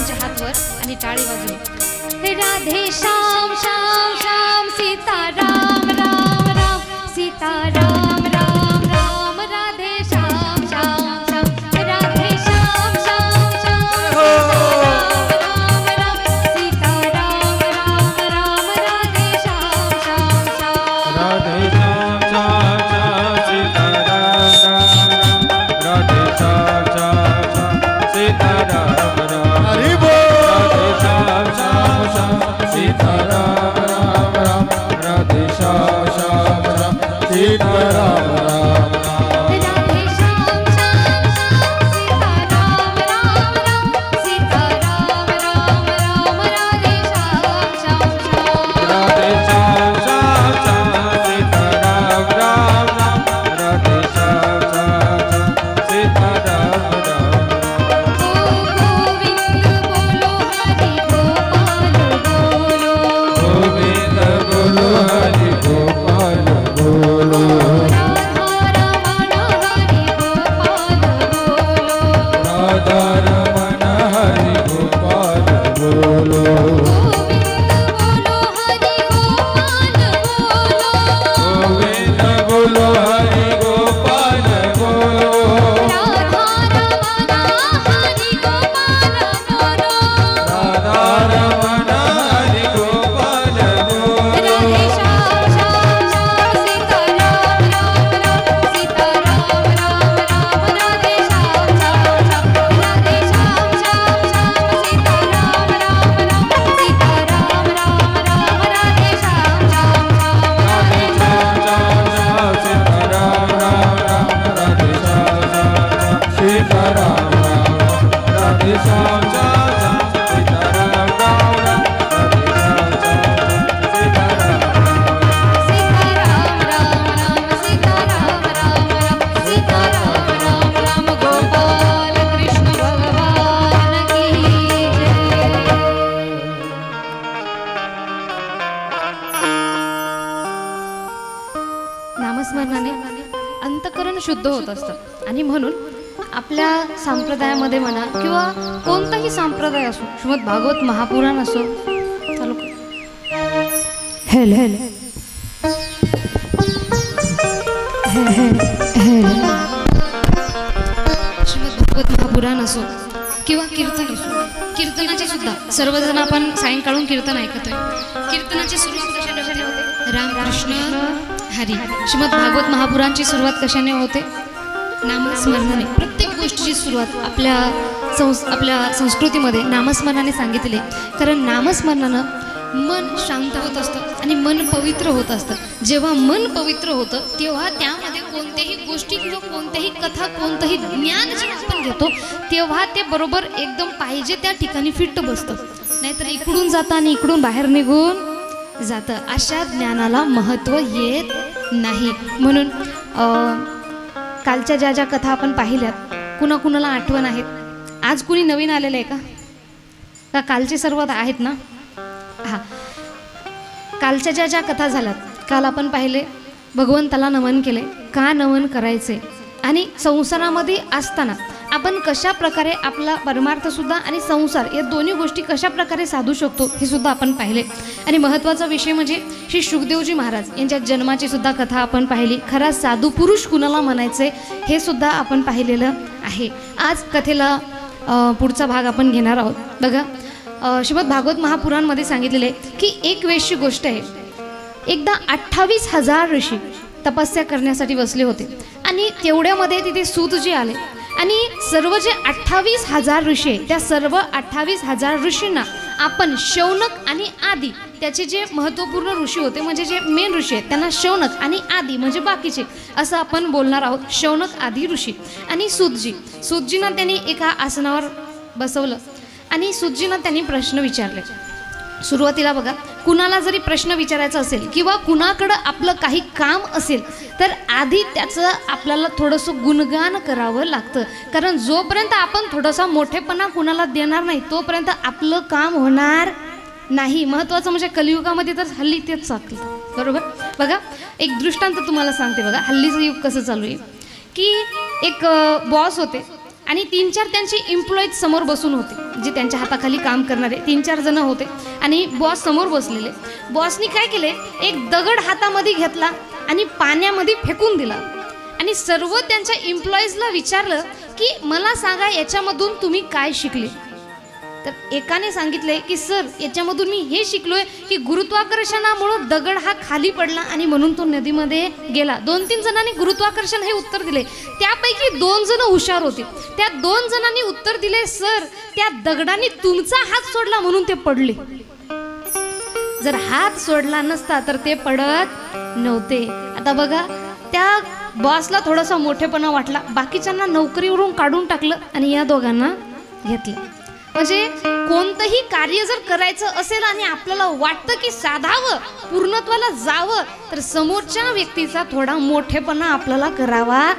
सर्वांचे हात वर आणि टाळी वाजवली. राधे श्याम श्याम श्याम सीताराम राम राम सीताराम राम राम राधे श्याम श्याम श्याम राधे श्याम श्याम श्याम राम राम सीताराम राम राम राधे श्याम श्याम श्याम राधे श्याम श्याम श्याम सीताराम राम राम राधे श्याम श्याम श्याम सीताराम राम हरि बोल राधे श्याम श्याम श्याम सीताराम राम राम राधे श्याम श्याम श्याम सीताराम राम राम राधे श्याम श्याम श्याम सीताराम राम राम सीताराम राम राम राधे श्याम श्याम श्याम राधे श्याम श्याम श्याम सीताराम राम राम राधे श्याम श्याम श्याम सीताराम राम गोविंद बोलो हरि गोपाल बोलो राधा रमण हरि गोपाल बोलो गोविंद बोलो हरि गोपाल बोलो राधा रमण हरि गोपाल बोलो राधे श्याम श्याम श्याम सीताराम राम राम राधे श्याम श्याम श्याम सीताराम राम राधे श्याम श्याम श्याम सीताराम राम राम राधे श्याम श्याम सीताराम गोपाल कृष्ण भगवान की जय. नामस्मरणाने अंतःकरण शुद्ध होत असतं आणि म्हणून आपल्या संप्रदायामध्ये म्हणा किंवा कोणताही संप्रदाय असो, श्रीमद भागवत महापुराण असो, चालू हेल हेल श्रीमद भागवत महापुराण असो किंवा कीर्तन असो, कीर्तनाचे सुद्धा सर्वजण आपण सायंकाळून कीर्तन ऐकतोय. कीर्तनाची सुरुवात कशाने होते? राम कृष्ण हरी. श्रीमद भागवत महापुराणची सुरुवात कशाने होते? नामस्मरणाने. प्रत्येक गोष्टीची सुरुवात आपल्या संस्कृतीमध्ये नामस्मरणाने सांगितले. कारण नामस्मरणानं मन शांत होत असतं आणि मन पवित्र होत असतं. जेव्हा मन पवित्र होतं तेव्हा त्यामध्ये कोणत्याही गोष्टी किंवा कोणत्याही कथा, कोणतंही ज्ञान जेव्हा आपण घेतो तेव्हा ते बरोबर एकदम पाहिजे त्या ठिकाणी फिट्ट बसतं. नाहीतर इकडून जातं आणि इकडून बाहेर निघून जातं. अशा ज्ञानाला महत्त्व येत नाही. म्हणून कालच्या ज्या ज्या कथा आपण पाहिल्यात, कुणाकुणाला आठवण आहेत? आज कुणी नवीन आलेलं आहे का कालचे सर्व आहेत ना? हां, कालच्या ज्या ज्या कथा झाल्यात, काल आपण पाहिले भगवंताला नमन केले. का नमन करायचे आणि संसारामध्ये असताना आपण कशा प्रकारे आपला परमार्थसुद्धा आणि संसार या दोन्ही गोष्टी कशा प्रकारे साधू शकतो हे सुद्धा आपण पाहिले. आणि महत्त्वाचा विषय म्हणजे श्री शुकदेवजी महाराज यांच्या जन्माची सुद्धा कथा आपण पाहिली. खरा साधू पुरुष कुणाला म्हणायचे हे सुद्धा आपण पाहिलेलं आहे. आज कथेला पुढचा भाग आपण घेणार आहोत. बघा, श्रीमद भागवत महापुराणमध्ये सांगितलेलं आहे की एक वेळची गोष्ट आहे. एकदा 28,000 ऋषी तपस्या करण्यासाठी बसले होते आणि तेवढ्यामध्ये तिथे सूतजी आले आणि सर्व जे 28,000 ऋषी आहे त्या सर्व 28,000 ऋषींना आपण शौनक आणि आदी, त्याचे जे महत्त्वपूर्ण ऋषी होते म्हणजे जे मेन ऋषी आहेत त्यांना शौनक आणि आदी म्हणजे बाकीचे असं आपण बोलणार आहोत. शौनक आदी ऋषी आणि सूतजींना त्यांनी एका आसनावर बसवलं आणि सूतजींना त्यांनी प्रश्न विचारले. सुरुवातीला बघा, कुणाला जरी प्रश्न विचारायचा असेल किंवा कुणाकडं आपलं काही काम असेल तर आधी त्याचं आपल्याला थोडंसं गुणगान करावं लागतं. कारण जोपर्यंत आपण थोडासा मोठेपणा कुणाला देणार नाही तोपर्यंत आपलं काम होणार नाही. महत्त्वाचं म्हणजे कलियुगामध्ये तर हल्ली तेच चालतं, बरोबर. बघा, एक दृष्टांत तुम्हाला सांगते. बघा, हल्लीचं युग कसं चालू आहे की एक बॉस होते आणि 3-4 त्यांचे एम्प्लॉईज समोर बसून होते, जे त्यांच्या हाताखाली काम करणारे 3-4 जण होते आणि बॉस समोर बसलेले. बॉसनी काय केले, एक दगड हातामध्ये घेतला आणि पाण्यामध्ये फेकून दिला आणि सर्व त्यांच्या एम्प्लॉईजला विचारलं की मला सांगा याच्यामधून तुम्ही काय शिकले. तर एकाने सांगितले की सर याच्यामधून मी हे शिकलोय की गुरुत्वाकर्षणामुळे दगड हा खाली पडला आणि म्हणून तो नदीमध्ये गेला. 2-3 जणांनी गुरुत्वाकर्षण हे उत्तर दिले. त्यापैकी 2 जण हुशार होते. त्या 2 जणांनी उत्तर दिले सर त्या दगडाने तुमचा हात सोडला म्हणून ते पडले. जर हात सोडला नसता तर ते पडत नव्हते. आता बघा त्या बॉसला थोडासा मोठेपणा वाटला, बाकीच्यांना नोकरीवरून काढून टाकलं आणि या दोघांना घेतलं. म्हणजे कोणतंही कार्य जर करायचं असेल आणि आपल्याला वाटतं की साधावं, पूर्णत्वाला जावं, तर समोरच्या व्यक्तीचा थोडा मोठेपणा आपल्याला करावा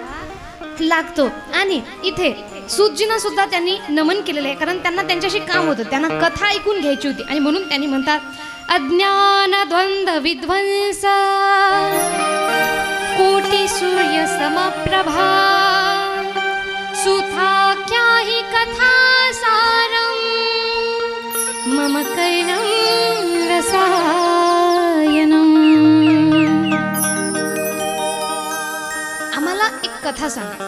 लागतो. आणि इथे सूतजींना सुद्धा त्यांनी नमन केलेलं आहे, कारण त्यांना त्यांच्याशी काम होतं, त्यांना कथा ऐकून घ्यायची होती आणि म्हणून त्यांनी म्हणतात अज्ञान द्वंद्व विध्वंस कोटी सूर्य समप्रभा सुथाख्या हि कथा सारम मम कैलं रसायनम. आम्हाला एक कथा सांगा.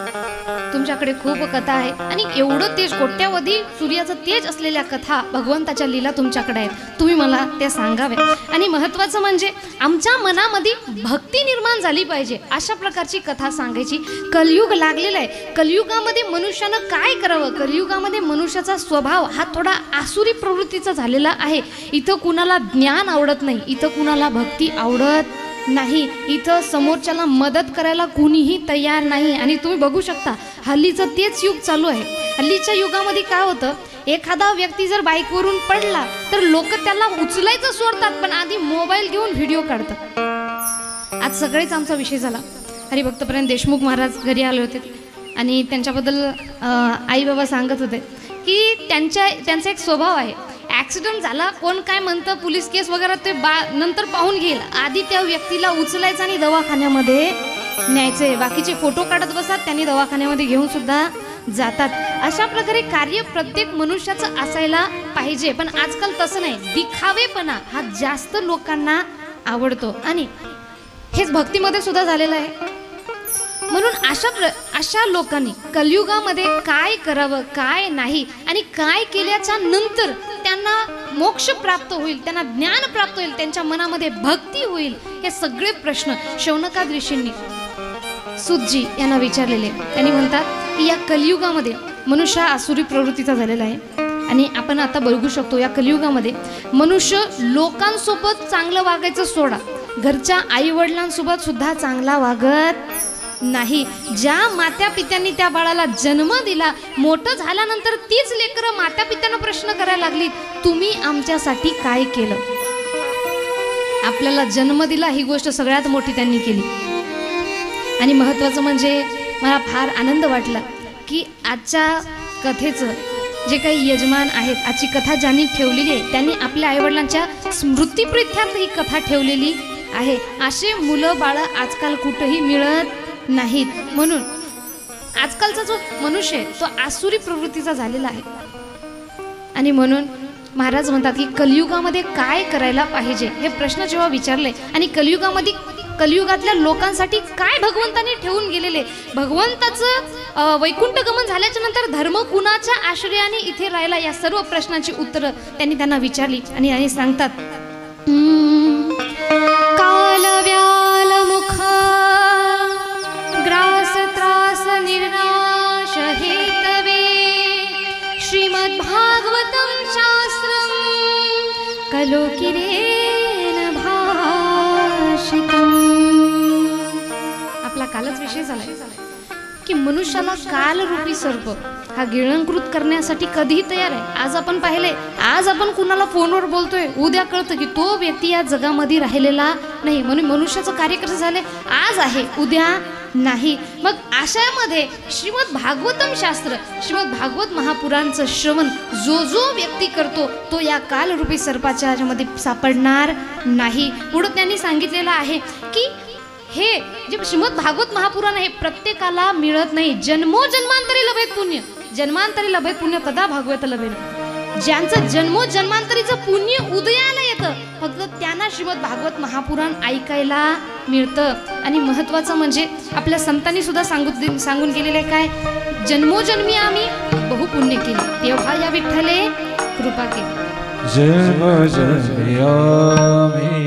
तुमच्याकडे खूप कथा आहे आणि एवढं तेज, कोट्यावधी सूर्याचं तेज असलेल्या कथा, भगवंताच्या लीला तुमच्याकडे आहेत, तुम्ही मला त्या सांगाव्या. आणि महत्त्वाचं म्हणजे आमच्या मनामध्ये भक्ती निर्माण झाली पाहिजे, अशा प्रकारची कथा सांगायची. कलियुग लागलेला आहे. कलियुगामध्ये मनुष्यानं काय करावं, कलियुगामध्ये मनुष्याचा स्वभाव हा थोडा आसुरी प्रवृत्तीचा झालेला आहे. इथं कुणाला ज्ञान आवडत नाही, इथं कुणाला भक्ती आवडत नाही, इथं समोरच्याला मदत करायला कुणीही तयार नाही. आणि तुम्ही बघू शकता हल्लीचं तेच युग चालू आहे. हल्लीच्या युगामध्ये काय होतं, एखादा व्यक्ती जर बाईकवरून पडला तर लोक त्याला उचलायचं सोडतात, पण आधी मोबाईल घेऊन व्हिडिओ काढतात. आज सगळेच आमचा विषय झाला. हरिभक्तपरायण देशमुख महाराज घरी आले होते आणि त्यांच्याबद्दल आई बाबा सांगत होते की त्यांचा एक स्वभाव आहे, ॲक्सिडेंट झाला कोण काय म्हणतं, पोलीस केस वगैरे ते नंतर पाहून घेईल, आधी त्या व्यक्तीला उचलायचं आणि दवाखान्यामध्ये न्यायचे. बाकीचे फोटो काढत बसतात, त्यांनी दवाखान्यामध्ये घेऊन सुद्धा जातात. अशा प्रकारे कार्य प्रत्येक मनुष्याचं असायला पाहिजे. पण आजकाल तसं नाही, दिखावेपणा हा जास्त लोकांना आवडतो आणि हेच भक्तीमध्ये सुद्धा झालेलं आहे. म्हणून अशा लोकांनी कलियुगामध्ये काय करावं, काय नाही आणि काय केल्याच्या नंतर त्यांना मोक्ष प्राप्त होईल, त्यांना ज्ञान प्राप्त होईल, त्यांच्या मनामध्ये भक्ती होईल, हे सगळे प्रश्न शौनकाद ऋषींनी सूतजी यांना विचारलेले. त्यांनी म्हणतात की या कलियुगामध्ये मनुष्य आसुरी प्रवृत्तीचा झालेला आहे आणि आपण आता बघू शकतो या कलियुगामध्ये मनुष्य लोकांसोबत चांगलं वागायचं सोडा, घरच्या आई वडिलांसोबत सुद्धा चांगला वागत नाही. ज्या मात्या पित्यांनी त्या बाळाला जन्म दिला, मोठं झाल्यानंतर तीच लेकरं मात्या पित्यांना प्रश्न करायला लागली, तुम्ही आमच्यासाठी काय केलं. आपल्याला जन्म दिला ही गोष्ट सगळ्यात मोठी त्यांनी केली. आणि महत्त्वाचं म्हणजे मला फार आनंद वाटला की आजच्या कथेचं जे काही यजमान आहेत, आजची कथा ज्यांनी ठेवलेली आहे त्यांनी आपल्या आईवडिलांच्या स्मृतिप्रित्यर्थ ही कथा ठेवलेली आहे. असे मुलं बाळं आजकाल कुठेही मिळत नाहीत. म्हणून आजकालचा जो मनुष्य आहे तो आसुरी प्रवृत्तीचा झालेला आहे. आणि म्हणून महाराज म्हणतात की कलियुगामध्ये काय करायला पाहिजे हे प्रश्न जेव्हा विचारले आणि कलियुगातल्या लोकांसाठी काय भगवंताने ठेवून गेलेले, भगवंताचं वैकुंठ गमन झाल्याच्या नंतर धर्म कुणाच्या आश्रयाने इथे राहिला, या सर्व प्रश्नांची उत्तरं त्यांना विचारली. आणि सांगतात काल व्याल मुख ग्रास त्रास निर्नाश हेतवे श्रीमद्भागवतं शास्त्रं कलोकिरेन भाषितम्. आपला कालच विषय झाला की मनुष्याला कालरूपी सर्प हा गिळंकृत करण्यासाठी कधीही तयार आहे. आज आपण पाहिले, आज आपण कुणाला फोनवर बोलतोय, उद्या कळतं की तो व्यक्ती या जगामध्ये राहिलेला नाही. म्हणून मनुष्याचं कार्य कसं झालंय, आज आहे उद्या नाही. मग अशामध्ये श्रीमद भागवतम शास्त्र, श्रीमद भागवत महापुराणचं श्रवण जो व्यक्ती करतो तो या कालरूपी सर्पाच्या ह्याच्यामध्ये सापडणार नाही. पुढे त्यांनी सांगितलेलं आहे की हे जे श्रीमद भागवत महापुराण आहे प्रत्येकाला मिळत नाही, जन्मोजन्मांतरी लभेत पुण्य. जन्मांतरी लभे पुण्य तदा भागवत लभेल. ज्यांचं जन्मोजन्मांतरीचं पुण्य उदयाला येतं फक्त त्यांना श्रीमद भागवत महापुराण ऐकायला मिळतं. आणि महत्वाचं म्हणजे आपल्या संतांनी सुद्धा सांगून गेलेलं आहे काय, जन्मोजन्मी आम्ही बहुपुण्य केले तेव्हा या विठ्ठले कृपा केली. जन्मोजन्मी आम्ही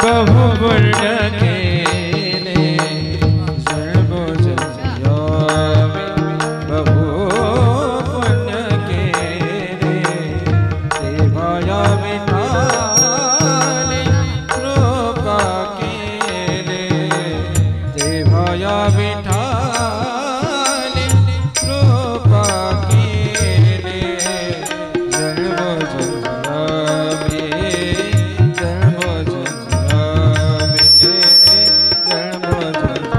बहुपुण्य केले, जन्मोजन्मी आम्ही बहुपुण्य केले, तेव्हा या विठ्ठले कृपा केले, तेव्हा या विठ्ठले कृपा केले.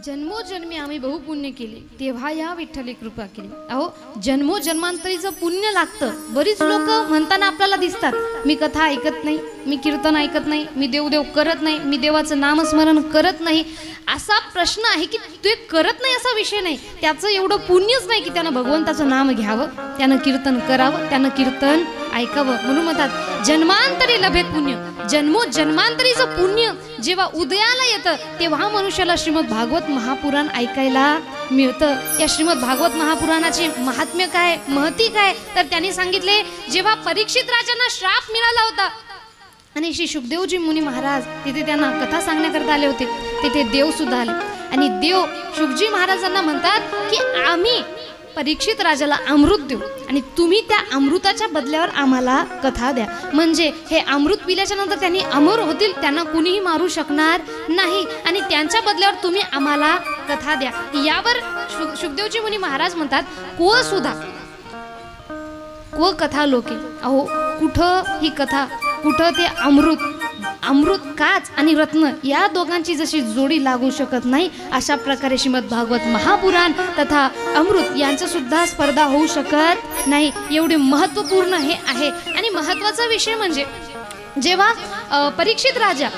जन्मोजन्मी आम्ही बहुपुण्य केले तेव्हा या विठ्ठले कृपा केली. अहो जन्मोजन्मांतरीचं पुण्य लागतं. बरीच लोक म्हणताना आपल्याला दिसतात, मी कथा ऐकत नाही, मी कीर्तन ऐकत नाही, मी देवदेव करत नाही, मी देवाचं नामस्मरण करत नाही. असा प्रश्न आहे की ते करत नाही असा विषय नाही, त्याचं एवढं पुण्यच नाही की त्यानं भगवंताचं नाम घ्यावं, त्यानं कीर्तन करावं, त्यानं कीर्तन ऐकावं. म्हणून म्हणतात जन्मांतरी लभेत पुण्य. जन्मोजन्मांतरीचं पुण्य जेव्हा उदयाला येतं तेव्हा मनुष्याला श्रीमद भागवत महापुराण ऐकायला मिळतं. या श्रीमद भागवत महापुराणाचे महात्म्य काय, महती काय, तर त्यांनी सांगितले जेव्हा परीक्षित राजांना श्राप मिळाला होता आणि श्री शुकदेवजी मुनी महाराज तिथे त्यांना कथा सांगण्याकरता आले होते, तिथे देव सुद्धा आले आणि देव शुकजी महाराजांना म्हणतात की आम्ही परीक्षित राजाला अमृत देऊ आणि तुम्ही त्या अमृताच्या बदल्यावर आम्हाला कथा द्या, म्हणजे हे अमृत पिल्याच्या नंतर त्यांनी अमर होतील, त्यांना कुणीही मारू शकणार नाही आणि त्यांच्या बदल्यावर तुम्ही आम्हाला कथा द्या. यावर शुकदेवजी मुनी महाराज म्हणतात को सुधा को कथा लोके. अहो कुठं ही कथा, कुठं ते अमृत काच आणि रत्न या दोघांची जशी जोडी लागू शकत नाही अशा प्रकारे श्रीमद भागवत महापुराण तथा अमृत यांचं सुद्धा स्पर्धा होऊ शकत नाही. एवढे महत्त्वपूर्ण हे आहे. आणि महत्त्वाचा विषय म्हणजे जेव्हा परीक्षित राजा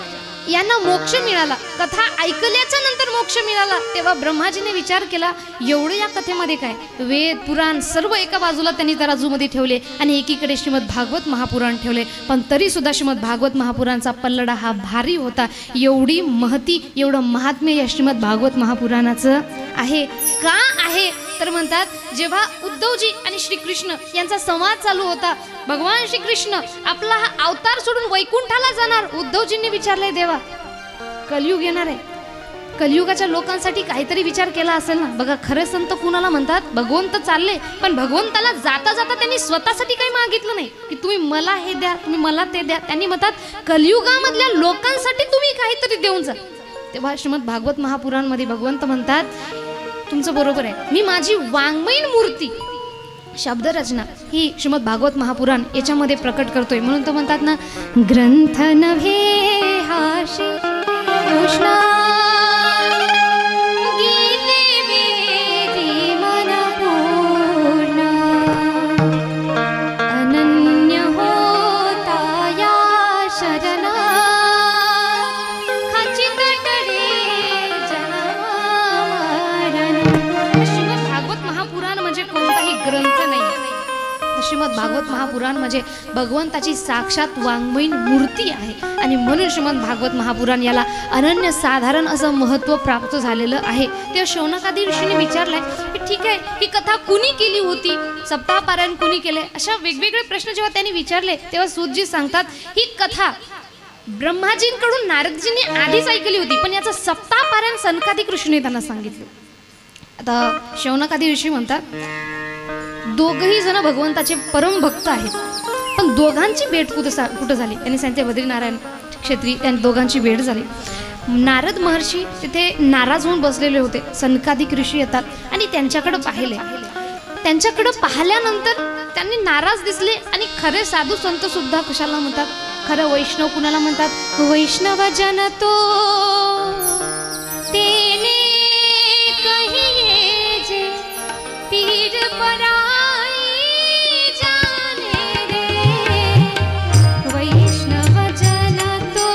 यांना मोक्ष मिळाला, कथा ऐकल्याच्या नंतर मोक्ष मिळाला, तेव्हा ब्रह्माजीने विचार केला एवढं या कथेमध्ये काय, वेद पुराण सर्व एका बाजूला त्यांनी तराजूमध्ये ठेवले आणि एकीकडे श्रीमद भागवत महापुराण ठेवले, पण तरी सुद्धा श्रीमद भागवत महापुराणचा पल्लडा हा भारी होता. एवढी महती, एवढं महात्म्य या श्रीमद भागवत महापुराणाचं आहे. का आहे तर म्हणतात जेव्हा उद्धवजी आणि श्रीकृष्ण यांचा संवाद चालू होता, भगवान श्रीकृष्ण आपला हा अवतार सोडून वैकुंठाला जाणार. उद्धवजींनी विचारलंय देवा कलियुग येणार आहे, कलियुगाच्या लोकांसाठी काहीतरी विचार केला असेल ना. बघा खरे संत कुणाला म्हणतात, भगवंत चालले पण भगवंताला जाता जाता त्यांनी स्वतःसाठी काही मागितलं नाही की तुम्ही मला हे द्या, तुम्ही मला ते द्या. त्यांनी म्हणतात कलियुगामधल्या लोकांसाठी तुम्ही काहीतरी देऊन जा. तेव्हा श्रीमद भागवत महापुराणमध्ये भगवंत म्हणतात तुमचं बरोबर आहे, मी माझी वाङ्मयीन मूर्ती शब्दरचना ही श्रीमद भागवत महापुराण याच्यामध्ये प्रकट करतोय. म्हणून तो म्हणतात ना ग्रंथ नव्हे हा श्री कृष्ण गीते वेदी मन पूर्ण अनन्य होता या शरणा खचित टळे जनावरण. श्रीमद भागवत महापुराण म्हणजे कोणताही ग्रंथ नाही. श्रीमद भागवत महापुराण म्हणजे भगवंताची साक्षात वाङ्मयीन मूर्ती आहे आणि म्हणून श्रीमद भागवत महापुराण याला अनन्य साधारण असं महत्त्व प्राप्त झालेलं आहे. तेव्हा शौनकादी ऋषीने विचारलंय की ठीक आहे ही कथा कुणी केली होती, सप्ताह पारायण कुणी केले, अशा वेगवेगळे प्रश्न जेव्हा त्यांनी विचारले तेव्हा सूतजी सांगतात ही कथा ब्रह्माजींकडून नारदजींनी आधीच ऐकली होती पण याचं सप्ताह पारायण सनकादिक ऋषीने त्यांना सांगितलं. आता शौनकादी ऋषी म्हणतात दोघही जण भगवंताचे परम भक्त आहेत पण दोघांची भेट कुठं झाली. त्यांनी सांगितले बद्रीनारायण क्षेत्री त्यांनी दोघांची भेट झाली. नारद महर्षी तिथे नाराज होऊन बसलेले होते. सनकादिक ऋषी येतात आणि त्यांच्याकडे पाहिले. त्यांच्याकडे पाहिल्यानंतर त्यांनी नाराज दिसले आणि खरे साधू संत सुद्धा कशाला म्हणतात, खरं वैष्णव कुणाला म्हणतात, वैष्णव जन तो तेने कहिए जे पीर पराई जाने रे. वैष्णव जन तो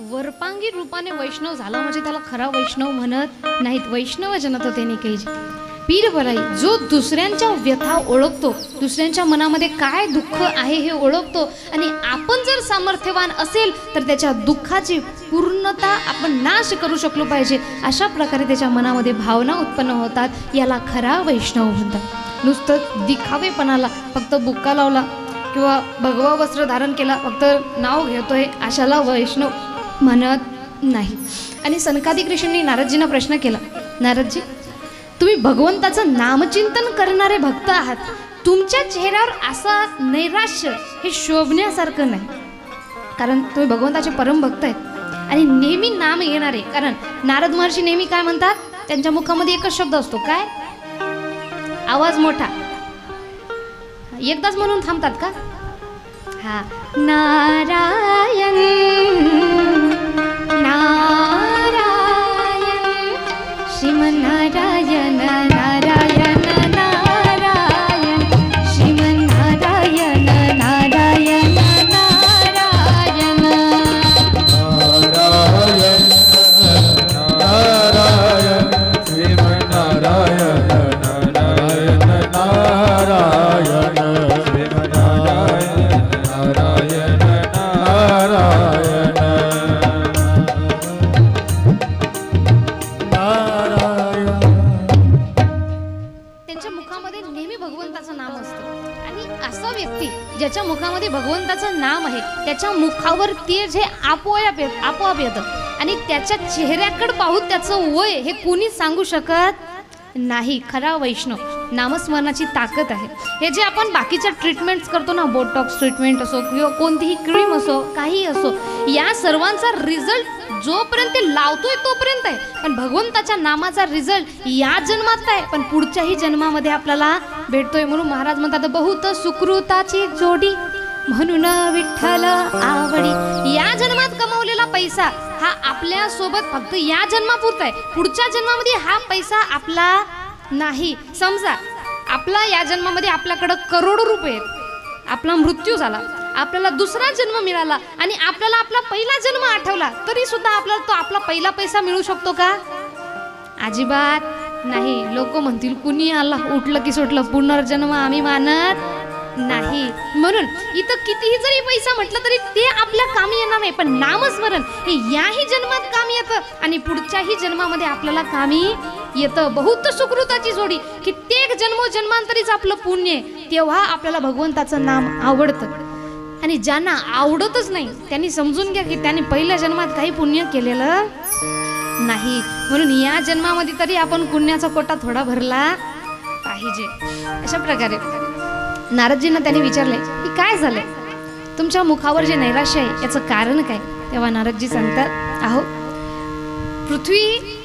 वरपांगी रूपाने वैष्णव झाला म्हणजे त्याला खरा वैष्णव म्हणत नाहीत. वैष्णव जनतो त्याने काही पीर बराई जो दुसऱ्यांच्या व्यथा ओळखतो, दुसऱ्यांच्या मनामध्ये काय दुःख आहे हे ओळखतो आणि आपण जर सामर्थ्यवान असेल तर त्याच्या दुःखाची पूर्णता आपण नाश करू शकलो पाहिजे, अशा प्रकारे त्याच्या मनामध्ये भावना उत्पन्न होतात. याला खरा वैष्णव म्हणतात. नुसतं दिखावेपणाला फक्त बुक्का लावला किंवा भगवा वस्त्र धारण केला फक्त नाव घेतोय अशाला वैष्णव म्हणत नाही. आणि सनकादिक ऋषींनी नारदजींना प्रश्न केला, नारदजी तुम्ही भगवंताचं नामचिंतन करणारे भक्त आहात, तुमच्या चेहऱ्यावर असा नैराश्य हे शोभण्यासारखं नाही, कारण तुम्ही भगवंताचे परम भक्त आहेत आणि नेहमी नाम येणारे. कारण नारद महर्षी नेहमी काय म्हणतात, त्यांच्या मुखामध्ये एकच शब्द असतो, काय? आवाज मोठा. एकदाच म्हणून थांबतात का? हा, नारायण नारायण श्रीमन्नारायण नारायण नारायण श्रीमन्नारायण नारायण नारायण नारायण नारायण श्रीमन्नारायण नारायण नारायण श्रीमन्नारायण नारायण नारायण त्यांच्या मुखामध्ये नेहमी भगवंताचं नाम असतं. आणि असा व्यक्ती ज्याच्या मुखामध्ये भगवंताचं नाम आहे त्याच्या मुखावर ते जे आपोआप येतं आणि त्याच्या चेहऱ्याकडे पाहून त्याचं वय हे कोणीच सांगू शकत नाही. खरा वैष्णव नामस्मरणाची ताकद आहे. हे जे आपण बाकीच्या ट्रीटमेंट्स करतो ना, बोटॉक्स ट्रीटमेंट असो किंवा कोणतीही क्रीम असो, काही असो, या सर्वांचा रिझल्ट जोपर्यंत लावतोय तोपर्यंत आहे, पण भगवंताच्या नामाचा रिझल्ट या जन्मात आहे पण पुढच्याही जन्मामध्ये आपल्याला भेटतोय. म्हणून महाराज म्हणतात, बहुत सुकृताची जोडी म्हणून विठ्ठल आवडी. या जन्मात कमावलेला पैसा हा आपल्या सोबत फक्त या जन्मापुरता आहे, पुढच्या जन्मामध्ये हा पैसा आपला नाही. समजा आपला या जन्मामध्ये आपल्याकडं करोडो रुपये आहेत, आपला मृत्यू झाला, आपल्याला दुसरा जन्म मिळाला आणि आपल्याला आपला पहिला जन्म आठवला, तरी सुद्धा आपल्याला तो आपला पहिला पैसा मिळू शकतो का? अजिबात नाही. लोक म्हणतील कुणी आला उठलं की सुटलं, पुनर्जन्म आम्ही मानत नाही. म्हणून इथं कितीही जरी पैसा म्हटलं तरी ते आपल्या कामी येणार नाही, पण नामस्मरण हे याही जन्मात कामी येतं आणि पुढच्याही जन्मामध्ये आपल्याला कामी येतं. बहुत सुकृताची जोडी, कित्येक जन्मोजन्मांतरीच आपलं पुण्य आहे, तेव्हा आपल्याला भगवंताचं नाम आवडतं. आणि ज्यांना आवडतच नाही त्यांनी समजून घ्या की त्यांनी पहिल्या जन्मात काही पुण्य केलेलं नाही. म्हणून या जन्मामध्ये तरी आपण पुण्याचा कोटा थोडा भरला पाहिजे. अशा प्रकारे नारदजींना त्यांनी विचारले की काय झालंय, तुमच्या मुखावर जे नैराश्य आहे याचं कारण काय? तेव्हा नारदजी सांगतात, अहो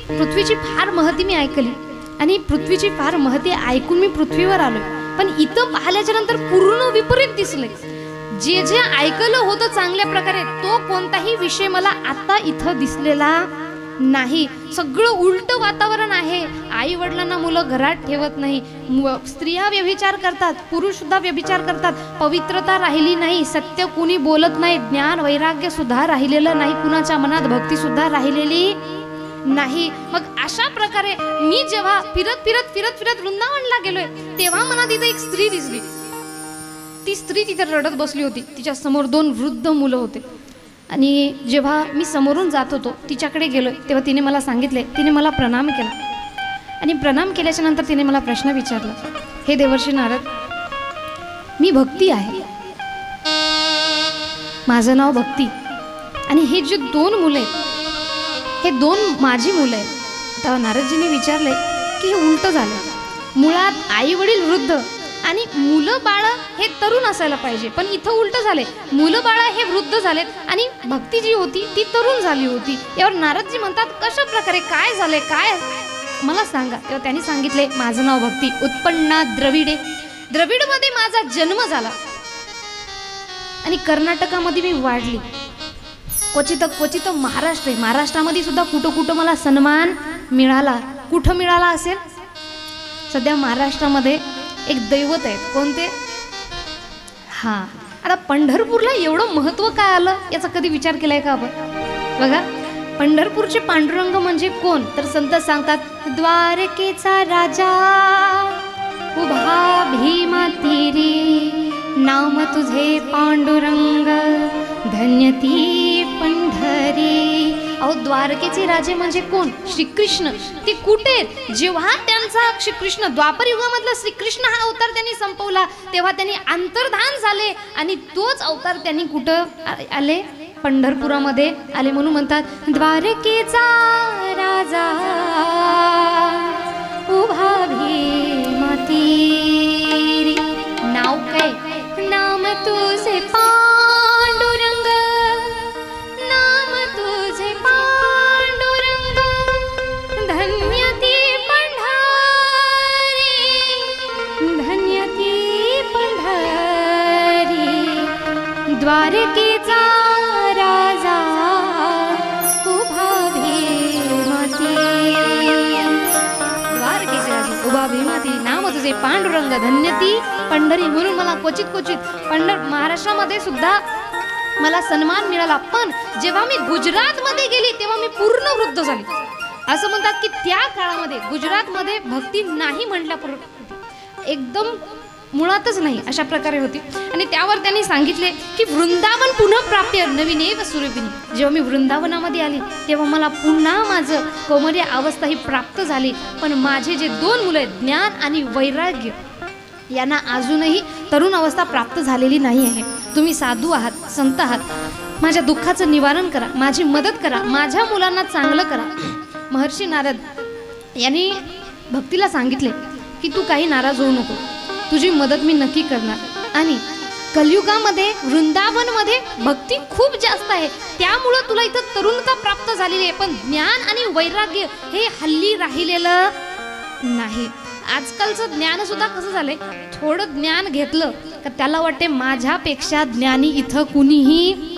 पृथ्वीची फार महती मी ऐकली आणि पृथ्वीची फार महती ऐकून मी पृथ्वीवर आलोय, पण इथं पाहिल्याच्या नंतर पूर्ण विपरीत दिसले. जे जे ऐकलं होतं चांगल्या प्रकारे तो कोणताही विषय मला आता इथं दिसलेला नाही. सगळं उलट वातावरण आहे. आई वडिलांना मुलं घरात ठेवत नाही, स्त्रिया व्यभिचार करतात, पुरुष सुद्धा व्यभिचार करतात, पवित्रता राहिली नाही, सत्य कुणी बोलत नाही, ज्ञान वैराग्य सुद्धा राहिलेलं नाही, कुणाच्या मनात भक्ती सुद्धा राहिलेली नाही. मग अशा प्रकारे मी जेव्हा फिरत फिरत फिरत फिरत वृंदावनला गेलोय तेव्हा मला तिथे एक स्त्री दिसली. ती स्त्री तिथे रडत बसली होती, तिच्या समोर 2 वृद्ध मुलं होते. आणि जेव्हा मी समोरून जात होतो तिच्याकडे गेलो तेव्हा तिने मला सांगितले, तिने मला प्रणाम केला आणि प्रणाम केल्याच्या नंतर तिने मला प्रश्न विचारला, हे देवर्षी नारद, मी भक्ती आहे, माझं नाव भक्ती, आणि हे जे 2 मुलं आहेत हे 2 माझी मुलं आहेत. तेव्हा नारदजींनी विचारले की हे उलट झालं, मुळात आई वडील वृद्ध आणि मुलं बाळ हे तरुण असायला पाहिजे, पण इथं उलट झाले, मुलं बाळ हे वृद्ध झालेत आणि भक्ती जी होती ती तरुण झाली होती. यावर नारदजी म्हणतात, कशा प्रकारे काय झाले, काय मला सांगा. तेव्हा त्यांनी सांगितले, माझं नाव भक्ती, उत्पन्ना द्रविडे, द्रविडमध्ये माझा जन्म झाला आणि कर्नाटकामध्ये मी वाढली, क्वचित महाराष्ट्र आहे, महाराष्ट्रामध्ये सुद्धा कुठं मला सन्मान मिळाला. कुठं मिळाला असेल? सध्या महाराष्ट्रामध्ये एक दैवत आहे, कोणते? हां, आता पंढरपूरला एवढं महत्त्व काय आलं याचा कधी विचार केलाय का आपण? बघा, पंढरपूरचे पांडुरंग म्हणजे कोण तर संत सांगतात, द्वारकेचा राजा उभा भीमा तीरी, नाम तुझे पांडुरंग धन्य ती पंढरी. अहो, द्वारकेचे राजे म्हणजे कोण? श्रीकृष्ण. ते कुठे? जेव्हा त्यांचा श्रीकृष्ण द्वापर युगामधला श्रीकृष्ण हा अवतार त्यांनी संपवला, तेव्हा त्यांनी अंतर्धान झाले आणि तोच अवतार त्यांनी कुठं आले? पंढरपुरामध्ये आले. म्हणून म्हणतात, द्वारकेचा राजा उभा भीमा तीरी. नाव काय? नाम तुझे पांडुरंग, नाम तुझे पांडुरंग धन्य ती पंढरी, धन्य ती पंढरी. द्वारकेचा राजा उभा भीमा तीरी, द्वारकेचे राजा उभा भीमा तीरी, नाम तुझे पांडुरंग धन्य ती पंढरी. म्हणून मला क्वचित महाराष्ट्रामध्ये सुद्धा मला सन्मान मिळाला. पण जेव्हा मी गुजरातमध्ये गेली तेव्हा मी पूर्ण वृद्ध झाली. असं म्हणतात की त्या काळामध्ये गुजरातमध्ये भक्ती नाही म्हटल्यापूर्वी एकदम मुळातच नाही अशा प्रकारे होती. आणि त्यावर त्यांनी सांगितले की वृंदावन पुन्हा प्राप्य नवीनेव सुरभिनी. जेव्हा मी वृंदावनामध्ये आली तेव्हा मला पुन्हा माझं कौमार्य अवस्था ही प्राप्त झाली. पण माझे जे 2 मुलं आहेत, ज्ञान आणि वैराग्य, यांना अजूनही तरुण अवस्था प्राप्त झालेली नाही आहे. तुम्ही साधू आहात, संत आहात, माझ्या दुःखाचं निवारण करा, माझी मदत करा, माझ्या मुलांना चांगलं करा. महर्षी नारद यांनी भक्तीला सांगितले की तू काही नाराज होऊ नको, तुझी मदत मी नक्की करणार. आणि कलियुगामध्ये वृंदावनमध्ये भक्ती खूप जास्त आहे, त्यामुळं तुला इथं तरुणता प्राप्त झालेली आहे. पण ज्ञान आणि वैराग्य हे हल्ली राहिलेलं नाही. आजकालचं ज्ञान सुद्धा कसं झालंय, थोडं ज्ञान घेतलं का त्याला वाटते माझ्यापेक्षा ज्ञानी इथं कुणीही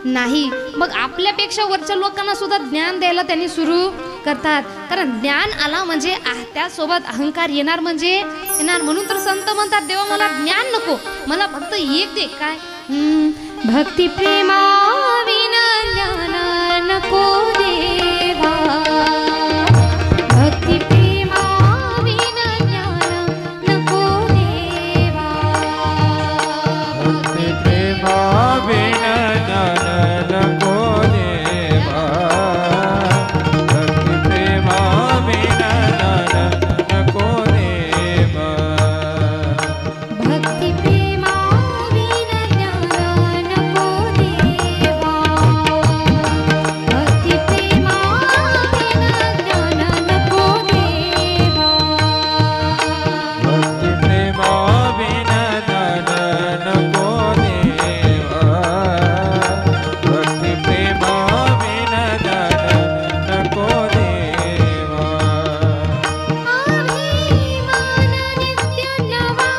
नाही. मग आपल्यापेक्षा वरच्या लोकांना सुद्धा ज्ञान द्यायला त्यांनी सुरू करतात. कारण ज्ञान आला म्हणजे त्यासोबत अहंकार येणार म्हणजे येणार. म्हणून तर संत म्हणतात, देवा मला ज्ञान नको, मला फक्त एक दे. काय? भक्ती प्रेमाविना ज्ञान नको देवा, भक्ती प्रेमाविना ज्ञान नको देवा, भक्ती प्रेमाविना ज्ञान नको देवा, भक्ती प्रेमाविना ज्ञान नको देवा, भक्ती प्रेमाविना ज्ञान नको देवा, भक्ती प्रेमाविना ज्ञान नको देवा, भक्ती प्रेमाविना ज्ञान नको देवा, भक्ती प्रेमाविना ज्ञान नको देवा. अभिमान नित्य नवा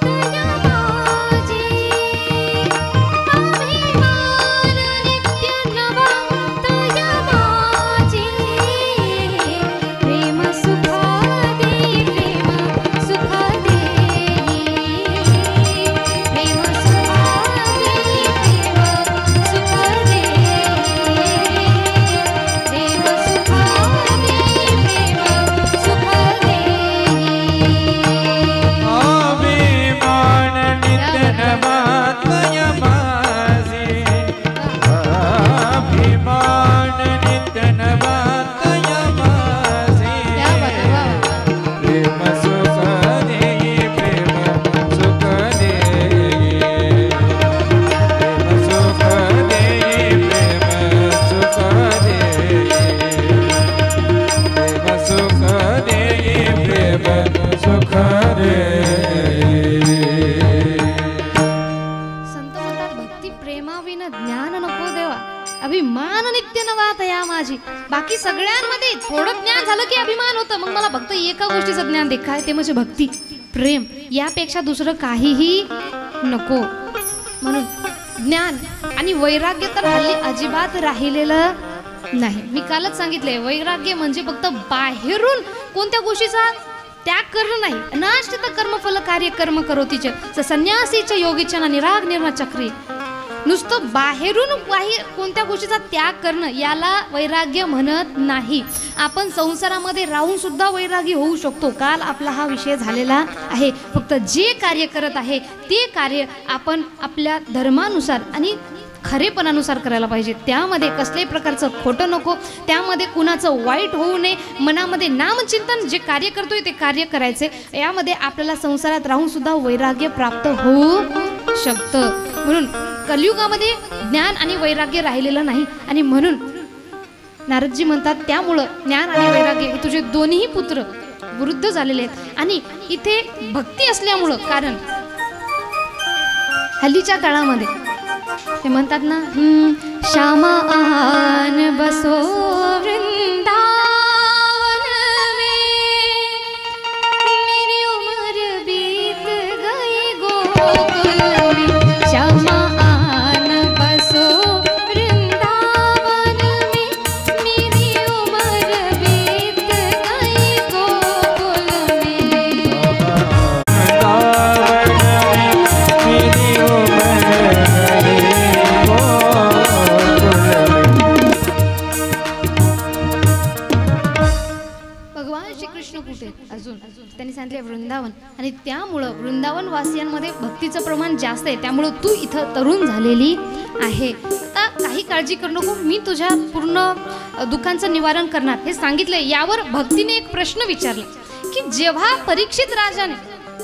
तुझ्या माझे, अभिमान नित्य नवा तुझ्या माझे, प्रेम सुख दे, प्रेम सुख दे, प्रेम सुख दे, प्रेम सुख दे, प्रेम सुख दे, प्रेम सुख दे. अभिमान नित्य नवा तुझ्या माझे, अभिमान नित्य नवा तुझ्या माझे, क्या बात आहे, वा वा. प्रेम सुख देई, प्रेम सुख देई, प्रेम सुख देई, प्रेम सुख देई, प्रेम सुख देई, प्रेम सुख देई. संत म्हणतात, भक्ती प्रेमाविना ज्ञान नको देवा, अभिमान नित्य नवा तया माझी. बाकी सगळ्यांमध्ये थोडं ज्ञान झालं की अभिमान होतं. मग मला फक्त एका गोष्टीचं ज्ञान दे. काय? ते म्हणजे भक्ती, प्रेम. यापेक्षा दुसरं काहीही नको. म्हणून ज्ञान आणि वैराग्य तर हल्ली अजिबात राहिलेलं नाही. मी कालच सांगितले, वैराग्य म्हणजे फक्त बाहेरून कोणत्या गोष्टीचा त्याग करणं नाही. नाश्चित कर्मफल कार्य कर्म करोतीच संन्यासीच्या योगीच्या निराग निर्मा चक्री. नुसतं बाहेरून कोणत्या गोष्टीचा त्याग करणं याला वैराग्य म्हणत नाही. आपण संसारामध्ये राहून सुद्धा वैरागी होऊ शकतो. काल आपला हा विषय झालेला आहे. फक्त जे कार्य करत आहे ते कार्य आपण आपल्या धर्मानुसार आणि खरेपणानुसार करायला पाहिजे. त्यामध्ये कसल्याही प्रकारचं खोटं नको, त्यामध्ये कुणाचं वाईट होऊ नये. मनामध्ये नामचिंतन जे कार्य करतोय ते कार्य करायचे. यामध्ये आपल्याला संसारात राहून सुद्धा वैराग्य प्राप्त होऊ शकतं. म्हणून कलियुगामध्ये ज्ञान आणि वैराग्य राहिलेलं नाही. आणि म्हणून नारदजी म्हणतात त्यामुळं ज्ञान आणि वैराग्य हे तुझे दोन्ही पुत्र वृद्ध झालेले आहेत. आणि इथे भक्ती असल्यामुळं, कारण हल्लीच्या काळामध्ये ते म्हणतात ना, श्यामा आन बसो वृंदावन में, मेरी उम्र बीत गई गोकुल में. श्यामा आन बसो वृंदावन में, मेरी उम्र बीत गई गोकुल में. त्यांनी सांगितले वृंदावन. आणि त्यामुळं वृंदावन वासियांमध्ये भक्तीचं प्रमाण जास्त आहे. त्यामुळं तू इथं तरुण झालेली आहे. आता काही काळजी करू नको, मी तुझ्या पूर्ण दुःखांचं निवारण करणार हे सांगितलंय. यावर भक्तीने एक प्रश्न विचारला की जेव्हा परीक्षित राजाने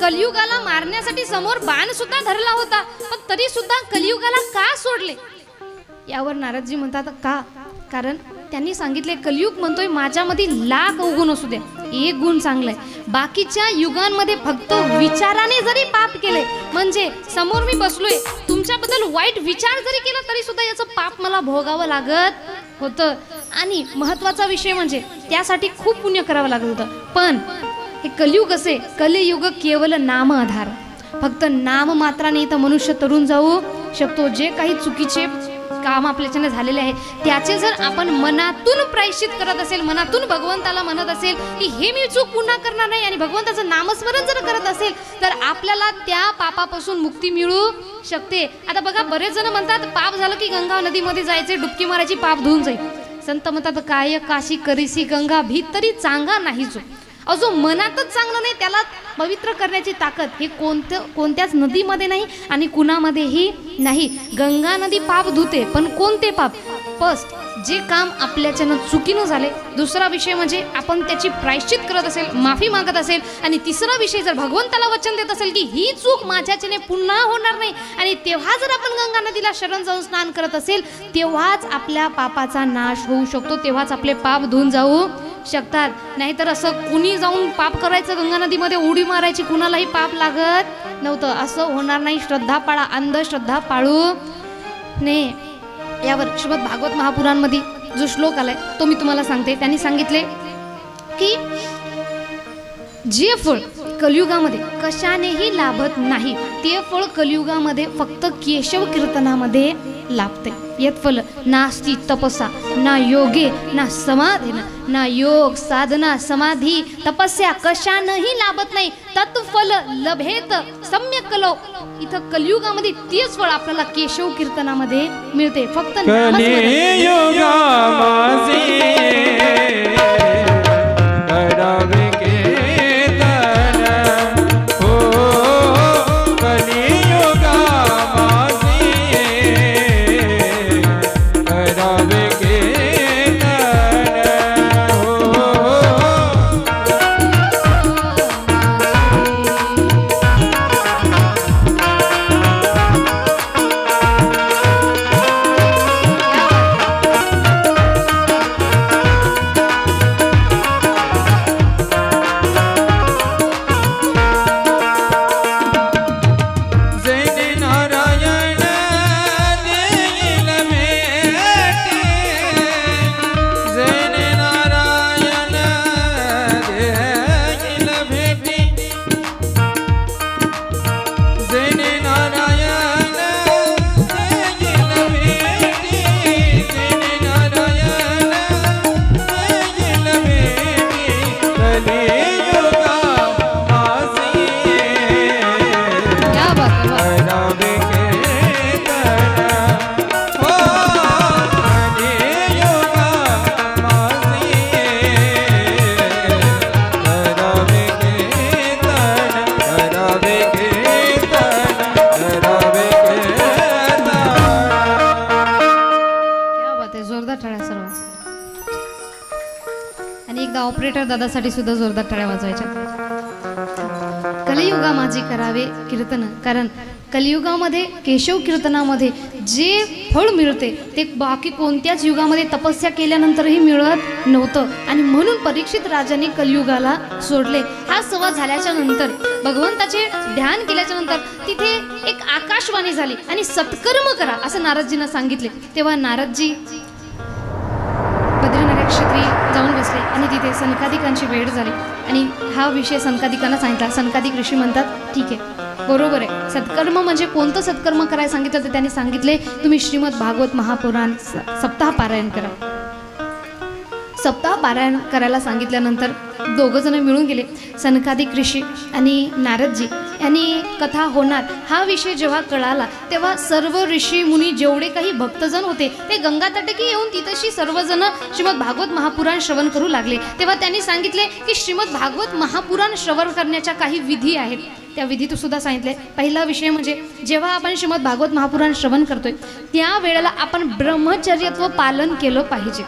कलियुगाला मारण्यासाठी समोर बाण सुद्धा धरला होता, पण तरी सुद्धा कलियुगाला का सोडले? यावर नारदजी म्हणतात का? कारण त्यांनी सांगितले कलियुग म्हणतोय माझ्यामध्ये लाख अवगुण असू द्या, एक गुण चांगलाय. बाकीच्या युगांमध्ये फक्त विचाराने जरी पाप केले, म्हणजे समोर मी बसलोय तुमच्याबद्दल वाईट विचार जरी केला तरी सुद्धा याचं पाप मला भोगावं लागत होतं. आणि महत्वाचा विषय म्हणजे त्यासाठी खूप पुण्य करावं लागत होतं. पण हे कलियुग असे, कलियुग केवळ नाम आधार, फक्त नाम मात्राने इथं मनुष्य तरुण जाऊ शकतो. जे काही चुकीचे काम आपल्याच्याने झालेले आहे त्याचे जर आपण मनातून प्रायश्चित करत असेल, मनातून भगवंताला म्हणत असेल की हे मी चूक पुन्हा करणार नाही आणि भगवंताचं नामस्मरण जर करत असेल तर आपल्याला त्या पापापासून मुक्ती मिळू शकते. आता बघा, बरेच जण म्हणतात पाप झालं की गंगा नदीमध्ये जायचे, डुबकी मारायची, पाप धुवून जाईल. संत म्हणतात काय काशी करीसी गंगा भीतरी चांगा नाही जो. अजो मनातच चांगलं नाही त्याला पवित्र करण्याची ताकद हे कोणत्याच नदीमध्ये नाही आणि कुणामध्येही नाही. गंगा नदी पाप धुते, पण कोणते पाप? फर्स्ट जे काम आपल्याच्यानं चुकीनं झाले, दुसरा विषय म्हणजे आपण त्याची प्रायश्चित करत असेल, माफी मागत असेल, आणि तिसरा विषय जर भगवंताला वचन देत असेल की ही चूक माझ्याच्याने पुन्हा होणार नाही, आणि तेव्हा जर आपण गंगा नदीला शरण जाऊन स्नान करत असेल तेव्हाच आपल्या पापाचा नाश होऊ शकतो, तेव्हाच आपले पाप धुवून जाऊ शकतात. नाहीतर असं कुणी जाऊन पाप करायचं, गंगा नदीमध्ये उडी मारायची, कुणालाही पाप लागत नव्हतं. असं होणार नाही. श्रद्धा पाळा, अंधश्रद्धा पाळू नये. यावर श्रीमद भागवत महापुराणमध्ये जो श्लोक आलाय तो मी तुम्हाला सांगते. त्यांनी सांगितले की जे फळ कलियुगामध्ये कशानेही लाभत नाही ते फळ कलियुगामध्ये फक्त केशव कीर्तनामध्ये लाभते. यत फल नास्ति तपसा ना योगे ना समाधीना, ना योग साधना समाधी तपस्या कशानंही लाभत नाही. तत्फल लभेत सम्यक कलो. इथं कलियुगामध्ये तेच फळ आपल्याला केशव कीर्तनामध्ये मिळते. फक्त ऑपरेटर दादासाठी सुद्धा जोरदार टाळ्या वाजवायच्या. कलियुगा माझी करावे कीर्तन, कारण कलियुगामध्ये केशव कीर्तनामध्ये जे फळ मिळते ते बाकी कोणत्याच युगामध्ये तपस्या केल्यानंतरही मिळत नव्हतं. आणि म्हणून परीक्षित राजाने कलियुगाला सोडले. हा संवाद झाल्याच्या नंतर भगवंताचे ध्यान केल्याच्या नंतर तिथे एक आकाशवाणी झाली आणि सत्कर्म करा असं नारदजींना सांगितले. तेव्हा नारदजी बद्रीनाथ क्षेत्री जाऊन बसले आणि तिथे सनकादिकांची भेट झाली आणि हा विषय सनकादिकांना सांगितला. सनकादिक ऋषी म्हणतात ठीक आहे, बरोबर आहे. सत्कर्म म्हणजे कोणतं सत्कर्म करायला सांगितलं तर त्यांनी सांगितले तुम्ही श्रीमद भागवत महापुराण सप्ताह पारायण करा. सप्ताह पारायण करायला सांगितल्यानंतर दोघं जण मिळून गेले. सनकादिक ऋषी आणि नारदजी यांनी कथा होणार हा विषय जेव्हा कळाला तेव्हा सर्व ऋषी मुनी जेवढे काही भक्तजन होते ते गंगा तटकी येऊन तिथशी सर्वजण श्रीमद भागवत महापुराण श्रवण करू लागले. तेव्हा त्यांनी सांगितले की श्रीमद भागवत महापुराण श्रवण करण्याच्या काही विधी आहेत, त्या विधीत सुद्धा सांगितले. पहिला विषय म्हणजे जेव्हा आपण श्रीमद भागवत महापुराण श्रवण करतोय त्या वेळेला आपण ब्रह्मचर्यत्व पालन केलं पाहिजे.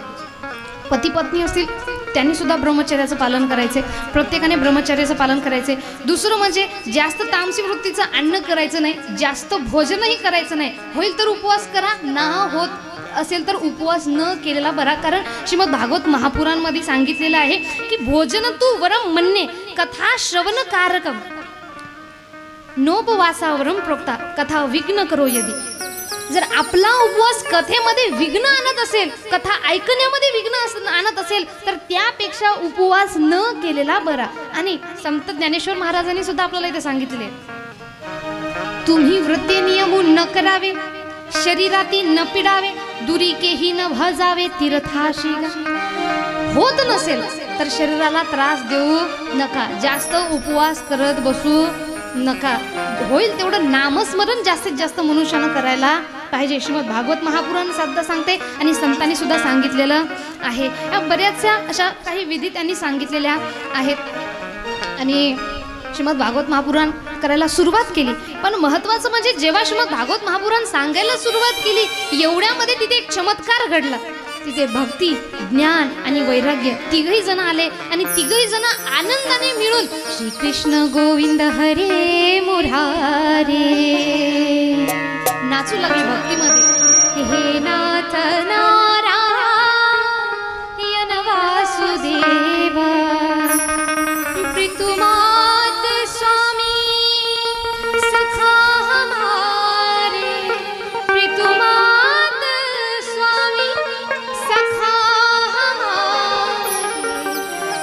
पती पत्नी असतील त्यांनी सुद्धा ब्रह्मचर्याचं पालन करायचे, प्रत्येकाने ब्रह्मचर्याचं पालन करायचे. दुसरं म्हणजे जास्त तामसी वृत्तीचं अन्न करायचं नाही, जास्त भोजनही करायचं नाही. होईल तर उपवास करा, ना होत असेल तर उपवास न केलेला बरा. कारण श्रीमद भागवत महापुराणमध्ये सांगितलेलं आहे की भोजन तू वरम म्हणणे कथा श्रवण कारकम नोपवासावरम प्रोक्ता कथा विघ्न करो यदी. जर आपला उपवास कथेमध्ये विघ्न आणत असेल, कथा ऐकण्यामध्ये विघ्न आणत असेल तर त्यापेक्षा उपवास न केलेला बरा. आणि संत ज्ञानेश्वर महाराजांनी सुद्धा आपल्याला इथे सांगितले तुम्ही वृत्ती नियमून न करावे, शरीराती न पिडावे, दुरीकेही न भजावे तीर्थाशी. होत नसेल तर शरीराला त्रास देऊ नका, जास्त उपवास करत बसू नका. होईल तेवढं नामस्मरण जास्तीत जास्त मनुष्यानं करायला पाहिजे. श्रीमद भागवत महापुराण सुद्धा सांगते आणि संतांनी सुद्धा सांगितलेलं आहे. या बऱ्याचशा अशा काही विधी त्यांनी सांगितलेल्या आहेत. आणि श्रीमद भागवत महापुराण करायला सुरुवात केली. पण महत्त्वाचं म्हणजे जेव्हा श्रीमद भागवत महापुराण सांगायला सुरुवात केली एवढ्यामध्ये तिथे एक चमत्कार घडला. तिथे भक्ती, ज्ञान आणि वैराग्य तिघही जण आले आणि तिघही जण आनंदाने मिळून श्री कृष्ण गोविंद हरे मुरारे नाचू लागले भक्तीमध्ये. हे नाथ नारायण वासुदेव प्रीतुमात स्वामी सखा हमारे, प्रीतुमात स्वामी सखा हमारे.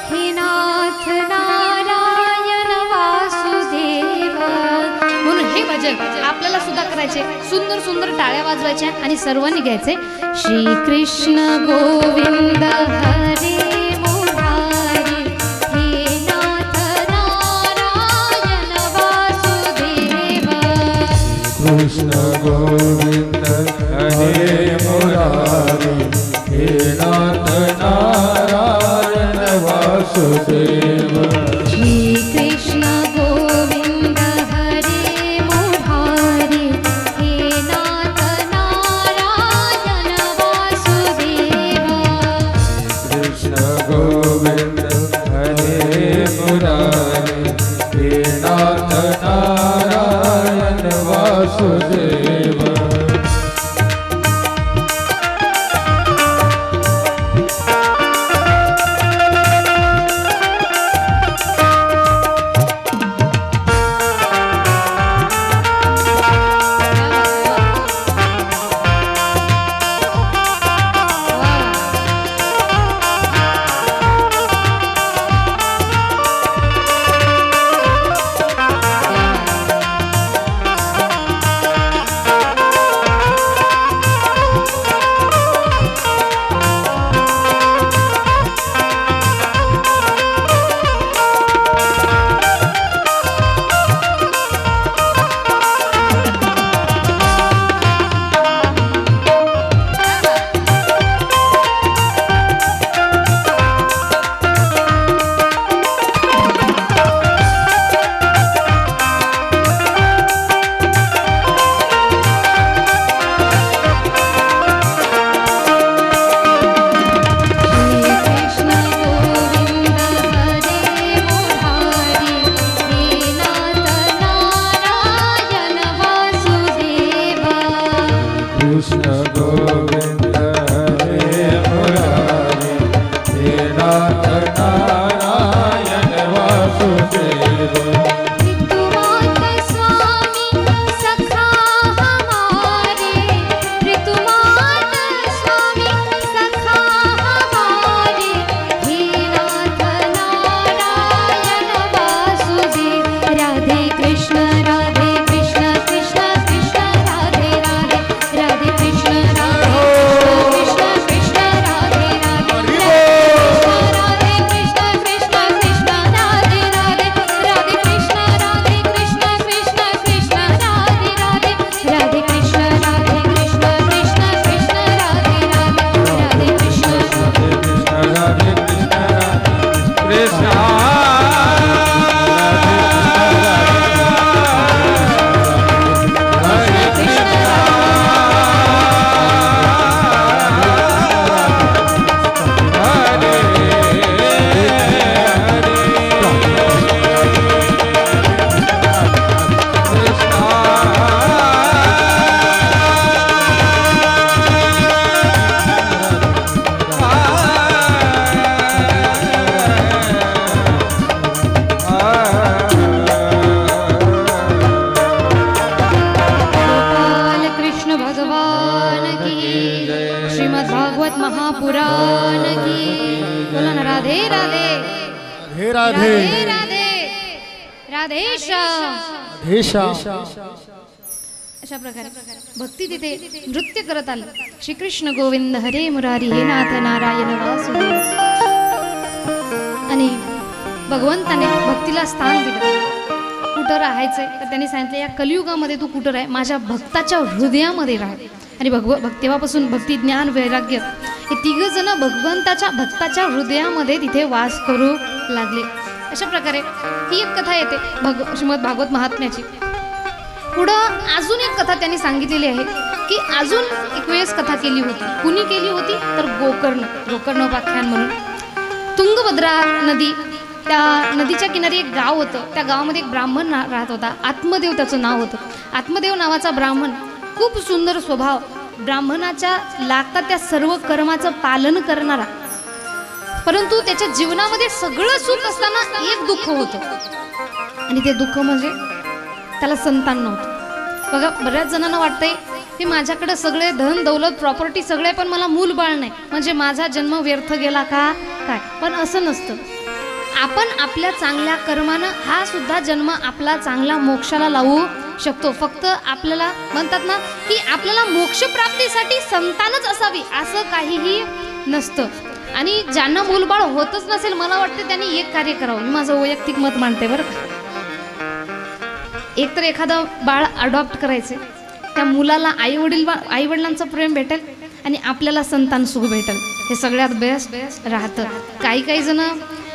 हे नाथ नारायण वासुदेव. म्हणून हे भजन आपल्याला सुद्धा करायचे. सुंदर सुंदर टाळ्या वाजवायच्या आणि सर्वांनी घ्यायचे श्री कृष्ण गोविंद हरे मुरारी, हे नाथ नारायण वासुदेव. कृष्ण गोविंद हरे मुरारी, हे नाथ नारायण वासुदेव. श्री कृष्ण गोविंद हरे मुरारी, हे नाथ नारायण वासुदेव. कृष्ण गोविंद हरे मुरारी, हे नाथ नारायण वासुदेव. कृष्ण गोविंद हरे मुरारी हे नाथ नारायण वासुदेव महापुराण की बोला ना राधे राधे राधे राधे राधेशा अशा प्रकारे भक्ती तिथे नृत्य करत आलं. श्रीकृष्ण गोविंद हरे मुरारी हे नाथ नारायण वासुदेव. आणि भगवंताने भक्तीला स्थान दिलं. कुठं राहायचंय तर त्यांनी सांगितलं या कलियुगामध्ये तू कुठं राह, माझ्या भक्ताच्या हृदयामध्ये राह. आणि तेव्हापासून भक्ती ज्ञान वैराग्य हे तिघ जण भक्ताच्या हृदयामध्ये तिथे वास करू लागले. अशा प्रकारे ही एक कथा येते श्रीमद भागवत महात्म्याची. पुढं अजून एक कथा त्यांनी सांगितलेली आहे की अजून एक वेळेस कथा केली होती. कुणी केली होती तर गोकर्णोपाख्यान म्हणून. तुंगभद्रा नदी, त्या नदीच्या किनारी एक गाव होतं. त्या गावामध्ये एक ब्राह्मण राहत होता. आत्मदेव त्याचं नाव होतं. आत्मदेव नावाचा ब्राह्मण, खूप सुंदर स्वभाव, ब्राह्मणाच्या लागतात त्या सर्व कर्माचं पालन करणारा. परंतु त्याच्या जीवनामध्ये सगळं सुख असताना एक दुःख होतं. आणि ते दुःख म्हणजे त्याला संतान नव्हतं. बघा बऱ्याच जणांना वाटतंय की माझ्याकडे सगळे धन दौलत प्रॉपर्टी सगळे पण मला मूलबाळ नाही, म्हणजे माझा जन्म व्यर्थ गेला का काय. पण असं नसतं. आपण आपल्या चांगल्या कर्मानं हा सुद्धा जन्म आपला चांगला मोक्षाला लावू शकतो. फक्त आपल्याला म्हणतात ना की आपल्याला मोक्ष प्राप्तीसाठी संतानच असावी असं काहीही नसतं. आणि ज्यांना मूलबाळ होतच नसेल मला वाटतं त्यांनी एक कार्य करावं. मी माझं वैयक्तिक मत मांडते बरं का. एक तर एखादं बाळ अडॉप्ट करायचे, त्या मुलाला आईवडिलांचं प्रेम भेटेल आणि आपल्याला संतान सुख भेटेल. हे सगळ्यात बेस्ट राहतं. काही जण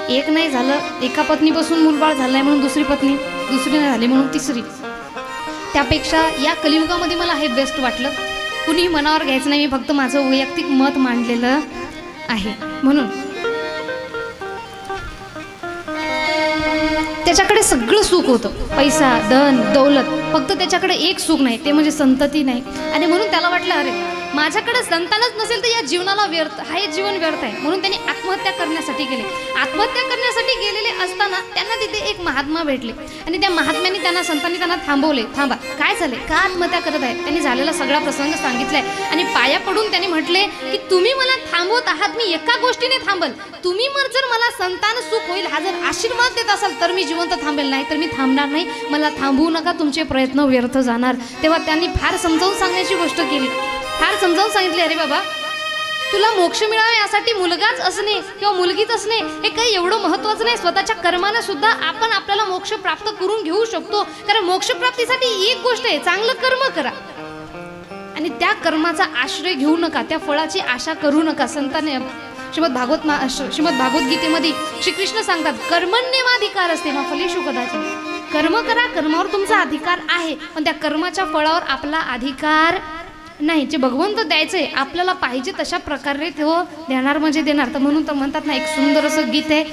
एक नाही झालं, एका पत्नीपासून मूलबाळ झालंय म्हणून दुसरी पत्नी, दुसरी नाही झाली म्हणून तिसरी. त्यापेक्षा या कलियुगामध्ये मला हे बेस्ट वाटलं. कुणी मनावर घ्यायचं नाही, मी फक्त माझं वैयक्तिक मत मांडलेलं आहे. म्हणून त्याच्याकडे सगळं सुख होतं, पैसा धन दौलत, फक्त त्याच्याकडे एक सुख नाही, ते म्हणजे संतती नाही. आणि म्हणून त्याला वाटलं अरे माझ्याकडे संतानच नसेल तर या जीवनाला व्यर्थ, हे जीवन व्यर्थ आहे. म्हणून त्यांनी आत्महत्या करण्यासाठी गेले. आत्महत्या करण्यासाठी गेलेले असताना त्यांना तिथे एक महात्मा भेटले आणि त्या महात्म्याने संतांनी त्यांना थांबवले. थांबा, काय झाले, का आत्महत्या करत आहेत. त्यांनी झालेला सगळा प्रसंग सांगितलाय आणि पाया पडून त्यांनी म्हटले की तुम्ही मला थांबवत आहात, मी एका गोष्टीने थांबल. तुम्ही जर मला संतान सुख होईल हा जर आशीर्वाद देत असाल तर मी जिवंत थांबेल, नाही तर मी थांबणार नाही. मला थांबवू नका, तुमचे प्रयत्न व्यर्थ जाणार. तेव्हा त्यांनी फार समजावून सांगण्याची गोष्ट केली. फार समजावून सांगितले, अरे बाबा तुला मोक्ष मिळावे यासाठी मुलगाच असणे किंवा मुलगीच असणे हे काही एवढं महत्त्वाचं नाही. स्वतःच्या कर्मानं सुद्धा आपण आपल्याला मोक्ष प्राप्त करून घेऊ शकतो. कारण मोक्ष प्राप्तीसाठी एक गोष्ट आहे, चांगलं कर्म करा आणि त्या कर्माचा आश्रय घेऊ नका, त्या फळाची आशा करू नका. संतांनी श्रीमद भागवत गीतेमध्ये श्रीकृष्ण सांगतात कर्मण्येवाधिकार असते ना फलेषु कदाचित. कर्म करा, कर्मावर तुमचा अधिकार आहे, पण त्या कर्माच्या फळावर आपला अधिकार नाही. जे भगवंत द्यायचंय आपल्याला पाहिजे तशा प्रकारे तो देणार म्हणजे देणार. तर म्हणून तर म्हणतात ना, एक सुंदर असं गीत आहे,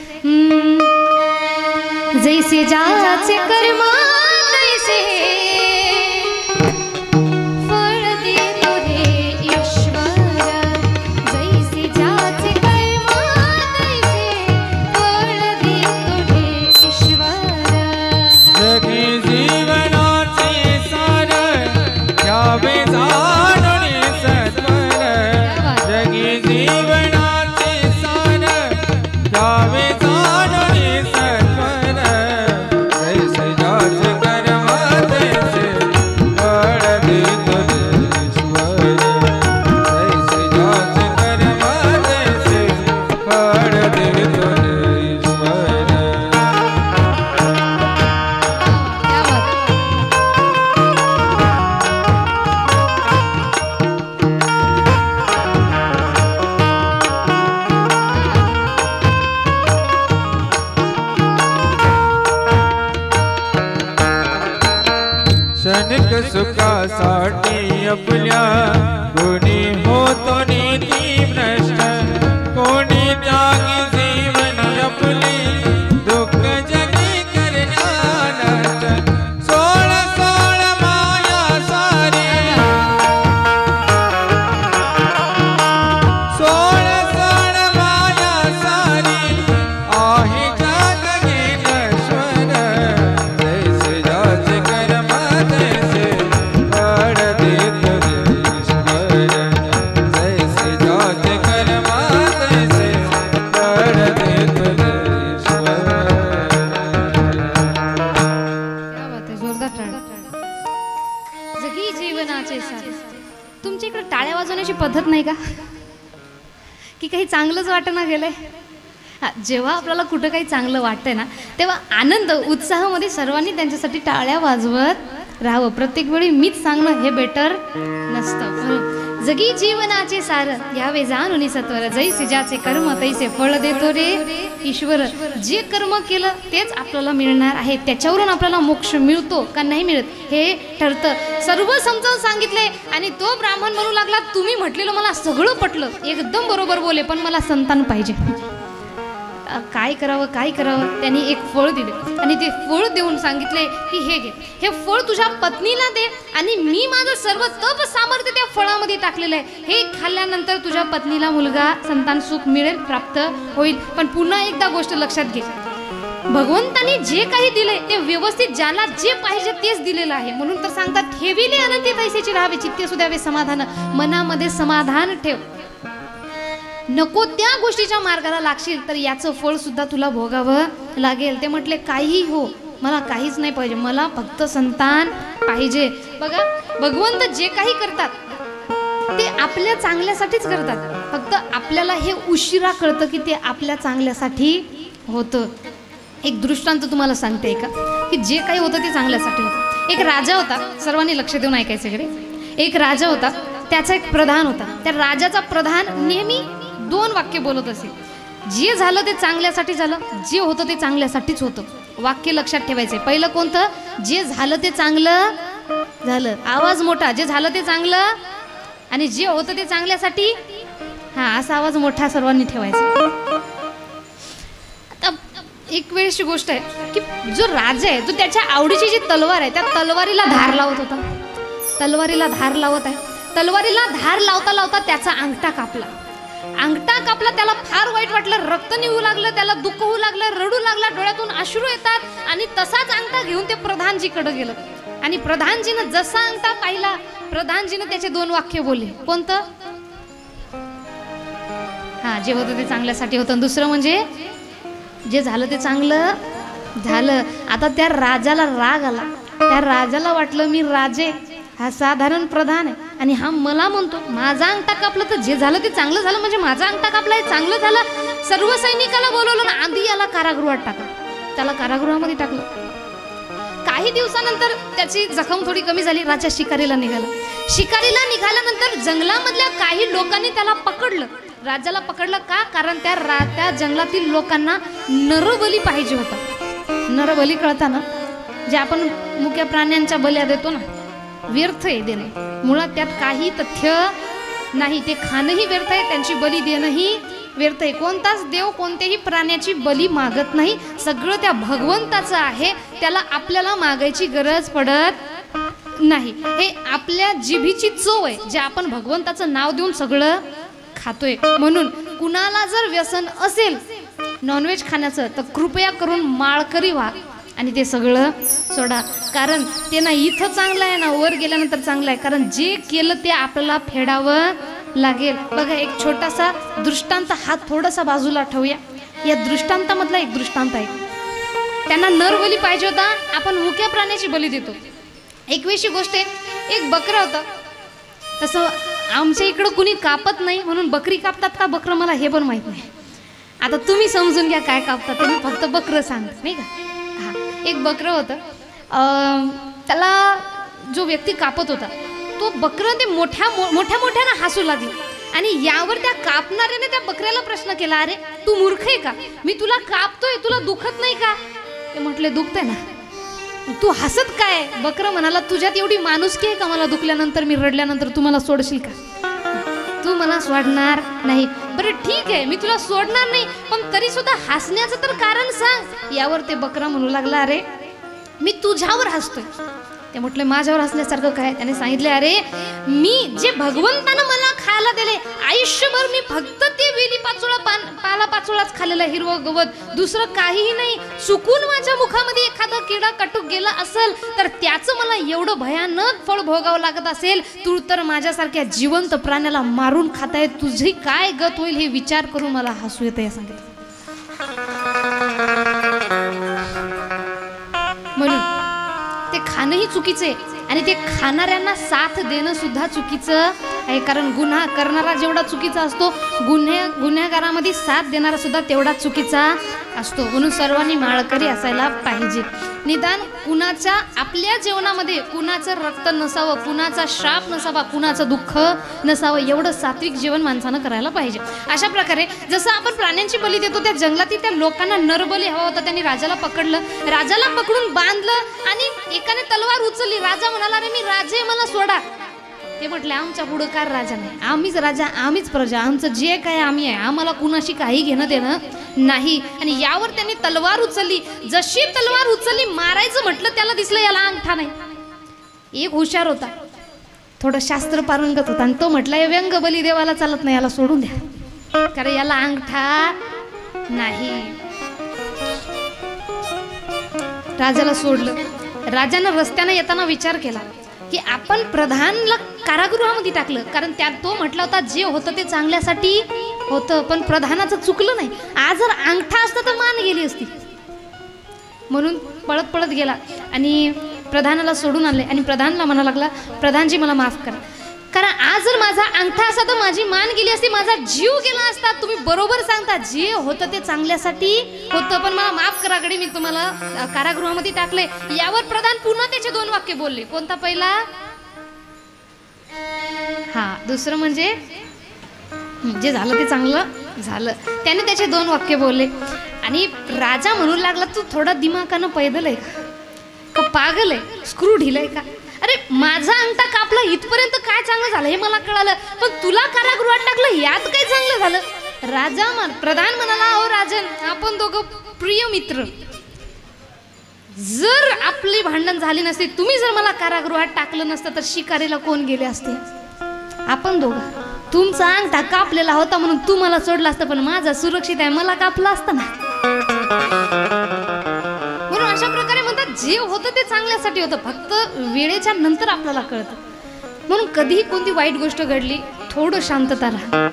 जैसे ज्याचे कर्म तैसे फळ देतो रे सुखासाठी आपल्या कोणी होतो नीती भ्रष्ट कोणी त्यागी जीवन आपले दुःख जगी करण्यात सोळ सोळ माया सारी सोळ सोळ माया सारी आहे जग नश्वर जैसे जाचे कर्म तैसे फळ देतो ईश्वर जैसे जाचे कर्म तैसे फळ देतो ईश्वर. क्या बात आहे, जोरदार टाळ्या. जगी जीवनाचे सार. तुमच्या इकडे टाळ्या वाजवण्याची पद्धत नाही का की काही चांगलंच वाटणं गेलंय? हा, जेव्हा आपल्याला कुठं काही चांगलं वाटतंय ना तेव्हा आनंद उत्साहामध्ये सर्वांनी त्यांच्यासाठी टाळ्या वाजवत राहावं. प्रत्येक वेळी मीच सांगणं हे बेटर नसतं. म्हणून जगी जीवनाचे सार यावे जाणून सत्वर जैसे ज्याचे कर्म तैसे फळ देतो रे ईश्वर. जे कर्म केलं तेच आपल्याला मिळणार आहे. त्याच्यावरून आपल्याला मोक्ष मिळतो का नाही मिळत हे ठरतं. सर्व समजावून सांगितले आणि तो ब्राह्मण म्हणू लागला तुम्ही म्हटलेलं मला सगळं पटलं, एकदम बरोबर बोले, पण मला संतान पाहिजे. काय करावं काय करावं. त्यांनी एक फळ दिले आणि ते फळ देऊन सांगितले की हे घे, हे फळ तुझ्या पत्नीला दे आणि मी माझं सर्व तप सामर्थ्य त्या फळामध्ये टाकलेलं आहे. हे खाल्ल्यानंतर तुझ्या पत्नीला मुलगा संतान सुख मिळेल, प्राप्त होईल. पण पुन्हा एकदा गोष्ट लक्षात घे, भगवंतानी जे काही दिले ते व्यवस्थित ज्याला जे पाहिजे तेच दिलेलं आहे. म्हणून तर सांगतात ठेविले अनंती तैसेची राहावे चित्ते सुद्यावे समाधान. मनामध्ये समाधान ठेव. नको त्या गोष्टीच्या मार्गाला लागशील तर याचं फळ सुद्धा तुला भोगावं लागेल. ते म्हटले काही हो, मला काहीच नाही पाहिजे, मला फक्त संतान पाहिजे. बघा भगवंत जे काही करतात ते आपल्या चांगल्यासाठीच करतात. फक्त आपल्याला हे उशिरा कळतं की ते आपल्या चांगल्यासाठी होतं. एक दृष्टांत तुम्हाला सांगते का की जे काही होतं ते चांगल्यासाठी होतं. एक राजा होता, सर्वांनी लक्ष देऊन ऐकायचं इकडे. एक राजा होता, त्याचा एक प्रधान होता. त्या राजाचा प्रधान नेहमी 2 वाक्य बोलत असे. जे झालं ते चांगल्यासाठी झालं, जे होतं ते चांगल्यासाठीच होतं. वाक्य लक्षात ठेवायचे. पहिलं कोणतं? जे झालं ते चांगलं झालं. आवाज मोठा. जे झालं ते चांगलं आणि जे होतं ते चांगल्यासाठी. हा, असा आवाज मोठा सर्वांनी ठेवायचा. आता एक वेळेची गोष्ट आहे की जो राजा आहे तो त्याच्या आवडीची जी तलवार आहे त्या तलवारीला धार लावत होता. तलवारीला धार लावत आहे. तलवारीला धार लावता लावता त्याचा अंगठा कापला. अंगठा कापला. त्याला फार वाईट वाटलं, रक्त निघू लागलं, त्याला दुःख होऊ लागलं, रडू लागला, डोळ्यातून अश्रू येतात. आणि तसाच अंगठा घेऊन ते प्रधानजीकडे गेलं आणि प्रधानजीनं जसा अंगठा पाहिला प्रधानजीनं त्याचे 2 वाक्य बोलले. कोणतं? हा, जे होतं ते चांगल्यासाठी होतं. दुसरं म्हणजे जे झालं ते चांगलं झालं. आता त्या राजाला राग आला. त्या राजाला वाटलं मी राजे, हा साधारण प्रधान आहे आणि हा मला म्हणतो माझा अंगठा कापलं तर जे झालं ते चांगलं झालं, म्हणजे माझा अंगठा कापला हे चांगलं झालं. सर्व सैनिकाला बोलवलं आणि आधी याला कारागृहात टाकलं. त्याला कारागृहामध्ये टाकलं. काही दिवसानंतर त्याची जखम थोडी कमी झाली. राजा शिकारीला निघाला. शिकारीला निघाल्यानंतर जंगलामधल्या काही लोकांनी त्याला पकडलं. राजाला पकडलं का? कारण त्या जंगलातील लोकांना नरबली पाहिजे होता. नरबली कळता ना, जे आपण मुख्य प्राण्यांच्या बल्या देतो ना, व्यर्थ आहे देणे. मुळात त्यात काही तथ्य नाही. ते खाणंही व्यर्थ आहे, त्यांची बली देणंही व्यर्थ आहे. कोणताच देव कोणत्याही प्राण्याची बली मागत नाही. सगळं त्या भगवंताचं आहे. त्याला आपल्याला मागायची गरज पडत नाही. हे आपल्या जिभीची चव आहे, जे आपण भगवंताचं नाव देऊन सगळं खातोय. म्हणून कुणाला जर व्यसन असेल नॉनव्हेज खाण्याचं तर कृपया करून माळकरी व्हा आणि ते सगळं सोडा. कारण ते ना इथं चांगलं आहे ना वर गेल्यानंतर चांगलं आहे. कारण जे केलं ते आपल्याला फेडावं लागेल. बघा एक छोटासा दृष्टांत, हा थोडासा बाजूला ठेवूया. या दृष्टांतामधला एक दृष्टांत आहे. त्यांना नरबली पाहिजे होता, आपण मुक्या प्राण्याची बली देतो. एक वेळची गोष्ट आहे, एक बकरं होतं. तसं आमच्या इकडं कुणी कापत नाही म्हणून बकरी कापतात का बकरं मला हे पण माहीत नाही. आता तुम्ही समजून घ्या काय कापतात ते, मी फक्त बकरं सांगते नाही का. हां, एक बकरं होतं. त्याला जो व्यक्ती कापत होता तो बकरं ते मोठ्यानं हसू लागला आणि यावर त्या कापणाऱ्याने त्या बकऱ्याला प्रश्न केला, अरे तू मूर्ख आहे का? मी तुला कापतोय, तुला दुखत नाही का? ते म्हटले दुखतंय ना. तू हसत काय? बकरं म्हणाला, तुझ्यात एवढी माणुसकी आहे का मला दुखल्यानंतर, मी रडल्यानंतर तू मला सोडशील का? तू मला सोडणार नाही. बरं ठीक आहे, मी तुला सोडणार नाही, पण तरी सुद्धा हसण्याचं तर कारण सांग. यावर ते बकरा म्हणू लागला, अरे मी तुझ्यावर हसतोय. ते म्हटले, माझ्यावर हसण्यासारखं काय? त्याने सांगितले, अरे मी जे भगवंतानं मला खायला दिले, आयुष्यभर मी फक्त ते वेली पाचोळा पाला पाचोळाच खाल्लेला, हिरवं गवत, दुसरं काहीही नाही. चुकून माझ्या मुखामध्ये एखादा किडा कटूक गेला असेल तर त्याचं मला एवढं भयानक फळ भोगावं लागत असेल. तू तर माझ्यासारख्या जिवंत प्राण्याला मारून खाताय, तुझी काय गत होईल हे विचार करून मला हसू येतं. सांगितलं. म्हणून ते खाणंही चुकीचं आहे आणि ते खाणाऱ्यांना साथ देणं सुद्धा चुकीचं आहे. कारण गुन्हा करणारा जेवढा चुकीचा असतो, गुन्हेगारामध्ये साथ देणारा सुद्धा तेवढा चुकीचा असतो. म्हणून सर्वांनी माळकरी असायला पाहिजे. निदान कुणाच्या आपल्या जीवनामध्ये कुणाचं रक्त नसावं, कुणाचा श्राप नसावा, कुणाचं दुःख नसावं, एवढं सात्विक जीवन माणसानं करायला पाहिजे. अशा प्रकारे जसं आपण प्राण्यांची बली देतो, त्या जंगलातील त्या लोकांना नरबली हवा होता. त्यांनी राजाला पकडलं, राजाला पकडून बांधलं आणि एकाने तलवार उचलली. राजा म्हणाला, अरे मी राजे, मला सोडा. ते म्हटले, आमच्या पुढं काय राजा नाही, आम्हीच राजा, आम्हीच प्रजा, आमचं जे काय आम्ही आहे, आम्हाला कुणाशी काही घेणं देणं नाही. आणि यावर त्यांनी तलवार उचलली. जशी तलवार उचलली, मारायचं म्हटलं, त्याला दिसलं याला अंगठा नाही. एक हुशार होता, थोडं शास्त्र पारंगत होता, आणि तो म्हटला, हे व्यंग बली देवाला चालत नाही, याला सोडून द्या, कारण याला अंगठा नाही. राजाला सोडलं. राजानं रस्त्यानं येताना विचार केला की आपण प्रधानला कारागृहामध्ये टाकलं, कारण त्यात तो म्हटला होता जे होतं ते चांगल्यासाठी होतं, पण प्रधानाचं चुकलं नाही. आज जर अंगठा असता तर मान गेली असती. म्हणून पळत पळत गेला आणि प्रधानाला सोडून आणले. आणि प्रधानला म्हणा लागला, प्रधानजी मला माफ करा, कारण आज जर माझा अंगठा असता तर माझी मान गेली असती, माझा जीव गेला असता. तुम्ही बरोबर सांगता, जे होतं ते चांगल्यासाठी होतं, पण मला माफ करा गडी, मी तुम्हाला कारागृहामध्ये टाकले. यावर प्रधान पुन्हा त्याचे 2 वाक्य बोलले. कोणता पहिला? हा, दुसरं म्हणजे जे झालं ते चांगलं झालं. त्याने त्याचे 2 वाक्य बोलले. आणि राजा म्हणू लागला, तू थोडा दिमागानं पैदल आहे का पागल आहे, स्क्रू ढिलाय का? अरे माझा अंगठा कापला इथपर्यंत काय चांगलं झालं हे मला कळालं, पण तुला कारागृहात टाकलं यात काय चांगलं झालं? राजा प्रधान म्हणाला, अहो राजन, आपण दोघं प्रिय मित्र, जर आपली भांडण झाली नसती, तुम्ही जर मला कारागृहात टाकलं नसतं तर शिकारीला कोण गेले असते? आपण दोघं. तुमचा अंगठा कापलेला होता म्हणून तू मला सोडला असतं, पण माझा सुरक्षित आहे, मला कापला असतं ना. म्हणून अशा प्रकारे म्हणतात, जे होतं ते चांगल्यासाठी होतं, फक्त वेळेच्या नंतर आपल्याला कळतं. म्हणून कधीही कोणती वाईट गोष्ट घडली, थोडं शांतता राहा.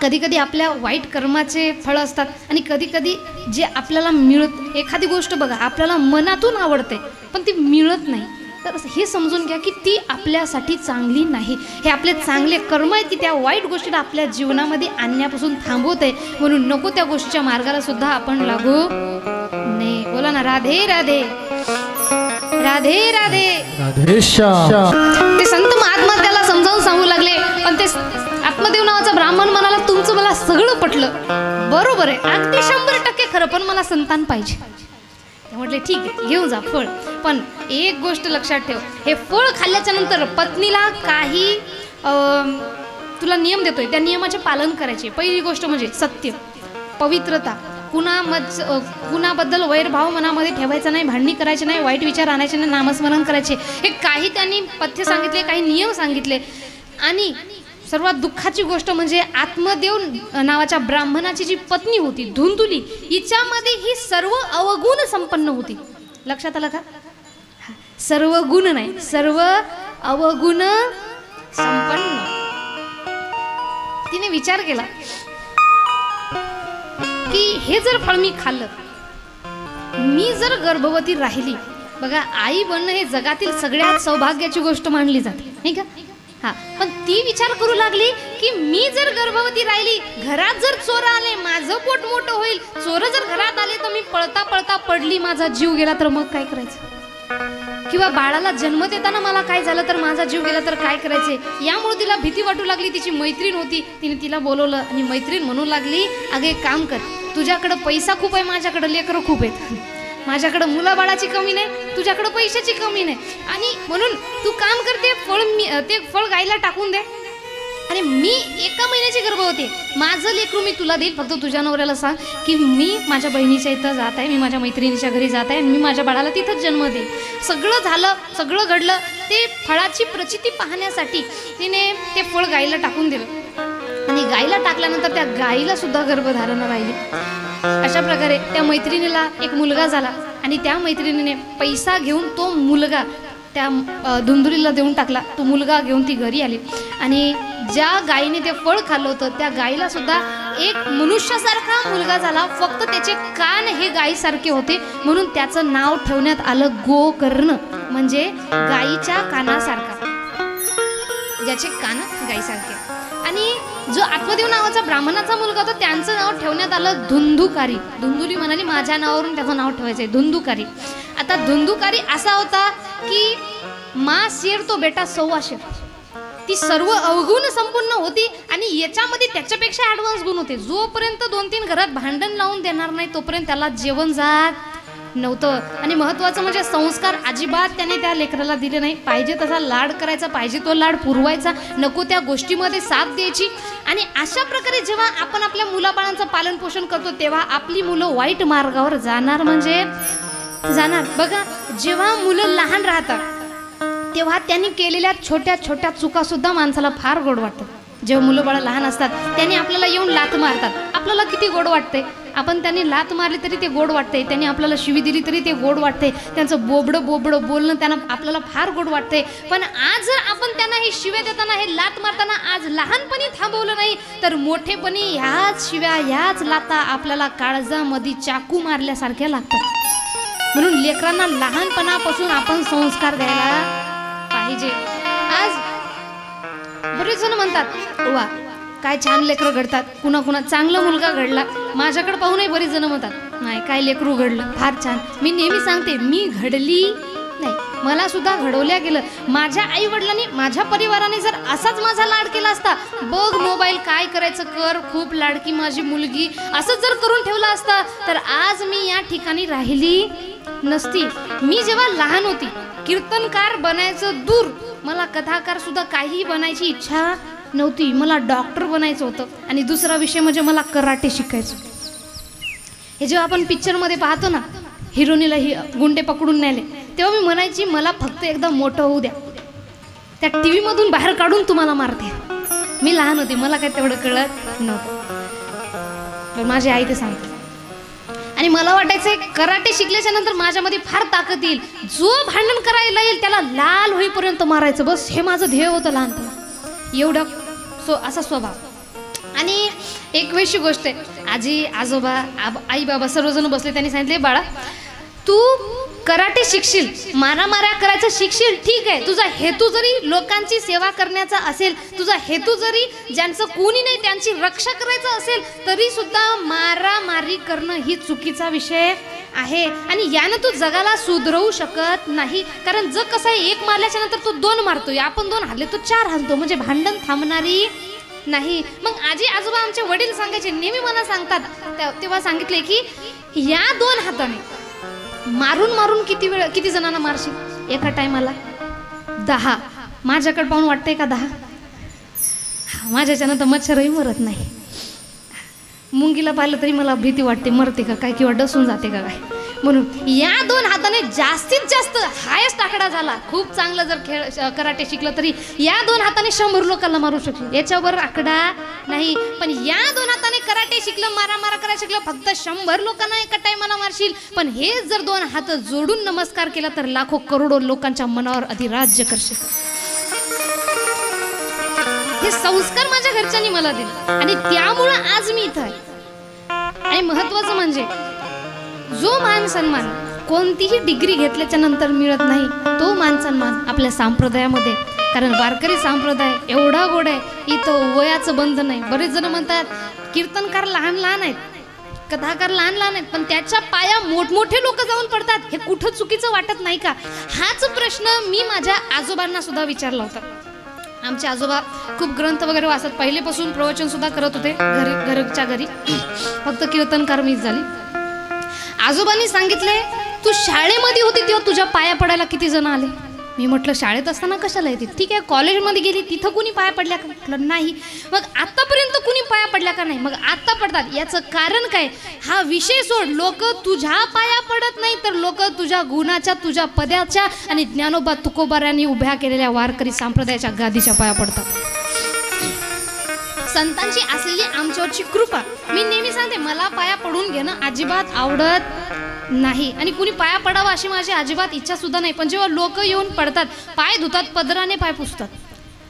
कधी कधी आपल्या वाईट कर्माचे फळ असतात आणि कधी कधी जे आपल्याला मिळत, एखादी गोष्ट बघा आपल्याला मनातून आवडते पण ती मिळत नाही, तर हे समजून घ्या की ती आपल्यासाठी चांगली नाही. हे आपले चांगले कर्म आहेत की त्या वाईट गोष्टीला आपल्या जीवनामध्ये आणण्यापासून थांबवत आहे. म्हणून नको त्या गोष्टीच्या मार्गाला सुद्धा आपण लागू नाही. बोला ना, राधे राधे राधे राधे राधेश्याम. ते संत महात्मा त्याला समजावून सांगू लागले, पण ते आत्मदेव नावाचा ब्राह्मण म्हणाला, तुमचं मला सगळं पटलं, बरोबर आहे, अगदी 100% खरं, पण मला संतान पाहिजे. म्हटले ठीक आहे, घेऊन जा फळ, पण एक गोष्ट लक्षात ठेव, हे फळ खाल्ल्याच्या नंतर पत्नीला काही तुला नियम देतोय, त्या नियमाचे पालन करायचे. पहिली गोष्ट म्हणजे सत्य, पवित्रता, कुणाबद्दल वैरभाव मनामध्ये ठेवायचा नाही, भांडणी करायची नाही, वाईट विचार आणायचे नाही, नामस्मरण करायचे. हे काही त्यांनी पथ्य सांगितले, काही नियम सांगितले. आणि सर्वात दुःखाची गोष्ट म्हणजे आत्मदेव नावाच्या ब्राह्मणाची जी पत्नी होती धुंदुली, हिच्यामध्ये ही सर्व अवगुण संपन्न होती. लक्षात आलं का? सर्व गुण नाही, सर्व अवगुण संपन्न. तिने विचार केला की हे जर फळ मी खाल्लं, मी जर गर्भवती राहिली, बघा आई बनणं हे जगातील सगळ्यात सौभाग्याची गोष्ट मानली जाते, नाही का? हा, पण ती विचार करू लागली की मी जर गर्भवती राहिली, घरात जर चोर आले, माझं पोट मोठं होईल, चोर जर घरात आले तर मी पळता पळता पडली, माझा जीव गेला तर मग काय करायचं? किंवा बाळाला जन्म देताना मला काय झालं तर माझा जीव गेला तर काय करायचे? यामुळे तिला भीती वाटू लागली. तिची मैत्रीण होती, तिने तिला बोलवलं आणि मैत्रीण म्हणू लागली, अगं एक काम कर, तुझ्याकडं पैसा खूप आहे, माझ्याकडं लेकरं खूप आहेत, माझ्याकडे मुलाबाळाची कमी नाही, तुझ्याकडे पैशाची कमी नाही, आणि म्हणून तू काम करते ते फळ गाईला टाकून दे. आणि मी 1 महिन्याची गर्भवती, माझं लेकरू मी तुला देईल, फक्त तुझ्या नवऱ्याला सांग की मी माझ्या बहिणीच्या इथं जात आहे, मी माझ्या मैत्रिणीच्या घरी जात आहे आणि मी माझ्या बाळाला तिथंच जन्म देईल. सगळं झालं, सगळं घडलं. ते फळाची प्रचिती पाहण्यासाठी तिने ते फळ गाईला टाकून दिलं आणि गाईला टाकल्यानंतर त्या गाईला सुद्धा गर्भधारणा राहिली. अशा प्रकारे त्या मैत्रिणीला एक मुलगा झाला आणि त्या मैत्रिणीने पैसा घेऊन तो मुलगा त्या धुंदुलीला देऊन टाकला. तो मुलगा घेऊन ती घरी आली आणि ज्या गायीने ते फळ खाल्लं होतं त्या गायीला सुद्धा एक मनुष्यासारखा मुलगा झाला, फक्त त्याचे कान हे गायीसारखे होते म्हणून त्याचं नाव ठेवण्यात आलं गोकर्ण, म्हणजे गायीच्या कानासारखा, ज्याचे कान गायीसारखे. आणि जो आत्मदेव नावाचा ब्राह्मणाचा मुलगा होता त्यांचं नाव ठेवण्यात आलं धुंदुकारी. धुंदुली म्हणाली माझ्या नावावरून त्याचं नाव ठेवायचंय धुंदुकारी. आता धुंदुकारी असा होता की माँ शेर तो बेटा 100 शेर, ती सर्व अवगुण संपूर्ण होती आणि याच्यामध्ये त्याच्यापेक्षा ॲडव्हान्स गुण होते. जोपर्यंत 2-3 घरात भांडण लावून देणार नाही तोपर्यंत त्याला जेवण जात नव्हतं. आणि महत्त्वाचं म्हणजे संस्कार अजिबात त्याने त्या लेकराला दिले नाही. पाहिजे तसा लाड करायचा, पाहिजे तो लाड पुरवायचा, नको त्या गोष्टीमध्ये साथ द्यायची. आणि अशा प्रकारे जेव्हा आपण आपल्या मुलाबाळांचं पालन पोषण करतो तेव्हा आपली मुलं वाईट मार्गावर जाणार म्हणजे जाणार. बघा, जेव्हा मुलं लहान राहतात तेव्हा त्यांनी केलेल्या छोट्या छोट्या चुका सुद्धा माणसाला फार गोड वाटतात. जेव्हा मुलं बाळं लहान असतात त्यांनी आपल्याला येऊन लाथ मारतात, आपल्याला किती गोड वाटते. आपण त्यांनी लाथ मारली तरी ते गोड वाटते, त्यांनी आपल्याला शिवी दिली तरी ते गोड वाटते, त्यांचं बोबडं बोलणं त्यांना आपल्याला फार गोड वाटते. पण आज जर आपण त्यांना हे शिव्या देताना, हे लाथ मारताना आज लहानपणी थांबवलं नाही तर मोठेपणी ह्याच शिव्या, ह्याच लाथा आपल्याला काळजामध्ये चाकू मारल्यासारख्या लागतात. म्हणून लेकरांना लहानपणापासून आपण संस्कार द्यायला पाहिजे. आज बरेच जण म्हणतात वा काय छान लेकरं घडतात, कुणा चांगला मुलगा घडला, माझ्याकडे पाहूनही बरीच जण म्हणतात नाही काय लेकरू घडलं, फार छान. मी नेहमी सांगते मी घडली नाही, मला सुद्धा घडवल्या गेलं. माझ्या आई वडिलांनी, माझ्या परिवाराने जर असाच माझा लाड केला असता, बघ मोबाईल काय करायचं कर, खूप लाडकी माझी मुलगी, असंच जर करून ठेवला असता तर आज मी या ठिकाणी राहिली नसती. मी जेव्हा लहान होती कीर्तनकार बनायचं दूर, मला कथाकार सुद्धा काही बनायची इच्छा नव्हती. मला डॉक्टर बनायचं होतं आणि दुसरा विषय म्हणजे मला कराटे शिकायचं. हे जेव्हा आपण पिक्चरमध्ये पाहतो ना, हिरोनीला गुंडे पकडून नेले, तेव्हा मी म्हणायची मला फक्त एकदा मोठं होऊ द्या, त्या टी व्हीमधून बाहेर काढून तुम्हाला मारते. मी लहान होते, मला काय तेवढं कळत नव्हतं, पण माझी आई ते सांगते. आणि मला वाटायचं कराटे शिकल्याच्या नंतर माझ्यामध्ये फार ताकद येईल, जो भांडण करायला येईल त्याला लाल होईपर्यंत मारायचं, बस हे माझं ध्येय होतं लहानपणी. एवढं असा स्वभाव. आणि एक वेळची गोष्ट आहे, आजी आजोबा आई बाबा सर्वजण बसले, त्यांनी सांगितले बाळा तू कराटे शिकशील, मारामाऱ्या करायचं शिकशील, ठीक आहे, तुझा हेतू जरी लोकांची सेवा करण्याचा असेल, तुझा हेतू जरी ज्यांचं कोणी नाही त्यांची रक्षा करायचं असेल, तरी सुद्धा मारामारी करणं ही चुकीचा विषय आहे. आणि यानं तू जगाला सुधरवू शकत नाही. कारण जग कसं आहे, एक मारल्याच्या नंतर तो 2 मारतोय, आपण 2 हाणले तो 4 हाणतो, म्हणजे भांडण थांबणारी नाही. मग आजी आजोबा आमचे वडील सांगायचे, नेहमी मला सांगतात, तेव्हा सांगितले की या 2 हाताने मारून मारून किती जणांना मारशील एका टायमाला? 10. माझ्याकडे पाहून वाटतंय का 10? माझ्याच्यानं तर मच्छरही मरत नाही. मुंगीला पाहिलं तरी मला भीती वाटते, मरते का काय किंवा डसून जाते का काय. म्हणून या 2 हाताने जास्तीत जास्त हायेस्ट आकडा झाला, खूप चांगलं जर कराटे शिकलं तरी या 2 हाताने 100 लोकांना मारू शकलो, याच्यावर आकडा नाही. पण या 2 हाताने कराटे शिकलं, मारामारा करायला शिकलं, फक्त 100 लोकांना एका टायमाला मारशील. पण हेच जर 2 हात जोडून नमस्कार केला तर लाखो करोडो लोकांच्या मनावर अधिराज्य करशील. हे संस्कार माझ्या घरच्यांनी मला दिले आणि त्यामुळं आज मी इथं आहे. आणि महत्वाचं म्हणजे जो मान सन्मान कोणतीही डिग्री घेतल्याच्या नंतर मिळत नाही, तो मान सन्मान आपल्या संप्रदायामध्ये. कारण वारकरी संप्रदाय एवढा गोड आहे, इथं वयाचं बंधन नाही. बरेच जण म्हणतात कीर्तनकार लहान लहान आहेत, कथाकार लहान लहान आहेत, पण त्याच्या पाया मोठमोठे लोक जाऊन पडतात, हे कुठं चुकीचं वाटत नाही का? हाच प्रश्न मी माझ्या आजोबांना सुद्धा विचारला होता. आमचे आजोबा खूप ग्रंथ वगैरे वाचत, पहिलेपासून प्रवचन सुद्धा करत होते घरच्या घरी, फक्त कीर्तनकार मीच झाली. आजोबांनी सांगितले तू शाळेमध्ये होती तेव्हा तुझ्या पाया पडायला किती जण आले? मी म्हटलं शाळेत असताना कशाला येते? ठीक आहे, कॉलेजमध्ये गेली तिथं कुणी पाया पडल्या का? म्हटलं नाही. मग आतापर्यंत कुणी पाया पडल्या का? नाही. मग आता पडतात, याचं कारण काय? हा विषय सोड. लोक तुझ्या पाया पडत नाही तर लोक तुझ्या गुणाच्या, तुझ्या पदाच्या आणि ज्ञानोबा तुकोबारांनी उभ्या केलेल्या वारकरी संप्रदायाच्या गादीच्या पाया पडतात. संतांची असलेली आमच्यावरची कृपा. मी नेहमी सांगते, मला पाया पडून घेणं अजिबात आवडत नाही आणि कुणी पाया पडावं अशी माझी अजिबात इच्छा सुद्धा नाही. पण जेव्हा लोक येऊन पडतात, पाय धुतात, पदराने पाय पुसतात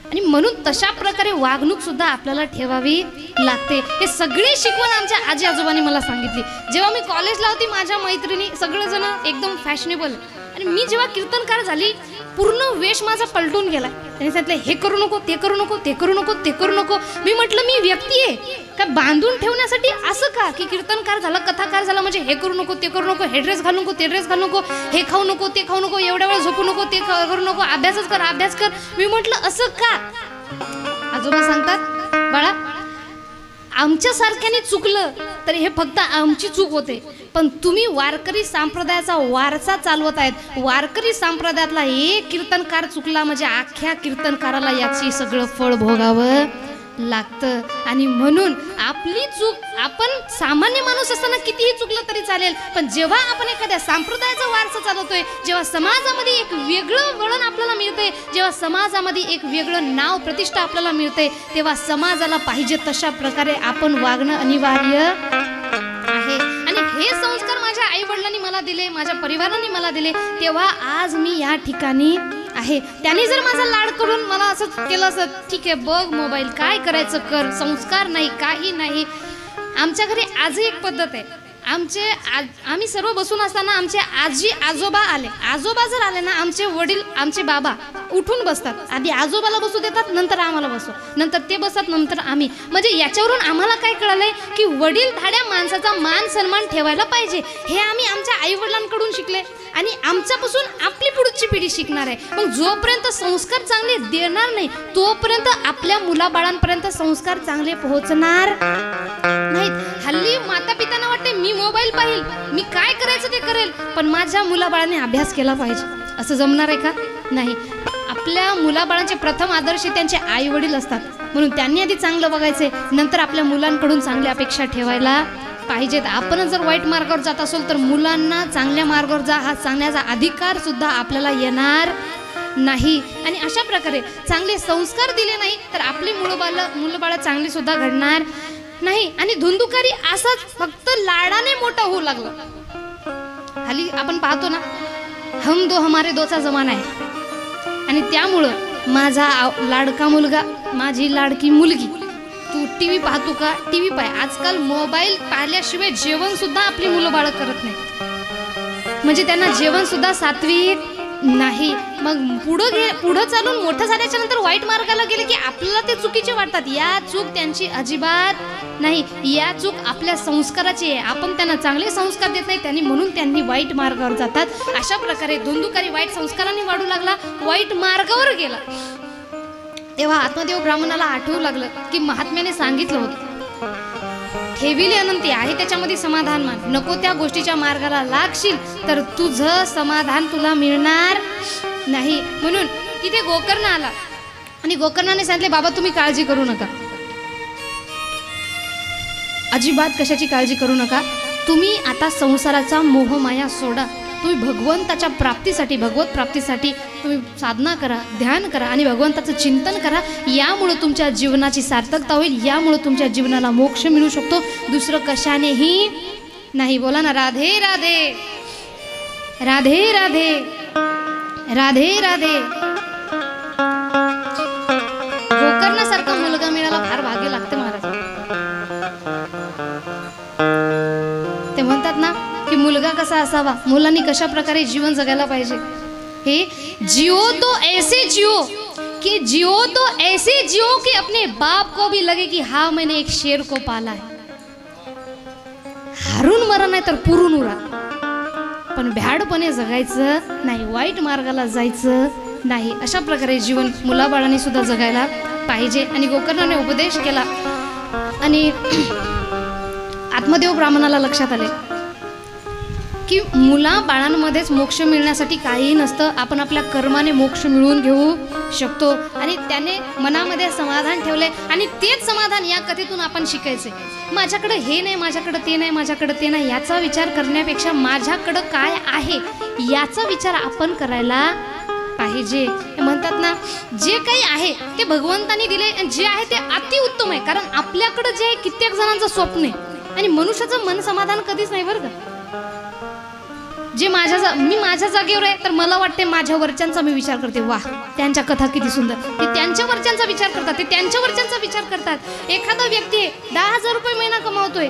आणि म्हणून तशा प्रकारे वागणूक सुद्धा आपल्याला ठेवावी लागते. हे सगळी शिकवण आमच्या आजी आजोबांनी मला सांगितली. जेव्हा मी कॉलेजला होती, माझ्या मैत्रिणी सगळेजण एकदम फॅशनेबल आणि मी जेव्हा कीर्तनकार झाली, पूर्ण वेश माझा पलटून गेला. त्यांनी सांगितलं, हे करू नको, ते करू नको, ते करू नको, ते करू नको. मी म्हटलं, मी व्यक्ती आहे का बांधून ठेवण्यासाठी? असं का की कीर्तनकार झाला, कथाकार झाला म्हणजे हे करू नको, ते करू नको, हे ड्रेस घालू नको, ते ड्रेस घालू नको, हे खाऊ नको, ते खाऊ नको, एवढ्या वेळ झोपू नको, ते करू नको, अभ्यासच कर, अभ्यास कर. मी म्हटलं, असं का? आजोबा सांगतात, बाळा, आमच्यासारख्याने चुकलं तर हे फक्त आमची चूक होते, पण तुम्ही वारकरी संप्रदायाचा वारसा चालवत आहेत. वारकरी संप्रदायातला एक कीर्तनकार चुकला म्हणजे अख्ख्या कीर्तनकाराला याची सगळं फळ भोगावं लागतं. आणि म्हणून आपली चूक, आपण सामान्य माणूस असताना कितीही चुकलं तरी चालेल, पण जेव्हा आपण एखाद्या संप्रदायाचा वारसा चालवतोय, जेव्हा समाजामध्ये एक वेगळं वळण आपल्याला मिळतंय, जेव्हा समाजामध्ये एक वेगळं नाव प्रतिष्ठा आपल्याला मिळते, तेव्हा समाजाला पाहिजे तशा प्रकारे आपण वागणं अनिवार्य आहे. आणि हे संस्कार माझ्या आई वडिलांनी मला दिले, माझ्या परिवाराने मला दिले, तेव्हा आज मी या ठिकाणी आहे. त्याने जर माझा लाड करून मला असंच केलं असं, ठीक आहे बघ मोबाईल, काय करायचं कर, संस्कार नाही, काही नाही. आमच्या घरी आजही एक पद्धत आहे. आम्ही सर्व बसून असताना आमचे आजी आजोबा आले, आजोबा जर आले ना, आमचे वडील, आमचे बाबा उठून बसतात. आधी आजोबाला बसू देतात, नंतर आम्हाला बसू, नंतर ते बसतात, नंतर आम्ही. म्हणजे याच्यावरून आम्हाला काय कळालंय की वडील धाड्या माणसाचा मान सन्मान ठेवायला पाहिजे. हे आम्ही आमच्या आई वडिलांकडून शिकले आणि आमच्यापासून आपली पुढची पिढी शिकणार आहे. मग जोपर्यंत संस्कार चांगले देणार नाही, तोपर्यंत आपल्या मुलाबाळांपर्यंत संस्कार चांगले पोहोचणार नाहीत. हल्ली माता पित्यांना वाटते, मी मोबाईल पाहिल, मी काय करायचं ते करेल, पण माझ्या मुलाबाळांनी अभ्यास केला पाहिजे. असं जमणार आहे का? नाही. आपल्या मुलाबाळांचे प्रथम आदर्श त्यांचे आई वडील असतात, म्हणून त्यांनी आधी चांगलं बघायचे, नंतर आपल्या मुलांकडून चांगल्या अपेक्षा ठेवायला पाहिजेत. आपण जर वाईट मार्गावर जात असेल तर मुलांना चांगल्या मार्गावर जा हा सांगण्याचा अधिकार सुद्धा आपल्याला येणार नाही. आणि अशा प्रकारे चांगले संस्कार दिले नाही तर आपली मुलंबाळं चांगली सुद्धा घडणार नाही. आणि धुंदुकारी असाच फक्त लाडाने मोठा होऊ लागला. हल्ली आपण पाहतो ना, हम दो हमारे दोचा जमाना आहे. आणि त्यामुळं माझा लाडका मुलगा, माझी लाडकी मुलगी, तू टी व्ही पाहतो का? टी व्ही पाय. आजकाल मोबाईल पाहिल्याशिवाय जेवण सुद्धा आपली मुलं बाळं करत नाही. म्हणजे त्यांना जेवण सुद्धा सात्विक नाही. मग पुढं चालून मोठं झाल्याच्या नंतर वाईट मार्गाला गेले की आपल्याला ते चुकीचे वाटतात. या चूक त्यांची अजिबात नाही. या चूक आपल्या संस्काराची आहे. आपण त्यांना चांगले संस्कार देत नाही, म्हणून त्यांनी वाईट मार्गावर जातात. अशा प्रकारे धुंदुकारी वाईट संस्कारांनी वाढू लागला, वाईट मार्गावर गेला. तेव्हा आत्मदेव ब्राह्मणाला आठवू लागलं की महात्म्याने सांगितलं होतं, ठेविले अनंती आहे त्याच्यामध्ये समाधान मान, नको त्या गोष्टीच्या मार्गाला लागशील तर तुझं समाधान तुला मिळणार नाही. म्हणून तिथे गोकर्ण आला आणि गोकर्णाने सांगितले, बाबा तुम्ही काळजी करू नका, अजिबात कशाची काळजी करू नका. तुम्ही आता संसाराचा मोहमाया सोडा. तुम्ही भगवंताच्या प्राप्तीसाठी, भगवत प्राप्तीसाठी तुम्ही साधना करा, ध्यान करा आणि भगवंताचं चिंतन करा. यामुळे तुमच्या जीवनाची सार्थकता होईल, यामुळे तुमच्या जीवनाला मोक्ष मिळू शकतो, दुसरं कशानेही नाही. बोला ना, राधे राधे राधे राधे राधे राधे. गोकर्णासारखा मुलगा मिळाला फार भाग्य लागते महाराज. ते म्हणतात ना की मुलगा कसा असावा, मुलांनी कशा प्रकारे जीवन जगायला पाहिजे. हे जियो तो ऐसे जियो कि जियो तो ऐसे जियो कि अपने बाप को भी लगे कि हाँ मैंने एक शेर को पाला है. हारून मरा नाही तर पुरून उरा, पण भ्याडपणे जगायचं नाही, वाईट मार्गाला जायचं नाही. अशा प्रकारे जीवन मुलाबाळांनी सुद्धा जगायला पाहिजे. आणि गोकर्णाने उपदेश केला आणि आत्मदेव ब्राह्मणाला लक्षात आले की मुला बाळांमध्येच मोक्ष मिळण्यासाठी काहीही नसतं. आपण आपल्या कर्माने मोक्ष मिळवून घेऊ शकतो आणि त्याने मनामध्ये समाधान ठेवले आणि तेच समाधान या कथेतून आपण शिकायचे. माझ्याकडं हे नाही, माझ्याकडं ते नाही, माझ्याकडं ते नाही याचा विचार करण्यापेक्षा माझ्याकडं काय आहे याचा विचार आपण करायला पाहिजे. म्हणतात ना, जे काही आहे ते भगवंतानी दिले, जे आहे ते अतिउत्तम आहे. कारण आपल्याकडं जे आहे कित्येक जणांचं स्वप्न आहे आणि मनुष्याचं मन समाधान कधीच नाही बरं का. जे मी माझ्या जागेवर आहे तर मला वाटते माझ्या वरच्यांचा मी विचार करते, वाह त्यांच्या कथा किती सुंदर. ते त्यांच्या वरच्यांचा विचार करतात, ते त्यांच्या वरच्यांचा विचार करतात. एखादा व्यक्ती 10,000 रुपये महिना कमावतोय,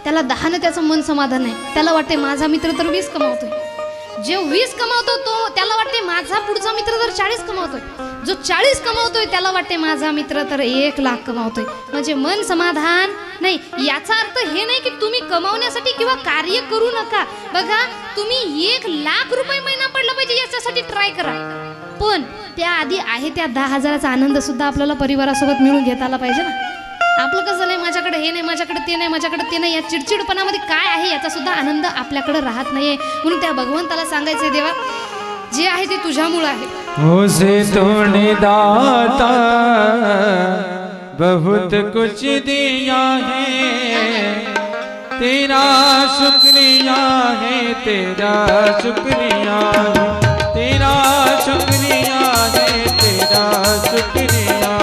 त्याला 10 ने त्याचं मन समाधान नाही. त्याला वाटते माझा मित्र तर 20 कमावतोय. जो 20 कमावतो तो त्याला वाटते माझा पुढचा मित्र तर 40 कमावतोय. जो 40 कमावतोय त्याला वाटते माझा मित्र तर 1 लाख कमावतोय. म्हणजे मन समाधान नाही. याचा अर्थ हे नाही की तुम्ही कमावण्यासाठी किंवा कार्य करू नका. बघा, तुम्ही 1 लाख रुपये महिना पडला पाहिजे याच्यासाठी ट्राय करा, पण त्याआधी आहे त्या 10,000चा आनंद सुद्धा आपल्याला परिवारासोबत मिळून घेता आला पाहिजे ना. आपलं कसं झालंय, माझ्याकडे हे नाही, माझ्याकडे ते नाही, माझ्याकडे ते नाही, या चिडचिडपणामध्ये काय आहे याचा सुद्धा आनंद आपल्याकडे राहत नाहीये. म्हणून त्या भगवंताला सांगायचंय, देवा जे आहे ते तुझ्यामुळं आहे. मुझे तूने दाता बहुत कुछ दिया है, तेरा शुक्रिया है, तेरा शुक्रिया है, तेरा शुक्रिया है, तेरा शुक्रिया.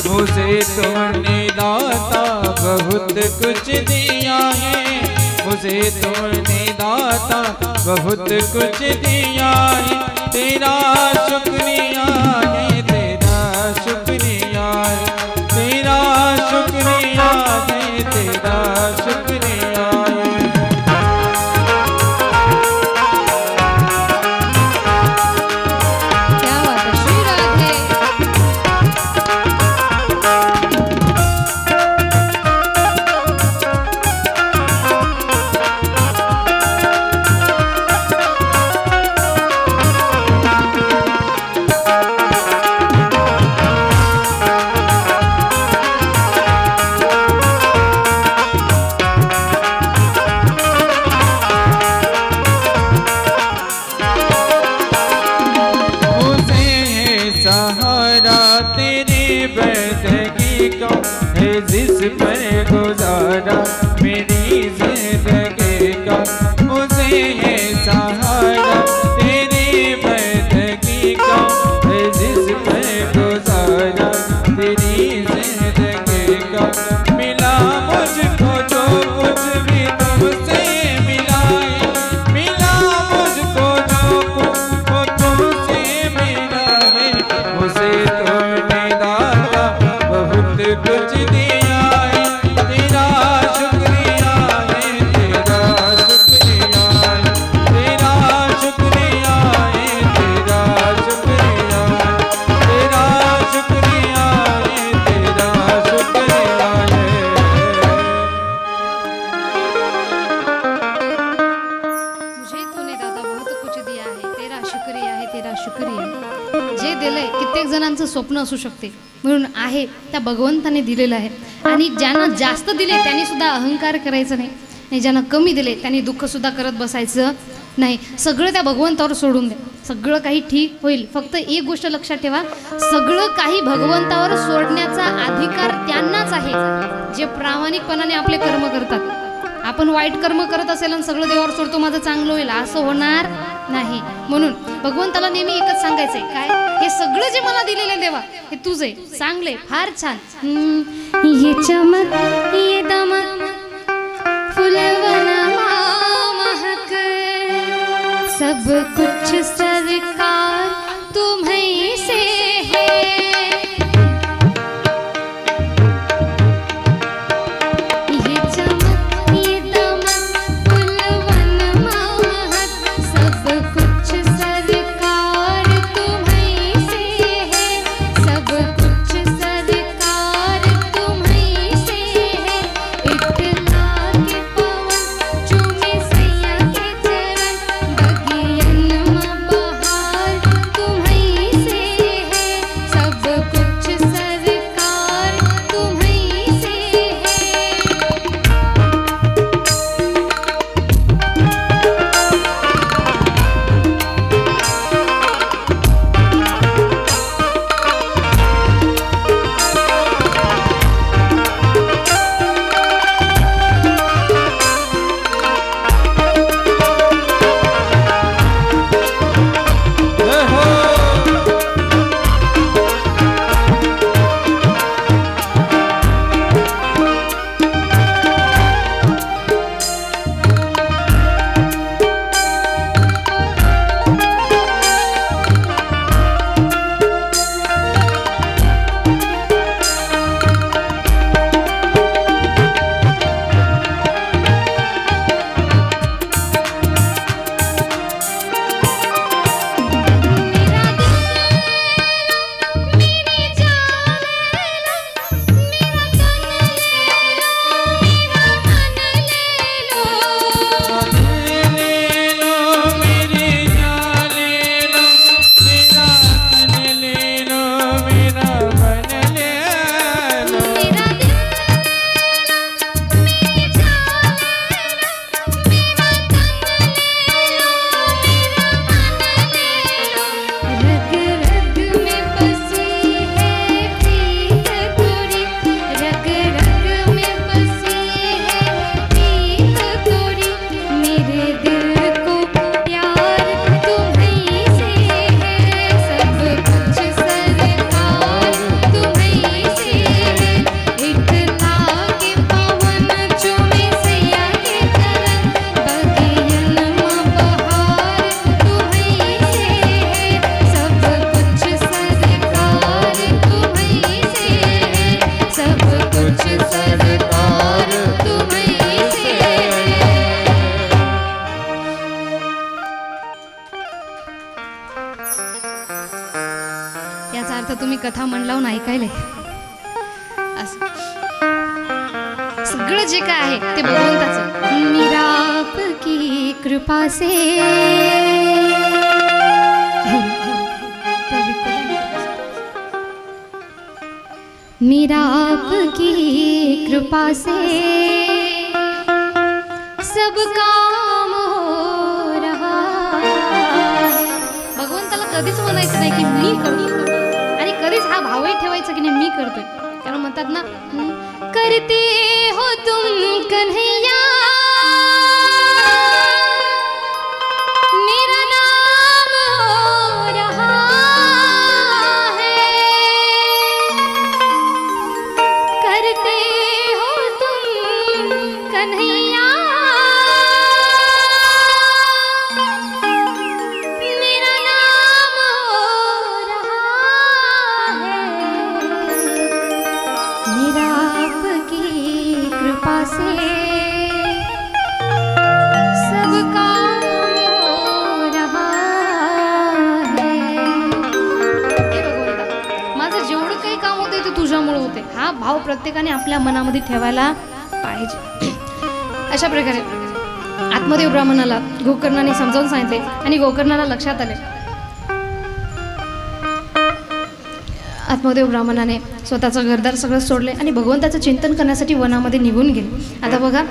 मुझे तूने दाता बहुत कुछ दिया है, मुझे तूने दाता बहुत कुछ दिया है, तेरा शुक्रिया है, तेरा शुक्रिया है, तेरा शुक्रिया है, तेरा शुक्रिया है. क्या बात है, श्री राधे. जिस पर गुजारा मेरी जिंदगी का, मुझे है सहारा तेरी बंदगी का, जिस पर गुजारा तेरी जिंदगी का. मिला मुझको जो कुछ भी तुमसे मिला है, मिला मुझको जो कुछ वो तुमसे मिला है, मुझे तुमने दाता बहुत कुछ दिया है, तेरा शुक्रिया है, तेरा शुक्रिया है, तेरा शुक्रिया है, तेरा शुक्रिया है, तेरा शुक्रिया है, तेरा शुक्रिया है. मुझे तूने दादा बहुत कुछ दिया है, तेरा शुक्रिया है, तेरा शुक्रिया. जे दिलंय कित्येक जणांचं स्वप्न असू शकते, म्हणून आहे त्या भगवंताने दिलेलं आहे. आणि ज्यांना जास्त दिले त्यांनी सुद्धा अहंकार करायचं नाही, आणि ज्यांना कमी दिले त्यांनी दुःख सुद्धा करत बसायचं नाही. सगळं त्या भगवंतावर सोडून द्या, सगळं काही ठीक होईल. फक्त एक गोष्ट लक्षात ठेवा, सगळं काही भगवंतावर सोडण्याचा अधिकार त्यांनाच आहे जे प्रामाणिकपणाने आपले कर्म करतात. आपण वाईट कर्म करत असेल आणि सगळं देवावर सोडतो माझं चांगलं होईल असं होणार नाही. म्हणून भगवंताला नेहमी एकच सांगायचंय, काय हे सगळं जे मला दिलेलं देवा हे तुझे चांगले, फार छान. ये चमक ये दमक फुलवना महक सब कुछ सरकार तुम्हीं से है. ये चमक ये दमक फुलवन महक सब कुछ सरकार तुम्हीं से है, सब कुछ सरकार तुम्हीं से है. इतना के पवन चूमे सैया के चरण, बगियन में बहार लावून ऐकायला असं सगळं जे काय आहे ते भगवंताचं। मेरा आपकी कृपा से मेरा आपकी कृपा से सब काम हो रहा है। भगवंताला कधीच म्हणायचं नाही की मी करतो आणि कधीच हा भावही ठेवायचा की नाही मी करतोय, कारण म्हणतात ना करते हो तुम कन्हैया मेरा नाम हो रहा है, करते हो तुम कन्हैया मेरा नाम हो रहा है, मेरा आपकी कृपा से सब काम हो रहा है। हे भगवंता, माझं जेवढं काही काम होते ते तुझ्यामुळे होते, हा भाव प्रत्येकाने आपल्या मनामध्ये ठेवायला पाहिजे। अशा प्रकारे आत्मदेव ब्राह्मणाला गोकर्णाने समजावून सांगितले आणि गोकर्णाला लक्षात आले। आत्मदेव ब्राह्मणाने स्वतःचं घरदार सगळं सोडले आणि भगवंताचं चिंतन करण्यासाठी वनामध्ये निघून गेले। आता बघा,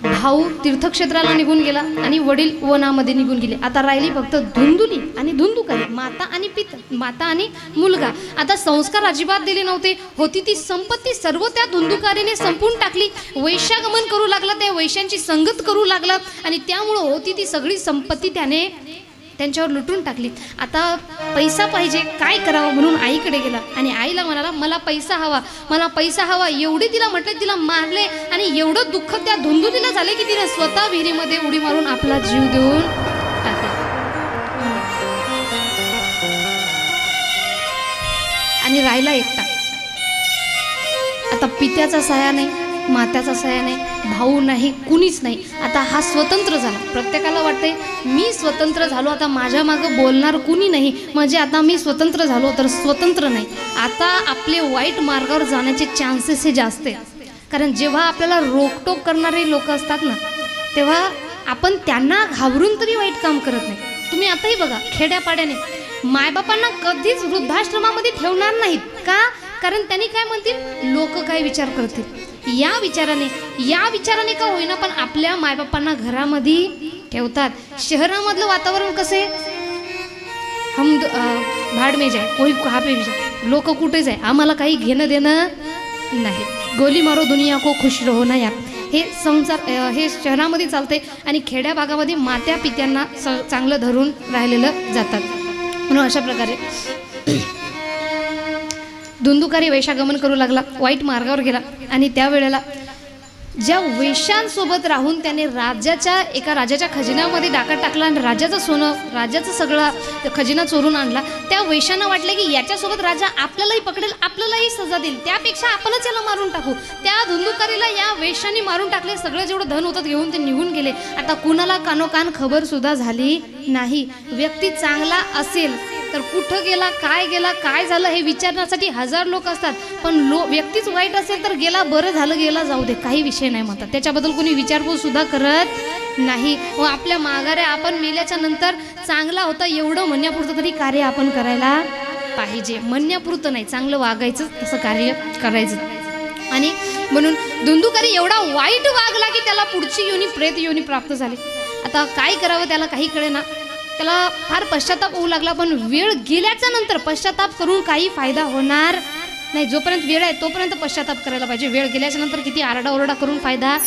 भाऊ तीर्थक्षेत्राला निघून गेला आणि वडील वनामध्ये निघून गेले। आता राहिली फक्त धुंदुली आणि धुंदुकारी, माता आणि माता आणि मुलगा। आता संस्कार अजिबात दिले नव्हते, होती ती संपत्ती सर्व त्या धुंदुकारीने संपून टाकली। वैश्यागमन करू लागला, त्या वैश्यांची संगत करू लागला आणि त्यामुळं होती ती सगळी संपत्ती त्याने त्यांच्यावर लुटून टाकली। आता पैसा पाहिजे, काय करावं म्हणून आईकडे गेला आणि आईला म्हणाला मला पैसा हवा, मला पैसा हवा। एवढे तिला म्हटले, तिला मारले आणि एवढं दुःख त्या धुंदुलीला झाले की तिने स्वतः विहिरीमध्ये उडी मारून आपला जीव देऊन टाकला। आणि राहिला एकटा। आता पित्याचा साया नाही, मात्याचा साया नाही, भाऊ नाही, कुणीच नाही। आता हा स्वतंत्र झाला। प्रत्येकाला वाटते मी स्वतंत्र झालो, आता माझ्या मागं बोलणार कुणी नाही, म्हणजे आता मी स्वतंत्र झालो, तर स्वतंत्र नाही। आता आपले वाईट मार्गावर जाण्याचे चान्सेस हे जास्त आहे, कारण जेव्हा आपल्याला रोकटोक करणारे लोक असतात ना, तेव्हा आपण त्यांना घाबरून तरी वाईट काम करत नाही। तुम्ही आताही बघा, खेड्यापाड्याने मायबापांना कधीच वृद्धाश्रमामध्ये ठेवणार नाहीत का, कारण त्यांनी काय म्हणतील, लोक काय विचार करतील, या विचाराने का होईना पण आपल्या मायबापांना घरामध्ये ठेवतात। शहरामधलं वातावरण कसं आहे, हम भाड में जाए कोई कहाँ पे भी जाए, लोक कुठे जाए आम्हाला काही घेणं देणं नाही, गोली मारो दुनिया को खुश रहो ना यार, हे संसार हे शहरामध्ये चालते आणि खेड्या भागामध्ये मात्या पित्यांना चांगलं धरून राहिलेलं जातात। म्हणून अशा प्रकारे धुंदुकारी वैशागमन करू लागला, वाईट मार्गावर गेला आणि त्यावेळेला ज्या वैश्यांसोबत राहून त्याने एका राजाच्या खजिन्यामध्ये डाका टाकला आणि राजाचं सोनं, राजाचं सगळा खजिना चोरून आणला। त्या वैश्यांना वाटलं की याच्यासोबत राजा आपल्यालाही पकडेल, आपल्यालाही सजा देईल, त्यापेक्षा आपणच याला मारून टाकू। त्या धुंदुकारीला या वैश्यांनी मारून टाकले, सगळं जेवढं धन होतं घेऊन ते निघून गेले। आता कुणाला कानोकान खबर सुद्धा झाली नाही। व्यक्ती चांगला असेल तर कुठं गेला, काय झालं हे विचारण्यासाठी हजार लोक असतात, पण व्यक्तीच वाईट असेल तर गेला बरं झालं, गेला जाऊ दे, काही विषय नाही म्हणतात, त्याच्याबद्दल कोणी विचारपूस सुद्धा करत नाही। व आपल्या माघारे आपण मेल्याच्या नंतर चांगला होता एवढं म्हणण्यापुरतं तरी कार्य आपण करायला पाहिजे, म्हणण्यापुरतं नाही, चांगलं वागायचं, तसं कार्य करायचं। आणि म्हणून धुंदुकारी एवढा वाईट वागला की त्याला पुढची योनी प्रेत योनी प्राप्त झाली। आता काय करावं त्याला काही कळेना, त्याला फार पश्चाताप होऊ लागला, पण वेळ गेल्याच्या नंतर पश्चाताप करून काही फायदा होणार नाही। जोपर्यंत वेळ आहे तोपर्यंत पश्चाताप करायला पाहिजे, वेळ गेल्याच्या नंतर किती आरडाओरडा करून फायदा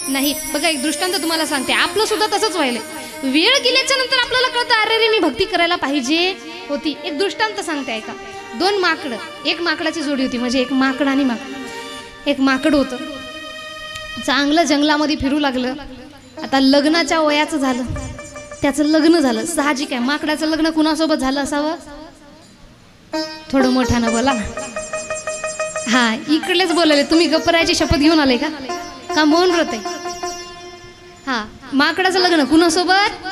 नाही। बघा, एक दृष्टांत तुम्हाला सांगते, आपलं सुद्धा तसंच व्हायलंय, वेळ गेल्याच्या नंतर आपल्याला कळतं अरे रे मी भक्ती करायला पाहिजे होती। एक दृष्टांत सांगते ऐका, दोन माकड, एक माकडाची जोडी होती, म्हणजे एक माकड आणि माकड। एक माकड होतं, चांगलं जंगलामध्ये फिरू लागलं। आता लग्नाच्या वयाचं झालं, त्याचं लग्न झालं, साहजिक आहे, माकडाचं लग्न कुणासोबत झालं असावं, थोडं मोठ्यानं बोला ना, हा इकडेच बोलायले, तुम्ही गप्परायची शपथ घेऊन आले का मौन व्रत आहे? हा, माकडाचं लग्न कुणासोबत,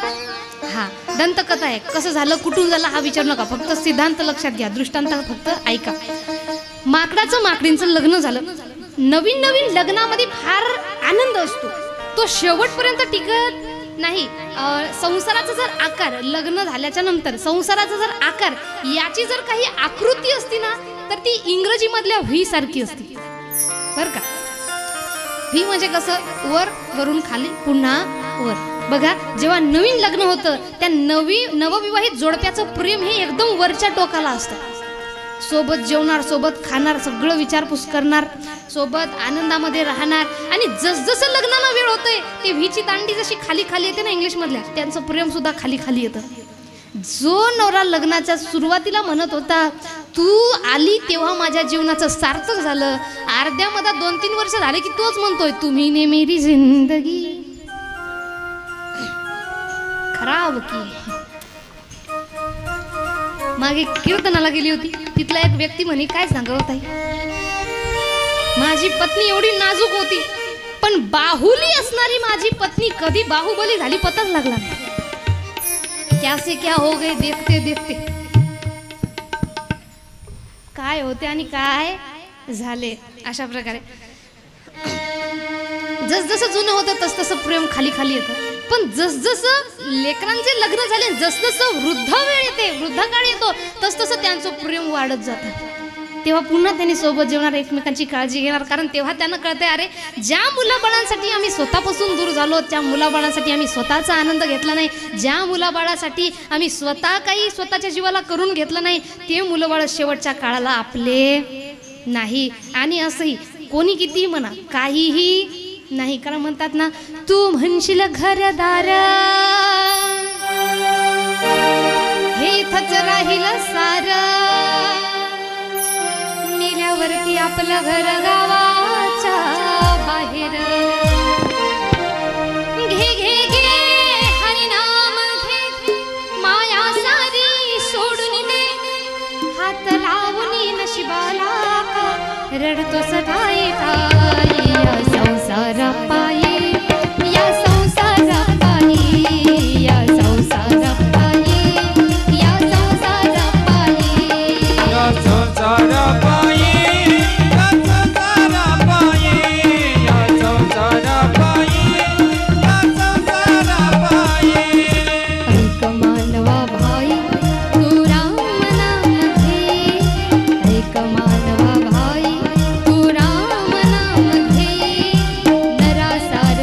हा दंतकथा आहे, कसं झालं, कुठून झालं हा विचारू नका, फक्त सिद्धांत लक्षात घ्या, दृष्टांत फक्त ऐका। माकडाचं माकडींचं लग्न झालं. नवीन नवीन लग्नामध्ये फार आनंद असतो, तो शेवटपर्यंत टिकत नाही. संसाराचा जर आकार, लग्न झाल्याच्या नंतर संसाराचा जर आकार, याची जर काही आकृती असती ना, तर ती इंग्रजी मधल्या व्ही सारखी असती बर का. व्ही म्हणजे कसं, वर वरून खाली पुन्हा वर. बघा, जेव्हा नवीन लग्न होतं त्या नवविवाहित जोडप्याचं प्रेम हे एकदम वरच्या टोकाला असतं. सोबत जेवणार, सोबत खाणार, सगळं विचारपूस करणार, सोबत आनंदामध्ये राहणार. आणि जसजसं लग्नाला वेळ होतोय ती व्हीची दांडी जशी खाली खाली येते ना इंग्लिश मधल्या, त्यांचं प्रेम सुद्धा खाली खाली येतं. जो नवरा लग्नाच्या सुरुवातीला म्हणत होता तू आली तेव्हा माझ्या जीवनाचं सार्थक झालं, अर्ध्या मधात 2-3 वर्ष झाले की तोच म्हणतोय तुम्ही ने मेरी जिंदगी खराब की. मागे कीर्तनाला गेली होती, तिथला एक व्यक्ती म्हणे काय सांगावं ताई, माझी पत्नी एवढी नाजूक होती पण बाहुली असणारी माझी पत्नी कधी बाहुबली झाली पताच लागला नाही. क्या से क्या हो गए देखते देखते, काय होते आणि काय झाले. अशा प्रकारे जसजसं जुनं होतं तसतसं प्रेम खाली खाली येतं. पण जसजसं लेकरांचे लग्न झाले, जसजसं वृद्ध वेळ येते, वृद्ध काळ येतो, तसतसं त्यांचं प्रेम वाढत जातं. तेव्हा पुन्हा त्यांनी सोबत जेवणार, एकमेकांची काळजी घेणार. कारण तेव्हा त्यांना कळतंय अरे ज्या मुलाबाळांसाठी आम्ही स्वतःपासून दूर झालो, त्या मुलाबाळांसाठी आम्ही स्वतःचा आनंद घेतला नाही, ज्या मुलाबाळासाठी आम्ही स्वतः काही स्वतःच्या जीवाला करून घेतलं नाही, ते मुलंबाळ शेवटच्या काळाला आपले नाही. आणि असंही कोणी कितीही म्हणा काहीही नाही. कारण म्हणतात ना, तू म्हणशील घरदार हे इथंच राहील सार, मेल्यावरती आपलं घर गावाच्या बाहेर. घे घे घे हरिनाम घे, माया सारी सोडून दे, हात लावून नशिबाला रडतो सटाई ताई. या संसार पायी, या संसार पायी, या संसार पायी, या संसार पायी, या संसार पायी, या संसार पायी, या संसार पायी, या संसार पायी. ऐक मानवा भाई तू राम नाम घे, ऐक मानवा भाई तू राम नाम घे, नरा सारी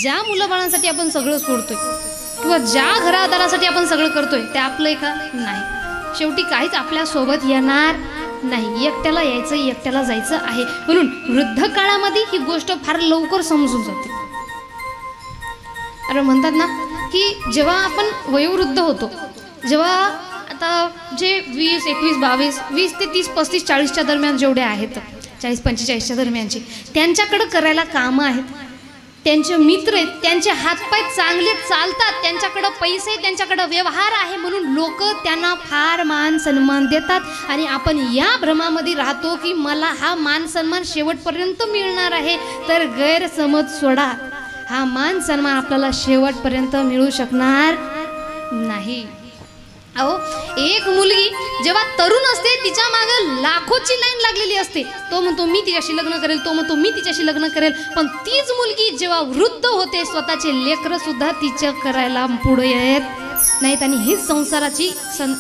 ज्या मुलाबाळांसाठी आपण सगळं सोडतोय किंवा ज्या घरादारासाठी आपण सगळं करतोय ते आपलं आहे का? नाही. शेवटी काहीच आपल्या सोबत येणार नाही. एकट्याला यायचं, एकट्याला जायचं आहे. म्हणून वृद्ध काळामध्ये ही गोष्ट फार लवकर समजून जाते. अरे म्हणतात ना की जेव्हा आपण वयोवृद्ध होतो, जेव्हा आता जे 20, 21, 22, 20 ते 30, 35, 40च्या दरम्यान जेवढे आहेत, 40-45च्या दरम्यानचे, त्यांच्याकडं करायला कामं आहेत, त्यांचे मित्र आहेत, त्यांचे हातपाय चांगले चालतात, त्यांच्याकडं पैसे, त्यांच्याकडं व्यवहार आहे, म्हणून लोक त्यांना फार मान सन्मान देतात. आणि आपण या भ्रमामध्ये राहतो की मला हा मान सन्मान शेवटपर्यंत मिळणार आहे. तर गैरसमज सोडा, हा मान सन्मान आपल्याला शेवटपर्यंत मिळू शकणार नाही. अहो, एक मुलगी जेव्हा तरुण असते तिच्या मागे लाखोची लाईन लागलेली असते. तो म्हणतो मी तिच्याशी लग्न करेल, तो म्हणतो मी तिच्याशी लग्न करेल. पण तीच मुलगी जेव्हा वृद्ध होते, स्वतःचे लेकरं सुद्धा तिच्या करायला पुढे येत नाहीत. आणि हीच संसाराची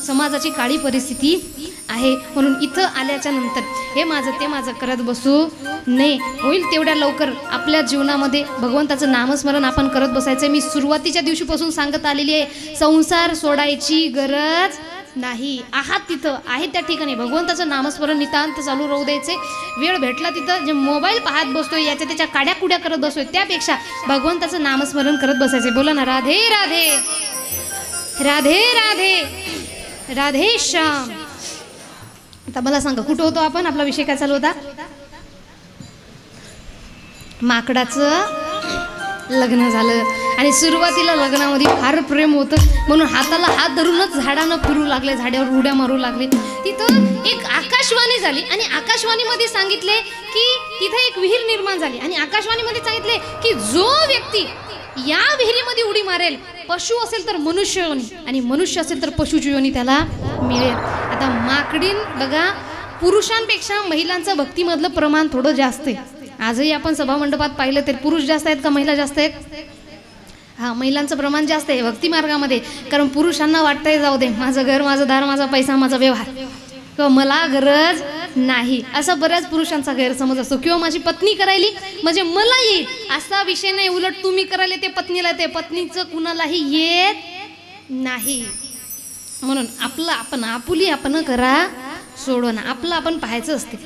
समाजाची काळी परिस्थिती आहे. म्हणून इथं आल्याच्या नंतर हे माझं ते माझं करत बसू नये. होईल तेवढ्या लवकर आपल्या जीवनामध्ये भगवंताचं नामस्मरण आपण करत बसायचं. मी सुरुवातीच्या दिवशीपासून सांगत आलेली आहे, संसार सोडायची गरज नाही. आहात तिथं आहे त्या ठिकाणी भगवंताचं नामस्मरण नितांत चालू राहू द्यायचे. वेळ भेटला तिथं जे मोबाईल पाहत बसतोय, याच्या त्याच्या काड्या कुड्या करत बसतोय, त्यापेक्षा भगवंताचं नामस्मरण करत बसायचे. बोला ना, राधे राधे राधे राधे राधे श्याम. आता मला सांगा, कुठं होतो आपण? आपला विषय काय चालू होता? माकडाचं लग्न झालं. आणि सुरुवातीला लग्नामध्ये फार प्रेम होतं, म्हणून हाताला हात धरूनच झाडानं फिरू लागले, झाडावर उड्या मारू लागले. तिथं एक आकाशवाणी झाली आणि आकाशवाणीमध्ये सांगितले की तिथं एक विहीर निर्माण झाली. आणि आकाशवाणीमध्ये सांगितले की जो व्यक्ती या विहिरीमध्ये उडी मारेल, पशु असेल तर मनुष्य योनी आणि मनुष्य असेल तर पशुची योनी त्याला मिळेल. आता माकडीन बघा, पुरुषांपेक्षा महिलांचं भक्तीमधलं प्रमाण थोडं जास्त आहे. आजही आपण सभामंडपात पाहिलं तर पुरुष जास्त आहेत का महिला जास्त आहेत? हा, महिलांचं प्रमाण जास्त आहे भक्ती मार्गामध्ये. कारण पुरुषांना वाटतंय जाऊ दे, माझं घर, माझं दार, माझा पैसा, माझा व्यवहार, किंवा मला गरज नाही, असा बऱ्याच पुरुषांचा गैरसमज असतो. किंवा माझी पत्नी करायली म्हणजे मला येईल असा विषय नाही. उलट तुम्ही करायला ते पत्नीला, ते पत्नीचं कुणालाही येत नाही. म्हणून आपलं आपण आपुली आपण करा, सोडो ना, आपलं आपण पाहायचं असते.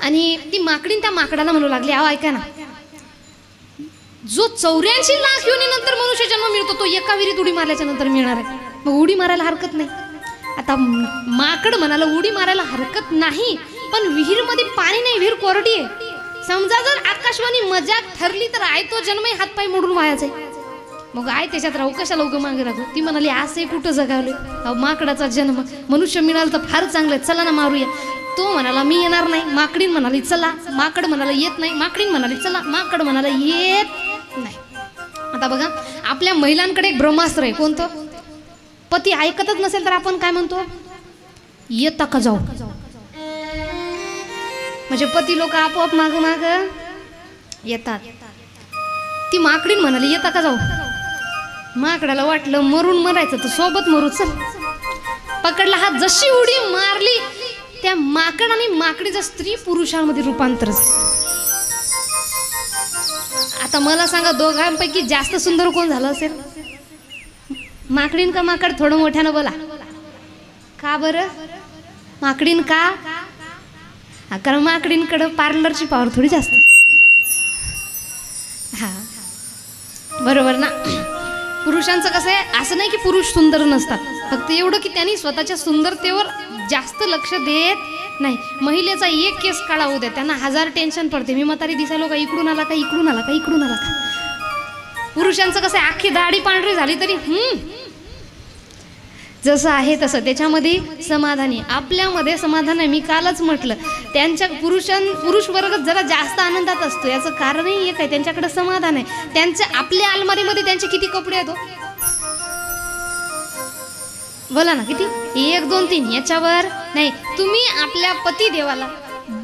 आणि ती माकडीन त्या माकडाला म्हणू लागली, अहो ऐका ना, जो 84 लाख योनीनंतर मनुष्य जन्म मिळतो तो एका विहिरीत उडी मारल्याच्या नंतर मिळणार आहे. मग उडी मारायला हरकत नाही. आता माकड म्हणाला उडी मारायला हरकत नाही, पण विहीरमध्ये पाणी नाही, विहीर कोरडी आहे. समजा जर आकाशवाणी मजाक ठरली तर आहे तो जन्मही हातपाय मोडून वायाचे. मग आहे त्याच्यात राहू, कशाला उगं मागे राहू? ती म्हणाली असे कुठं जगावले, माकडाचा जन्म, मनुष्य मिळाला तर फार चांगलं, चला ना मारूया. तो म्हणाला मी येणार नाही. माकडीन म्हणाली चला. माकड म्हणाला येत नाही. माकडीन म्हणाली चला. माकड म्हणाला येत नाही. आता बघा, आपल्या महिलांकडे एक ब्रह्मास्त्र आहे. कोणतं? पती ऐकतच नसेल तर आपण काय म्हणतो? येता का जाऊ. म्हणजे पती लोक आपोआप माग माग येतात. ती माकडीन म्हणाली येता का जाऊ. माकडाला वाटलं मरून मरायचं तर सोबत मरू, चल. पकडला हात, जशी उडी मारली त्या माकड आणि माकडीचं स्त्री पुरुषांमध्ये रूपांतर झालं. आता मला सांगा, दोघांपैकी जास्त सुंदर कोण झालं असेल? माकडीन का माकड? थोडं मोठ्यानं बोला. का बरं माकडीन? का? कारण माकडींकडं पार्लरची पावर थोडी जास्त. हा, बरोबर ना. पुरुषांचं कसं आहे, असं नाही की पुरुष सुंदर नसतात, फक्त एवढं की त्यांनी स्वतःच्या सुंदरतेवर जास्त लक्ष देत नाही. महिलेचा एक केस काळा होऊ द्या, त्यांना 1000 टेन्शन पडते. मी म्हातारी दिसायलो का, इकडून आला का, इकडून आला का, इकडून आला का. पुरुषांचं कसं आहे, अख्खी दाढी पांढरी झाली तरी जसं आहे तसं त्याच्यामध्ये समाधानी. आपल्यामध्ये समाधान आहे. मी कालच म्हटलं, त्यांच्या पुरुष वर्ग जरा जास्त आनंदात असतो. याचं कारणही एक आहे, त्यांच्याकडे समाधान आहे. त्यांच्या आपल्या अलमारीमध्ये त्यांचे किती कपडे आहेत? बोला ना, किती? 1, 2, 3 याच्यावर नाही. तुम्ही आपल्या पती देवाला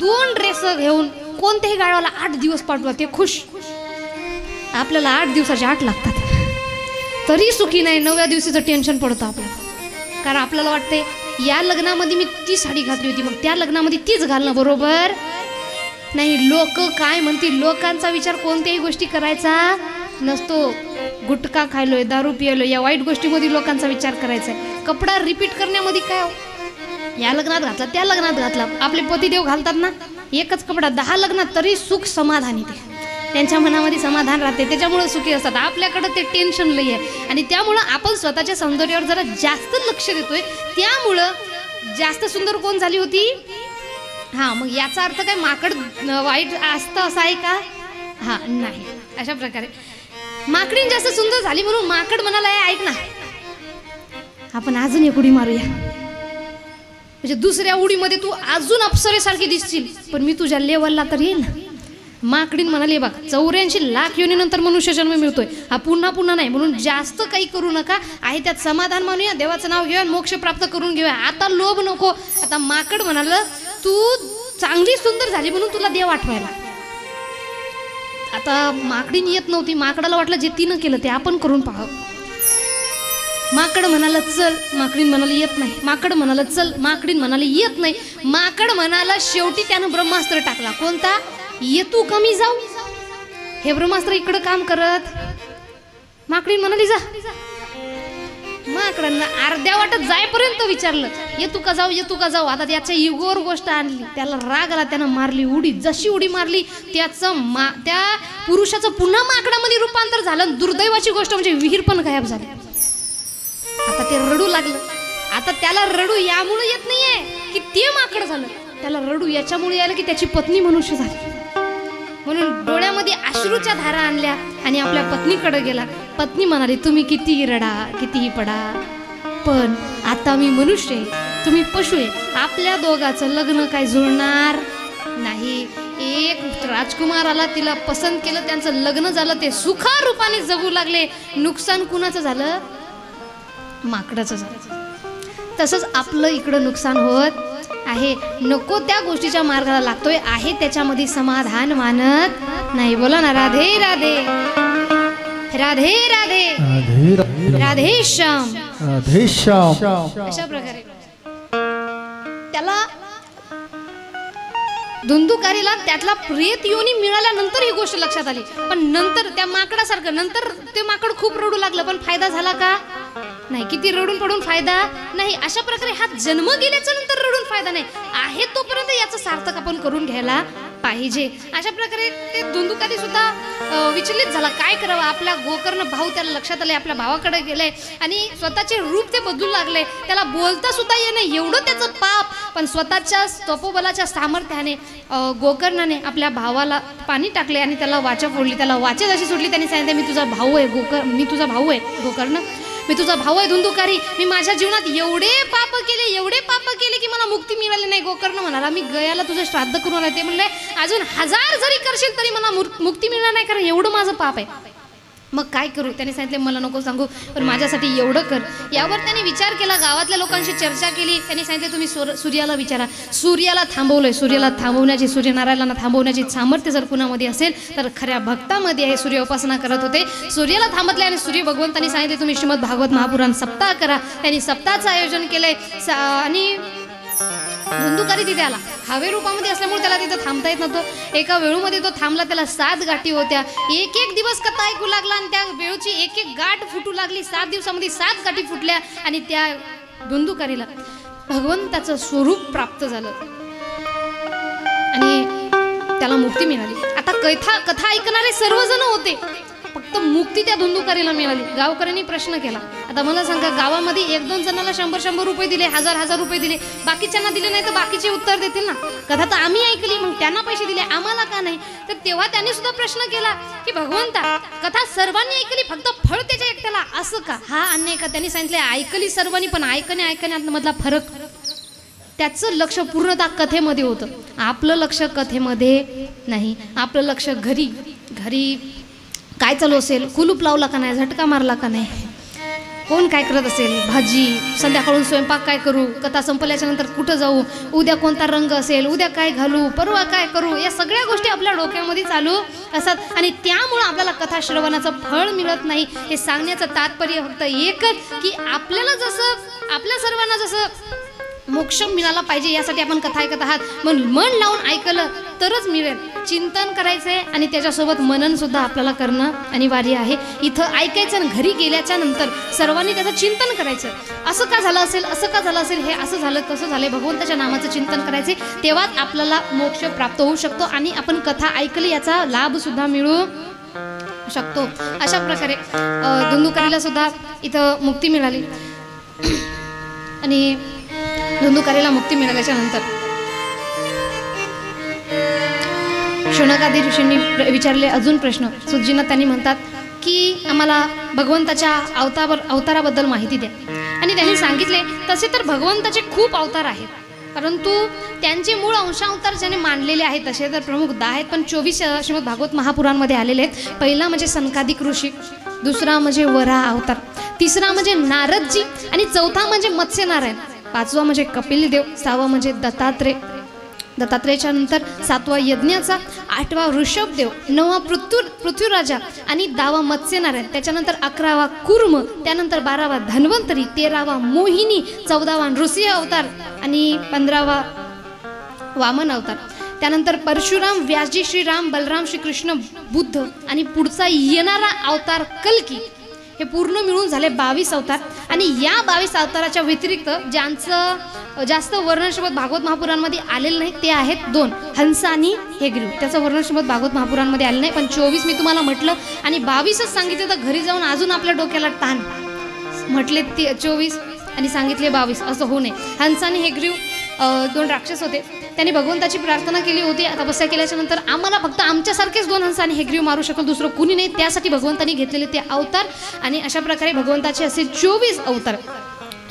2 ड्रेस घेऊन कोणत्याही गाडवाला 8 दिवस पाठवा, ते खुश. आपल्याला 8 दिवसाचे 8 लागतात तरी सुखी नाही. 9व्या दिवशीचं टेन्शन पडतं आपल्याला. कारण आपल्याला वाटते या लग्नामध्ये मी ती साडी घातली होती, मग त्या लग्नामध्ये तीच घालणं बरोबर नाही. लोक काय म्हणतील, लोकांचा विचार कोणत्याही गोष्टी करायचा नसतो गुटखा खायलोय, दारू पियलोय, या वाईट गोष्टीमध्ये लोकांचा विचार करायचा आहे. कपडा रिपीट करण्यामध्ये काय हो, या लग्नात घातला त्या लग्नात घातला. आपले पतिदेव घालतात ना एकच कपडा 10 लग्नात, तरी सुख समाधानी ते त्यांच्या मनामध्ये समाधान राहते, त्याच्यामुळे सुखी असतात. आपल्याकडं ते टेन्शन लई आहे आणि त्यामुळं आपण स्वतःच्या सौंदर्यावर जरा जास्त लक्ष देतोय. त्यामुळं जास्त सुंदर कोण झाली होती? हां, मग याचा अर्थ काय माकड वाईट असतं असं आहे का? हां, नाही. अशा प्रकारे माकडीन जास्त सुंदर झाली म्हणून माकड म्हणाला ऐक ना, आपण अजून एक उडी मारूया. म्हणजे दुसऱ्या उडीमध्ये तू अजून अप्सरेसारखी दिसशील, पण मी तुझ्या लेवलला तर येईल ना. माकडीन म्हणाली बघ 84 लाख योनीनंतर मनुष्य जन्म मिळतोय, हा पुन्हा पुन्हा नाही, म्हणून जास्त काही करू नका. आहे त्यात समाधान मानूया, देवाचं नाव घेऊया, मोक्ष प्राप्त करून घेऊया. आता लोभ नको. आता माकड म्हणाल तू चांगली सुंदर झाली म्हणून तुला देव आठवायला. आता माकडीन येत नव्हती, माकडाला वाटलं जे तिनं केलं ते आपण करून पाहावं. माकड म्हणाला चल, माकडीन म्हणाली येत नाही. माकड म्हणाला चल, माकडीन म्हणाली येत नाही. माकड म्हणाला शेवटी त्यानं ब्रह्मास्त्र टाकला. कोणता? ये तू कमी जाऊ. हे ब्रह्मास्त्र इकडं काम करत. माकडीन म्हणाली जा. माकडांना अर्ध्या वाटत जायपर्यंत विचारलं ये तू का जाऊ, ये तू का जाऊ. आता त्याच्या इगोवर गोष्ट आणली, त्याला राग आला, त्यानं मारली उडी. जशी उडी मारली त्याचं त्या पुरुषाचं पुन्हा माकडामध्ये रूपांतर झालं. दुर्दैवाची गोष्ट म्हणजे विहीर पण गायब झाली. आता ते रडू लागलं. आता त्याला रडू यामुळे येत नाहीये की ते माकड झालं, त्याला रडू याच्यामुळे यायला की त्याची पत्नी मनुष्य झाली. म्हणून डोळ्यामध्ये अश्रूच्या धारा आणल्या आणि आपल्या पत्नीकडे गेला. पत्नी म्हणाली तुम्ही कितीही रडा, कितीही पडा, पण आता मी मनुष्य आहे, तुम्ही पशु आहे. आपल्या दोघांचं लग्न काय जुळणार नाही. एक राजकुमार आला, तिला पसंत केलं, त्यांचं लग्न झालं, ते सुखारूपाने जगू लागले. नुकसान कुणाचं झालं? माकडाचं झालं. तसंच आपलं इकडं नुकसान होत आहे. नको त्या गोष्टीच्या मार्गाला लागतोय, आहे त्याच्यामध्ये समाधान मानत नाही. बोला ना राधे राधे, राधे राधे, राधे श्याम, राधे श्याम. अशा प्रकारे त्याला धुंदुकारीला त्यातला प्रेत योनी मिळाल्यानंतर ही गोष्ट लक्षात आली. पण नंतर त्या माकडासारखं नंतर ते माकड खूप रडू लागलं, पण फायदा झाला का? नाही. किती रडून पडून फायदा नाही. अशा प्रकारे हा जन्म गेल्याच्या नंतर रडून फायदा नाही. आहे तोपर्यंत याचं सार्थक आपण करून घ्यायला पाहिजे. अशा प्रकारे ते धुंदुकारी सुद्धा विचलित झाला. काय करावं? आपला गोकर्ण भाऊ त्याला लक्षात आले, आपल्या भावाकडे गेले आणि स्वतःचे रूप ते बदलू लागले. त्याला बोलता सुद्धा येणे एवढं त्याचं पाप. पण स्वतःच्या तपोबलाच्या सामर्थ्याने गोकर्णाने आपल्या भावाला पाणी टाकले आणि त्याला वाचा फोडली. त्याला वाचा जशी सुटली त्याने सांगितलं मी तुझा भाऊ आहे मी तुझा भाऊ आहे गोकर्ण, मी तुझा भाऊ आहे धुंदुकारी. मी माझ्या जीवनात एवढे पाप केले की मला मुक्ती मिळाली नाही. गोकर्ण म्हणाला मी गयाला तुझं श्राद्ध करून आले. ते म्हणले अजून 1000 जरी करशील तरी मला मुक्ती मिळणार नाही, कारण एवढं माझं पाप आहे. मग काय करू? त्याने सांगितले मला नको सांगू, पण माझ्यासाठी एवढं कर. यावर त्याने विचार केला, गावातल्या लोकांशी चर्चा केली. त्यांनी सांगितले तुम्ही सूर्याला विचारा. सूर्याला थांबवलंय. सूर्याला थांबवण्याची, सूर्यनारायणाला थांबवण्याची सामर्थ्य जर कुणामध्ये असेल तर खऱ्या भक्तामध्ये आहे. सूर्य उपासना करत होते, सूर्याला थांबतले आणि सूर्य भगवंतांनी सांगितले तुम्ही श्रीमद भागवत महापुराण सप्ताह करा. त्यांनी सप्ताहाचं आयोजन केलंय आणि धुंदुकारी तिथे आला. हवे रूपामध्ये असल्यामुळे त्याला तिथं थांबता येत नव्हतं. एका वेळूमध्ये तो थांबला. त्याला 7 गाठी होत्या. एक दिवस कथा ऐकू लागला आणि त्या वेळूची एक गाठ फुटू लागली. 7 दिवसामध्ये 7 गाठी फुटल्या आणि त्या धुंदुकारीला भगवंताचं स्वरूप प्राप्त झालं आणि त्याला मुक्ती मिळाली. आता कथा ऐकणारे सर्वजण होते, फक्त मुक्ती त्या धुंदुकारीला मिळाली. गावकऱ्यांनी प्रश्न केला, आता मला सांगा गावामध्ये 1-2 जणांना 100-100 रुपये दिले, 1000-1000 रुपये दिले, बाकीच्यांना दिले नाही तर बाकीचे उत्तर देतील ना. कथा तर आम्ही ऐकली, मग त्यांना पैसे दिले, आम्हाला का नाही? तर तेव्हा त्यांनी सुद्धा प्रश्न केला की भगवंता कथा सर्वांनी ऐकली, फक्त फळ त्याच्या एकट्याला असं का? हा अन्याय का? त्यांनी सांगितले ऐकली सर्वांनी, पण ऐकण्यामधला फरक. त्याचं लक्ष पूर्णतः कथेमध्ये होतं. आपलं लक्ष कथेमध्ये नाही. आपलं लक्ष घरी काय चालू असेल, कुलूप लावला का नाही, झटका मारला का नाही, कोण काय करत असेल, भाजी, संध्याकाळून स्वयंपाक काय करू, कथा संपल्याच्या नंतर कुठं जाऊ, उद्या कोणता रंग असेल, उद्या काय घालू, परवा काय करू, या सगळ्या गोष्टी आपल्या डोक्यामध्ये चालू असतात आणि त्यामुळं आपल्याला कथा श्रवणाचं फळ मिळत नाही. हे सांगण्याचं तात्पर्य फक्त एकच की आपल्याला जसं, आपल्या सर्वांना जसं मोक्ष मिळाला पाहिजे यासाठी आपण कथा ऐकत आहात. म्हणून मन लावून ऐकलं तरच मिळेल. चिंतन करायचं आहे आणि त्याच्यासोबत मनन सुद्धा आपल्याला करणं अनिवार्य आहे. इथं ऐकायचं आणि घरी गेल्याच्या नंतर सर्वांनी त्याचं चिंतन करायचं. असं का झालं असेल, असं का झालं असेल, हे असं झालं तसं झालं, भगवंताच्या नामाचं चिंतन करायचे. तेव्हाच आपल्याला मोक्ष प्राप्त होऊ शकतो आणि आपण कथा ऐकली याचा लाभ सुद्धा मिळू शकतो. अशा प्रकारे धुंदुकारीला सुद्धा इथं मुक्ती मिळाली. आणि धुंदुकारीला मुक्ती मिळाल्याच्या नंतर शौनकादी ऋषींनी विचारले अजून प्रश्न. सुतजींना त्यांनी म्हणतात की आम्हाला भगवंताच्या अवताराबद्दल माहिती द्या. आणि त्यांनी सांगितले तसे तर भगवंताचे खूप अवतार आहेत, परंतु त्यांचे मूळ अंशावतार ज्याने मानलेले आहेत तसे तर प्रमुख 10 आहेत, पण 24 श्रीमद भागवत महापुराणमध्ये आलेले आहेत. पहिला म्हणजे सनकादिक ऋषी, दुसरा म्हणजे वराह अवतार, तिसरा म्हणजे नारदजी आणि चौथा म्हणजे मत्स्यनारायण, पाचवा म्हणजे कपिलदेव, 6वा म्हणजे दत्तात्रेयाच्या नंतर 7वा यज्ञाचा, 8वा ऋषभदेव, 9वा पृथ्वीराजा आणि 10वा मत्स्यनारायण, त्याच्यानंतर 11वा कुर्म, त्यानंतर 12वा धन्वंतरी, 13वा मोहिनी, 14वा नृसिंह अवतार आणि 15वा वामन अवतार. त्यानंतर परशुराम, व्यासजी, श्रीराम, बलराम, श्रीकृष्ण, बुद्ध आणि पुढचा येणारा अवतार कल्की, हे पूर्ण मिळून झाले 22 अवतार. आणि या 22 अवताराच्या व्यतिरिक्त ज्यांचं जास्त वर्णन श्रीमद भागवत महापुराणमध्ये आलेलं नाही ते आहेत 2, हंस आणि हेग्रीव. त्याचं वर्णन श्रीमद भागवत महापुराणमध्ये आलं नाही, पण 24 मी तुम्हाला म्हटलं आणि 22च सांगितलं तर घरी जाऊन अजून आपल्या डोक्याला ताण. म्हटले 24 आणि सांगितले 22, असं होऊ नये. हंस आणि हेग्रीव 2 राक्षस होते. त्यांनी भगवंताची प्रार्थना केली होती. तपस्या केल्याच्या नंतर आम्हाला फक्त आमच्यासारखेच 2 हंस आणि हेग्रीव मारू शकतो, दुसरं कुणी नाही. त्यासाठी भगवंतांनी घेतलेले ते अवतार. आणि अशा प्रकारे भगवंताचे असे 24 अवतार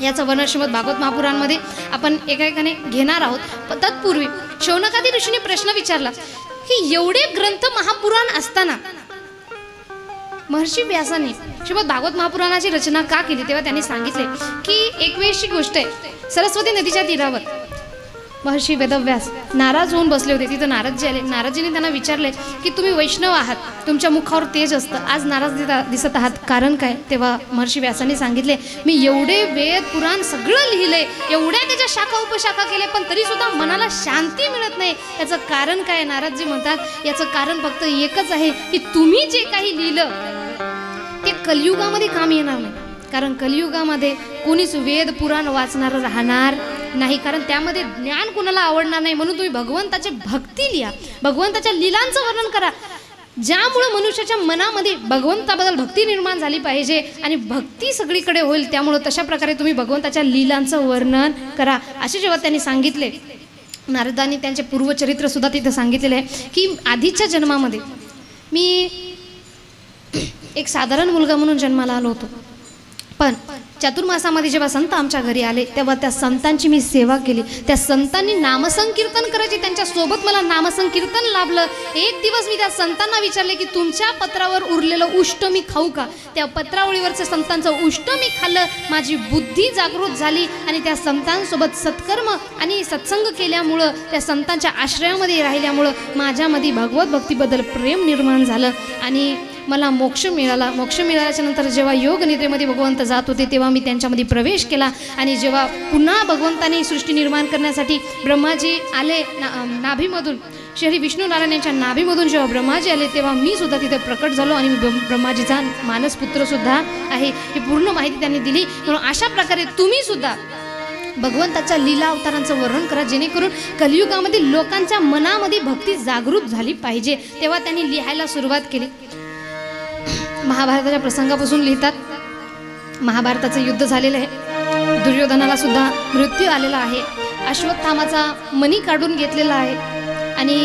याचं वर्णन श्रीमद भागवत महापुराणमध्ये आपण एकाएकाने घेणार आहोत. पण तत्पूर्वी शौनकादी ऋषीने प्रश्न विचारला की एवढे ग्रंथ महापुराण असताना महर्षी व्यासाने श्रीमद भागवत महापुराणाची रचना का केली. तेव्हा त्यांनी सांगितले की एक वेळची गोष्ट आहे, सरस्वती नदीच्या तीरावर महर्षी वेदव्यास नाराज होऊन बसले होते. तिथं नारदजी आले. नारदजींनी त्यांना विचारले की तुम्ही वैष्णव आहात, तुमच्या मुखावर तेज असतं, आज नाराज दिसत आहात, कारण काय. तेव्हा महर्षी व्यासाने सांगितले मी एवढे वेद पुराण सगळं लिहिलंय, एवढ्या त्याच्या शाखा उपशाखा केले, पण तरी सुद्धा मनाला शांती मिळत नाही. याचं कारण काय. नारदजी म्हणतात याचं कारण फक्त एकच आहे की तुम्ही जे काही लिहिलं ते कलियुगामध्ये काम येणार नाही, कारण कलियुगामध्ये कोणीच वेद पुराण वाचणारं राहणार नाही, कारण त्यामध्ये ज्ञान कुणाला आवडणार नाही. म्हणून तुम्ही भगवंताची भक्ती लिहा, भगवंताच्या लीलांचं वर्णन करा, ज्यामुळं मनुष्याच्या मनामध्ये भगवंताबद्दल भक्ती निर्माण झाली पाहिजे आणि भक्ती सगळीकडे होईल. त्यामुळं तशा प्रकारे तुम्ही भगवंताच्या लीलांचं वर्णन करा. असे जेव्हा त्यांनी सांगितले, नारदांनी त्यांचे पूर्वचरित्र सुद्धा तिथं सांगितलेले आहे की आधीच्या जन्मामध्ये मी एक साधारण मुलगा म्हणून जन्माला आलो होतो, पण चातुर्मासामध्ये जेव्हा संत आमच्या घरी आले तेव्हा त्या संतांची मी सेवा केली. त्या संतांनी नामसंकीर्तन करायचे, त्यांच्यासोबत मला नामसंकीर्तन लाभलं. एक दिवस मी त्या संतांना विचारले की तुमच्या पत्रावर उरलेलं उष्ट मी खाऊ का. त्या पत्रावळीवरचं संतांचं उष्ट मी खाल्लं, माझी बुद्धी जागृत झाली आणि त्या संतांसोबत सत्कर्म आणि सत्संग केल्यामुळं, त्या संतांच्या आश्रयामध्ये राहिल्यामुळं माझ्यामध्ये भगवत भक्तीबद्दल प्रेम निर्माण झालं आणि मला मोक्ष मिळाला. मोक्ष मिळाल्याच्या नंतर जेव्हा योग निद्रेमध्ये भगवंत जात होते तेव्हा मी त्यांच्यामध्ये प्रवेश केला. आणि जेव्हा पुन्हा भगवंतांनी सृष्टी निर्माण करण्यासाठी ब्रह्माजी आले नाभीमधून, श्री विष्णू नारायण यांच्या नाभीमधून जेव्हा ब्रह्माजी आले तेव्हा मी सुद्धा तिथे प्रकट झालो आणि ब्रह्माजीचा मानसपुत्र सुद्धा आहे. ही पूर्ण माहिती त्यांनी दिली. म्हणून अशा प्रकारे तुम्ही सुद्धा भगवंताच्या लीला अवतारांचं वर्णन करा, जेणेकरून कलियुगामध्ये लोकांच्या मनामध्ये भक्ती जागृत झाली पाहिजे. तेव्हा त्यांनी लिहायला सुरुवात केली. महाभारताच्या प्रसंगापासून लिहितात. महाभारताचं युद्ध झालेलं आहे, दुर्योधनाला सुद्धा मृत्यू आलेला आहे, अश्वत्थामाचा मणी काढून घेतलेला आहे आणि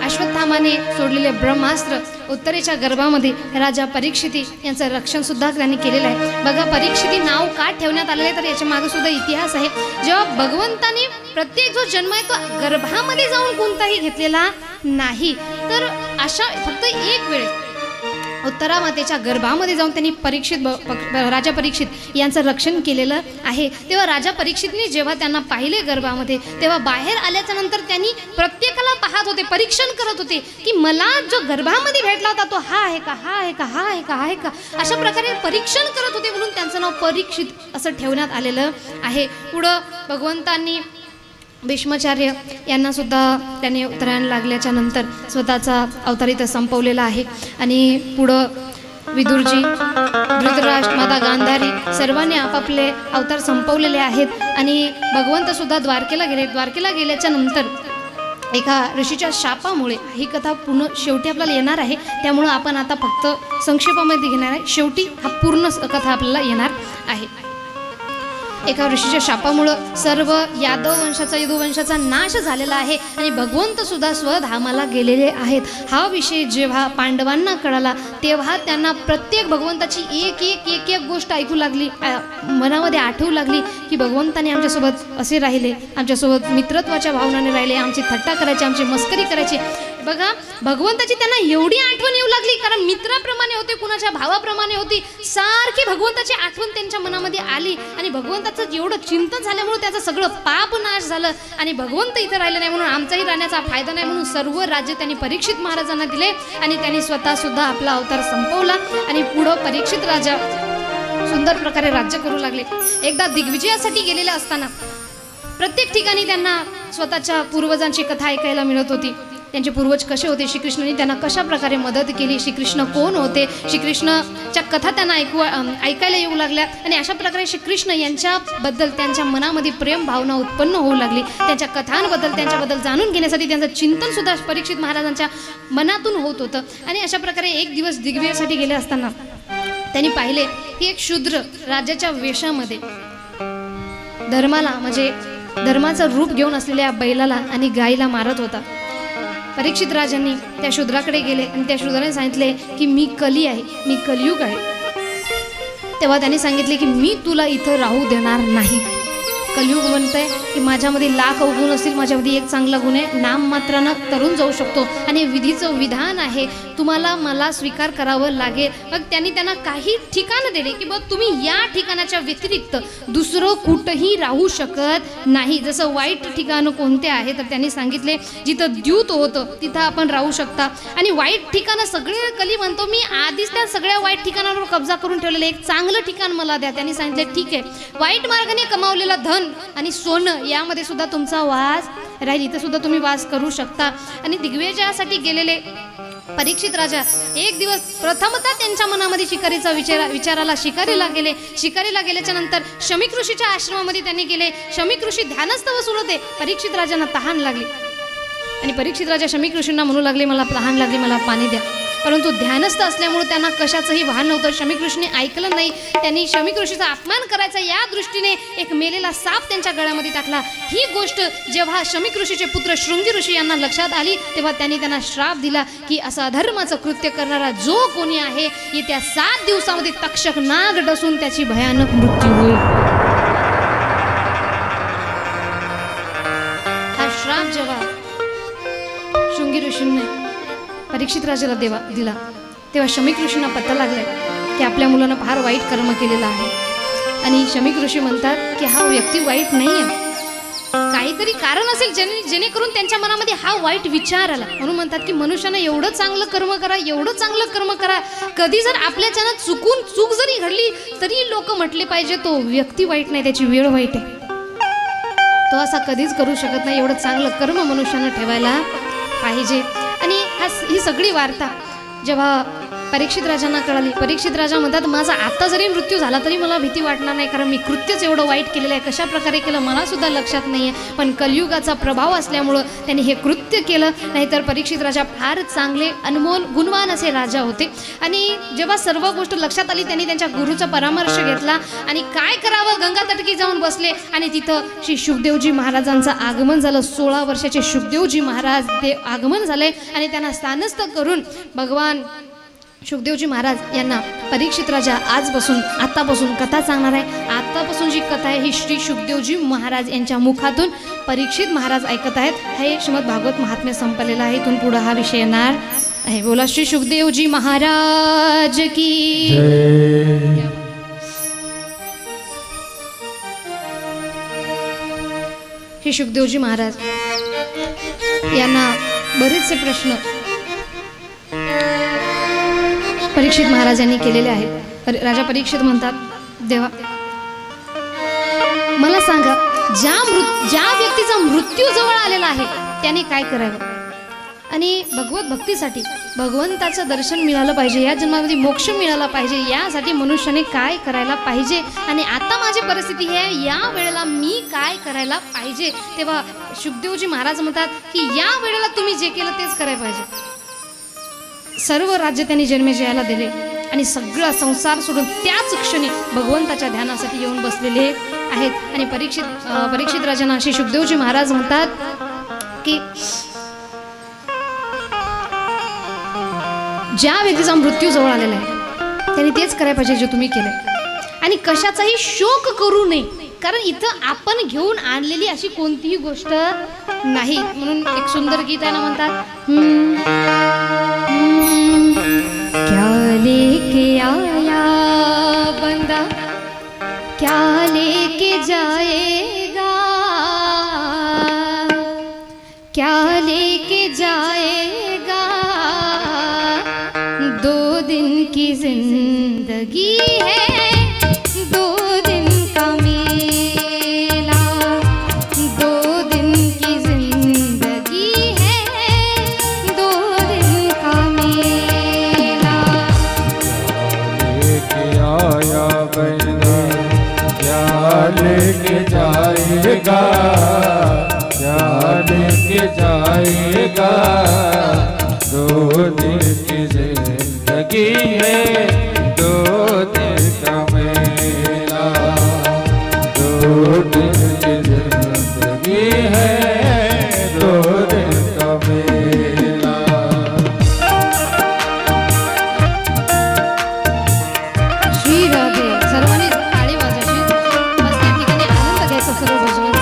अश्वत्थामाने सोडलेले ब्रह्मास्त्र उत्तरेच्या गर्भामध्ये राजा परीक्षिती यांचं रक्षण सुद्धा त्यांनी केलेलं आहे. बघा परीक्षिती नाव का ठेवण्यात आलेलं आहे तर याच्या मागे सुद्धा इतिहास आहे. जेव्हा भगवंताने प्रत्येक जो जन्म आहे तो गर्भामध्ये जाऊन कोणताही घेतलेला नाही, तर अशा फक्त एक वेळेस उत्तरामातेच्या गर्भामध्ये जाऊन त्यांनी राजा परीक्षित यांचं रक्षण केलेलं आहे. तेव्हा राजा परीक्षितने जेव्हा त्यांना पाहिले गर्भामध्ये तेव्हा बाहेर आल्याच्या नंतर त्यांनी प्रत्येकाला पाहत होते, परीक्षण करत होते की मला जो गर्भामध्ये भेटला होता तो हा आहे का, हा आहे का, हा आहे का, हा आहे का, अशा प्रकारे परीक्षण करत होते. म्हणून त्यांचं नाव परीक्षित असं ठेवण्यात आलेलं आहे. पुढं भगवंतांनी भीष्माचार्य यांना सुद्धा त्याने उत्तरायण लागल्याच्या नंतर स्वतःचा अवतार इथं संपवलेला आहे. आणि पुढं विदुरजी, धृतराष्ट्र, माता गांधारी सर्वांनी आपापले अवतार संपवलेले आहेत. आणि भगवंत सुद्धा द्वारकेला गेले. द्वारकेला गेल्याच्या नंतर एका ऋषीच्या शापामुळे ही कथा पूर्ण शेवटी आपल्याला येणार आहे, त्यामुळं आपण आता फक्त संक्षेपामध्ये घेणार आहे. शेवटी हा पूर्ण कथा आपल्याला येणार आहे. एका ऋषीच्या शापामुळं सर्व यदुवंशाचा नाश झालेला आहे आणि भगवंत सुद्धा स्वधामाला गेलेले आहेत. हा विषय जेव्हा पांडवांना कळाला तेव्हा त्यांना प्रत्येक भगवंताची एक एक एक एक गोष्ट ऐकू लागली, मनामध्ये आठवू लागली की भगवंताने आमच्यासोबत असे राहिले, आमच्यासोबत मित्रत्वाच्या भावनाने राहिले, आमची थट्टा करायची, आमची मस्करी करायची. बघा, भगवंताची त्यांना एवढी आठवण येऊ लागली, कारण मित्राप्रमाणे होते, कुणाच्या भावाप्रमाणे होती, सारखी भगवंताची आठवण त्यांच्या मनामध्ये आली. आणि भगवंताचं एवढं चिंतन झाल्यामुळे त्याचं सगळं पाप नाश झालं. आणि भगवंत इथं राहिले नाही म्हणून आमचाही राहण्याचा फायदा नाही म्हणून सर्व राज्य त्यांनी परीक्षित महाराजांना दिले आणि त्यांनी स्वतः सुद्धा आपला अवतार संपवला. आणि पुढं परीक्षित राजा सुंदर प्रकारे राज्य करू लागले. एकदा दिग्विजयासाठी गेलेले असताना प्रत्येक ठिकाणी त्यांना स्वतःच्या पूर्वजांची कथा ऐकायला मिळत होती. त्यांचे पूर्वज कसे होते, श्रीकृष्णाने त्यांना कशा प्रकारे मदत केली, श्रीकृष्ण कोण होते, श्रीकृष्णाच्या कथा त्यांना ऐकायला येऊ लागल्या. आणि अशा प्रकारे श्रीकृष्ण यांच्याबद्दल त्यांच्या मनामध्ये प्रेम भावना उत्पन्न होऊ लागली. त्यांच्या कथांबद्दल, त्यांच्याबद्दल जाणून घेण्यासाठी त्यांचं चिंतन सुद्धा परीक्षित महाराजांच्या मनातून होत होतं. आणि अशा प्रकारे एक दिवस दिग्विजयासाठी गेले असताना त्यांनी पाहिले की एक शूद्र राज्याच्या वेशामध्ये धर्माला म्हणजे धर्माचं रूप घेऊन असलेल्या बैलाला आणि गाईला मारत होता. परीक्षित राजांनी त्या शूद्राकडे गेले आणि त्या शूद्राने सांगितले की मी कली आहे, मी कलियुग आहे. तेव्हा त्यांनी सांगितले की मी तुला इथं राहू देणार नाही. कलियुग म्हणतंय की माझ्यामध्ये लाख अवगुण असतील, माझ्यामध्ये एक चांगला गुण आहे, नाम मात्रानं तरुण जाऊ शकतो आणि विधीचं विधान आहे, तुम्हाला मला स्वीकार करावं लागेल. मग त्यांना काही ठिकाणं दिले की बघ तुम्ही या ठिकाणाच्या व्यतिरिक्त दुसरं कुठंही राहू शकत नाही. जसं वाईट ठिकाणं कोणते आहे तर त्यांनी सांगितले जिथं द्यूत होतं तिथं आपण राहू शकता. आणि वाईट ठिकाणं सगळे कली म्हणतो मी आधीच त्या सगळ्या वाईट ठिकाणावर कब्जा करून ठेवलेलं, एक चांगलं ठिकाण मला द्या. त्यांनी सांगितले ठीक आहे, वाईट मार्गाने कमावलेला धन आणि सोनं यामध्ये सुद्धा तुमचा वास राहील, इथं सुद्धा तुम्ही वास करू शकता. आणि दिग्विजयासाठी गेलेले परीक्षित राजा एक दिवस प्रथमतः त्यांच्या मनामध्ये शिकारीचा विचाराला शिकारीला गेले. शिकारीला गेल्याच्या नंतर शमीक ऋषीच्या आश्रमामध्ये त्यांनी गेले. शमीक ऋषी ध्यानस्थ बसून होते. परीक्षित राजांना तहान लागली आणि परीक्षित राजा शमीक ऋषींना म्हणू लागले मला तहान लागली, मला पाणी द्या. परंतु ध्यानस्थ असल्यामुळे त्यांना कशाचंही भान नव्हतं. शमीक ऋषीने ऐकलं नाही. त्यांनी शमीक ऋषीचा अपमान करायचा या दृष्टीने एक मेलेला साप त्यांच्या गळ्यामध्ये टाकला. ही गोष्ट जेव्हा शमीक ऋषीचे पुत्र शृंगी ऋषी यांना लक्षात आली तेव्हा त्यांना श्राप दिला की असं अधर्माचं कृत्य करणारा जो कोणी आहे येत्या 7 दिवसामध्ये तक्षक नाग डसून त्याची भयानक मृत्यू होईल. हा श्राप जेव्हा शृंगी ऋषींनी परीक्षित राजाला दिला तेव्हा शमीक ऋषींना पत्ता लागला की आपल्या मुलानं फार वाईट कर्म केलेलं आहे. आणि शमीक ऋषी म्हणतात की हा व्यक्ती वाईट नाही आहे, काहीतरी कारण असेल जेणेकरून त्यांच्या मनामध्ये हा वाईट विचार आला. म्हणून म्हणतात की मनुष्यानं एवढं चांगलं कर्म करा, एवढं चांगलं कर्म करा, कधी जर आपल्याच्यानं चूक जरी घडली तरी लोक म्हटले पाहिजे तो व्यक्ती वाईट नाही, त्याची वेळ वाईट आहे, तो असा कधीच करू शकत नाही. एवढं चांगलं कर्म मनुष्यानं ठेवायला पाहिजे. आणि ही सगळी वार्ता जेव्हा परीक्षित राजांना कळाली, परीक्षित राजा म्हणतात माझा आता जरी मृत्यू झाला तरी मला भीती वाटणार नाही, कारण मी कृत्यच एवढं वाईट केलेलं आहे, कशा प्रकारे केलं मला सुद्धा लक्षात नाही आहे, पण कलियुगाचा प्रभाव असल्यामुळं त्यांनी हे कृत्य केलं. नाहीतर परीक्षित राजा फार चांगले अनमोल गुणवान असे राजा होते. आणि जेव्हा सर्व गोष्ट लक्षात आली त्यांनी त्यांच्या गुरुचा परामर्श घेतला आणि काय करावं गंगातटकी जाऊन बसले. आणि तिथं श्री शुकदेवजी महाराजांचं आगमन झालं. 16 वर्षाचे शुकदेवजी महाराज ते आगमन झाले आणि त्यांना स्थानस्थ करून भगवान शुकदेवजी महाराज यांना परीक्षित राजा आतापासून कथा सांगणार आहे. आतापासून जी कथा आहे ही श्री शुकदेवजी महाराज यांच्या मुखातून परीक्षित महाराज ऐकत आहेत. हे श्रीमद भागवत महात्म्य संपलेलं आहे. इथून पुढे हा विषय येणार आहे. बोला श्री शुकदेवजी महाराज की. श्री शुकदेवजी महाराज यांना बरेचसे प्रश्न परीक्षित महाराजांनी केलेले आहेत. राजा परीक्षित म्हणतात देवा मला सांगा ज्या व्यक्तीचा मृत्यू जवळ आलेला आहे त्याने काय करावं आणि भगवत भक्तीसाठी भगवंताचं दर्शन मिळालं पाहिजे, या जन्मामध्ये मोक्ष मिळाला पाहिजे, यासाठी मनुष्याने काय करायला पाहिजे आणि आता माझी परिस्थिती ही आहे, या वेळेला मी काय करायला पाहिजे. तेव्हा शुकदेवजी महाराज म्हणतात की या वेळेला तुम्ही जे केलं तेच करायला पाहिजे. सर्व राज्य त्यांनी जन्मेजयाला दिले आणि सगळा संसार सोडून त्याच क्षणी भगवंताच्या ध्यानासाठी येऊन बसलेले आहेत. आणि परीक्षित राजांना अशी शुकदेवजी महाराज म्हणतात की ज्या व्यक्तीचा मृत्यू जवळ आलेला आहे त्याने तेच करायला पाहिजे जे तुम्ही केलंय आणि कशाचाही शोक करू नये, कारण इथं आपण घेऊन आणलेली अशी कोणतीही गोष्ट नाही. म्हणून एक सुंदर गीत आहे ना, म्हणतात क्या लेके आया बंदा क्या लेके जाएगा, क्या लेके जाएगा, 2 दिन की जिंदगी है, 2 दिन का मेला, 2 दिन की जिंदगी है, 2 दिन का मेला. लेके आया बंदा क्या लेके जाएगा, क्या लेके जाएगा, 2 दिन की जिंदगी है, 2 दिन का मेला, 2 दिन की जिंदगी है, 2 दिन का मेला. श्री राधे. सर्वांनी टाळी वाजवायची, मस्त या ठिकाणी आनंद घ्यायचा सर्व भजनांचा.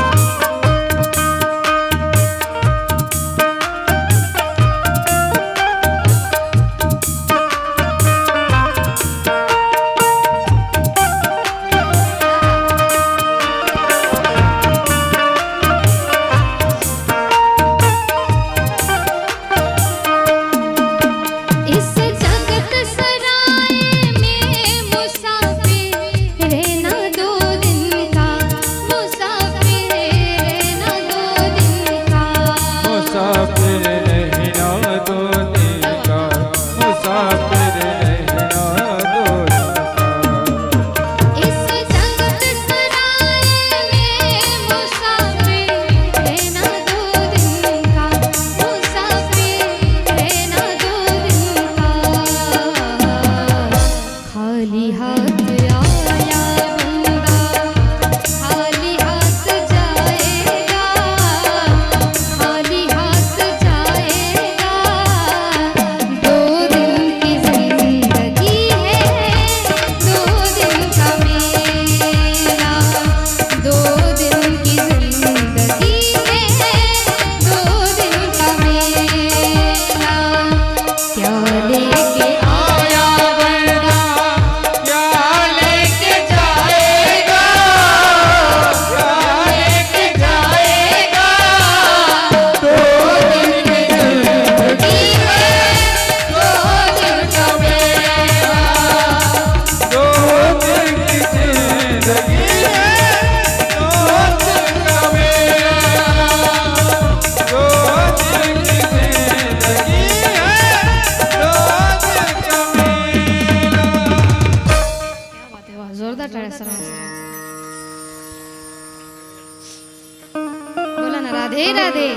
बोला ना, राधे राधे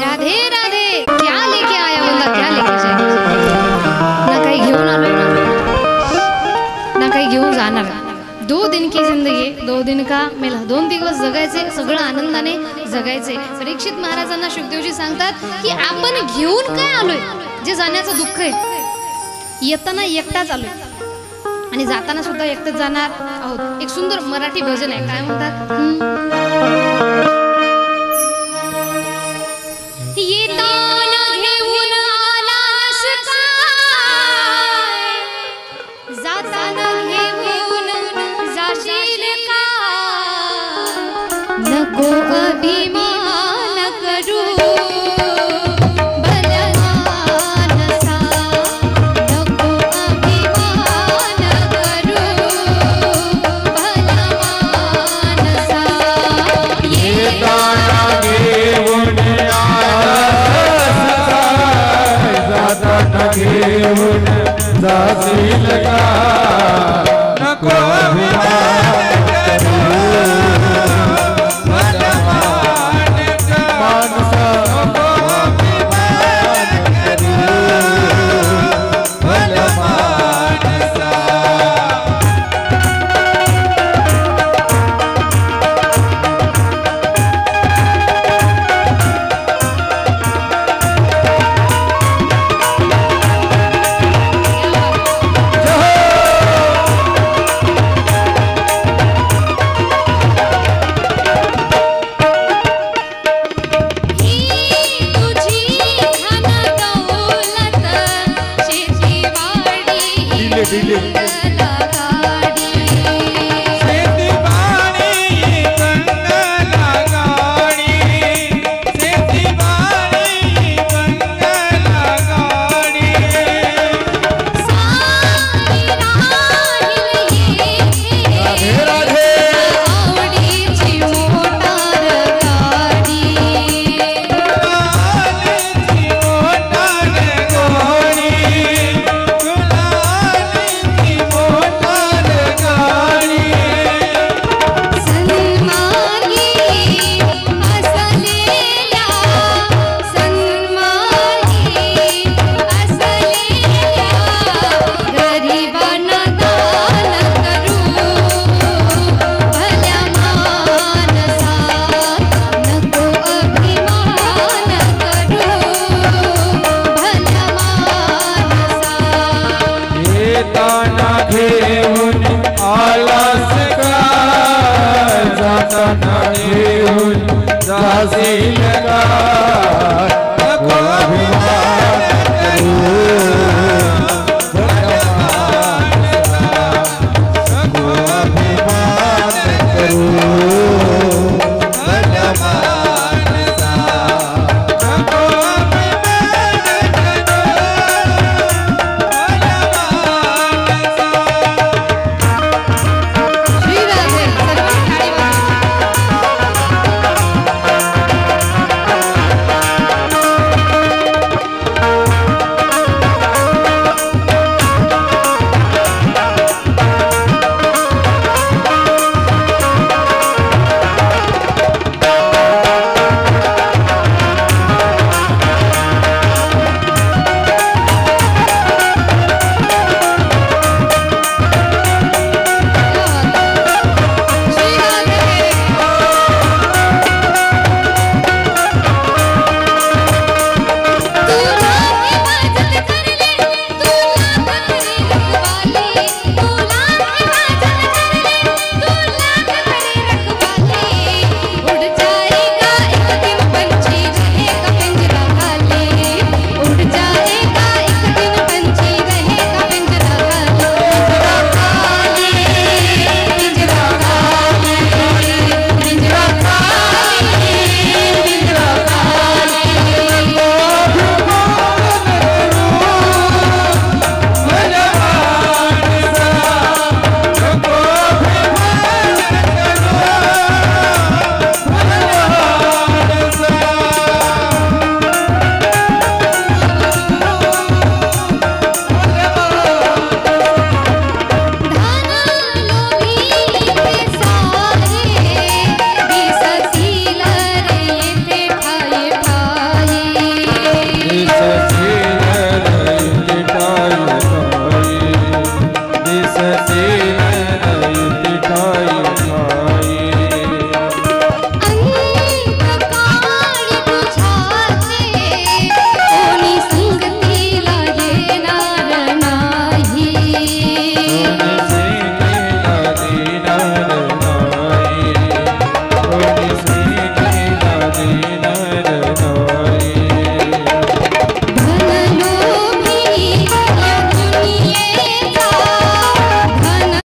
राधे राधे. क्या लेके आया बंदा क्या लेके जाएगा. ना काही घेऊन आलो ना काही घेऊन जाणार. 2 दिन की जिंदगी 2 दिन का मेला. 2 दिवस जगायचे, सगळं आनंदाने जगायचे. परीक्षित महाराजांना शुकदेवजी सांगतात की आपण घेऊन काय आलोय, जे जाण्याचं दुःख आहे. येताना एकटाच आलोय आणि जाताना सुद्धा एकटंच जाणार आहोत. एक सुंदर मराठी भजन आहे, काय म्हणतात. येताना घेऊन आला काय, जाताना घेऊन जाशील का. नको अभिमान करू भला मानसा. घेऊन जाशील का नको अभिमान करू मानसा नको अभिमान करू मानसा दिले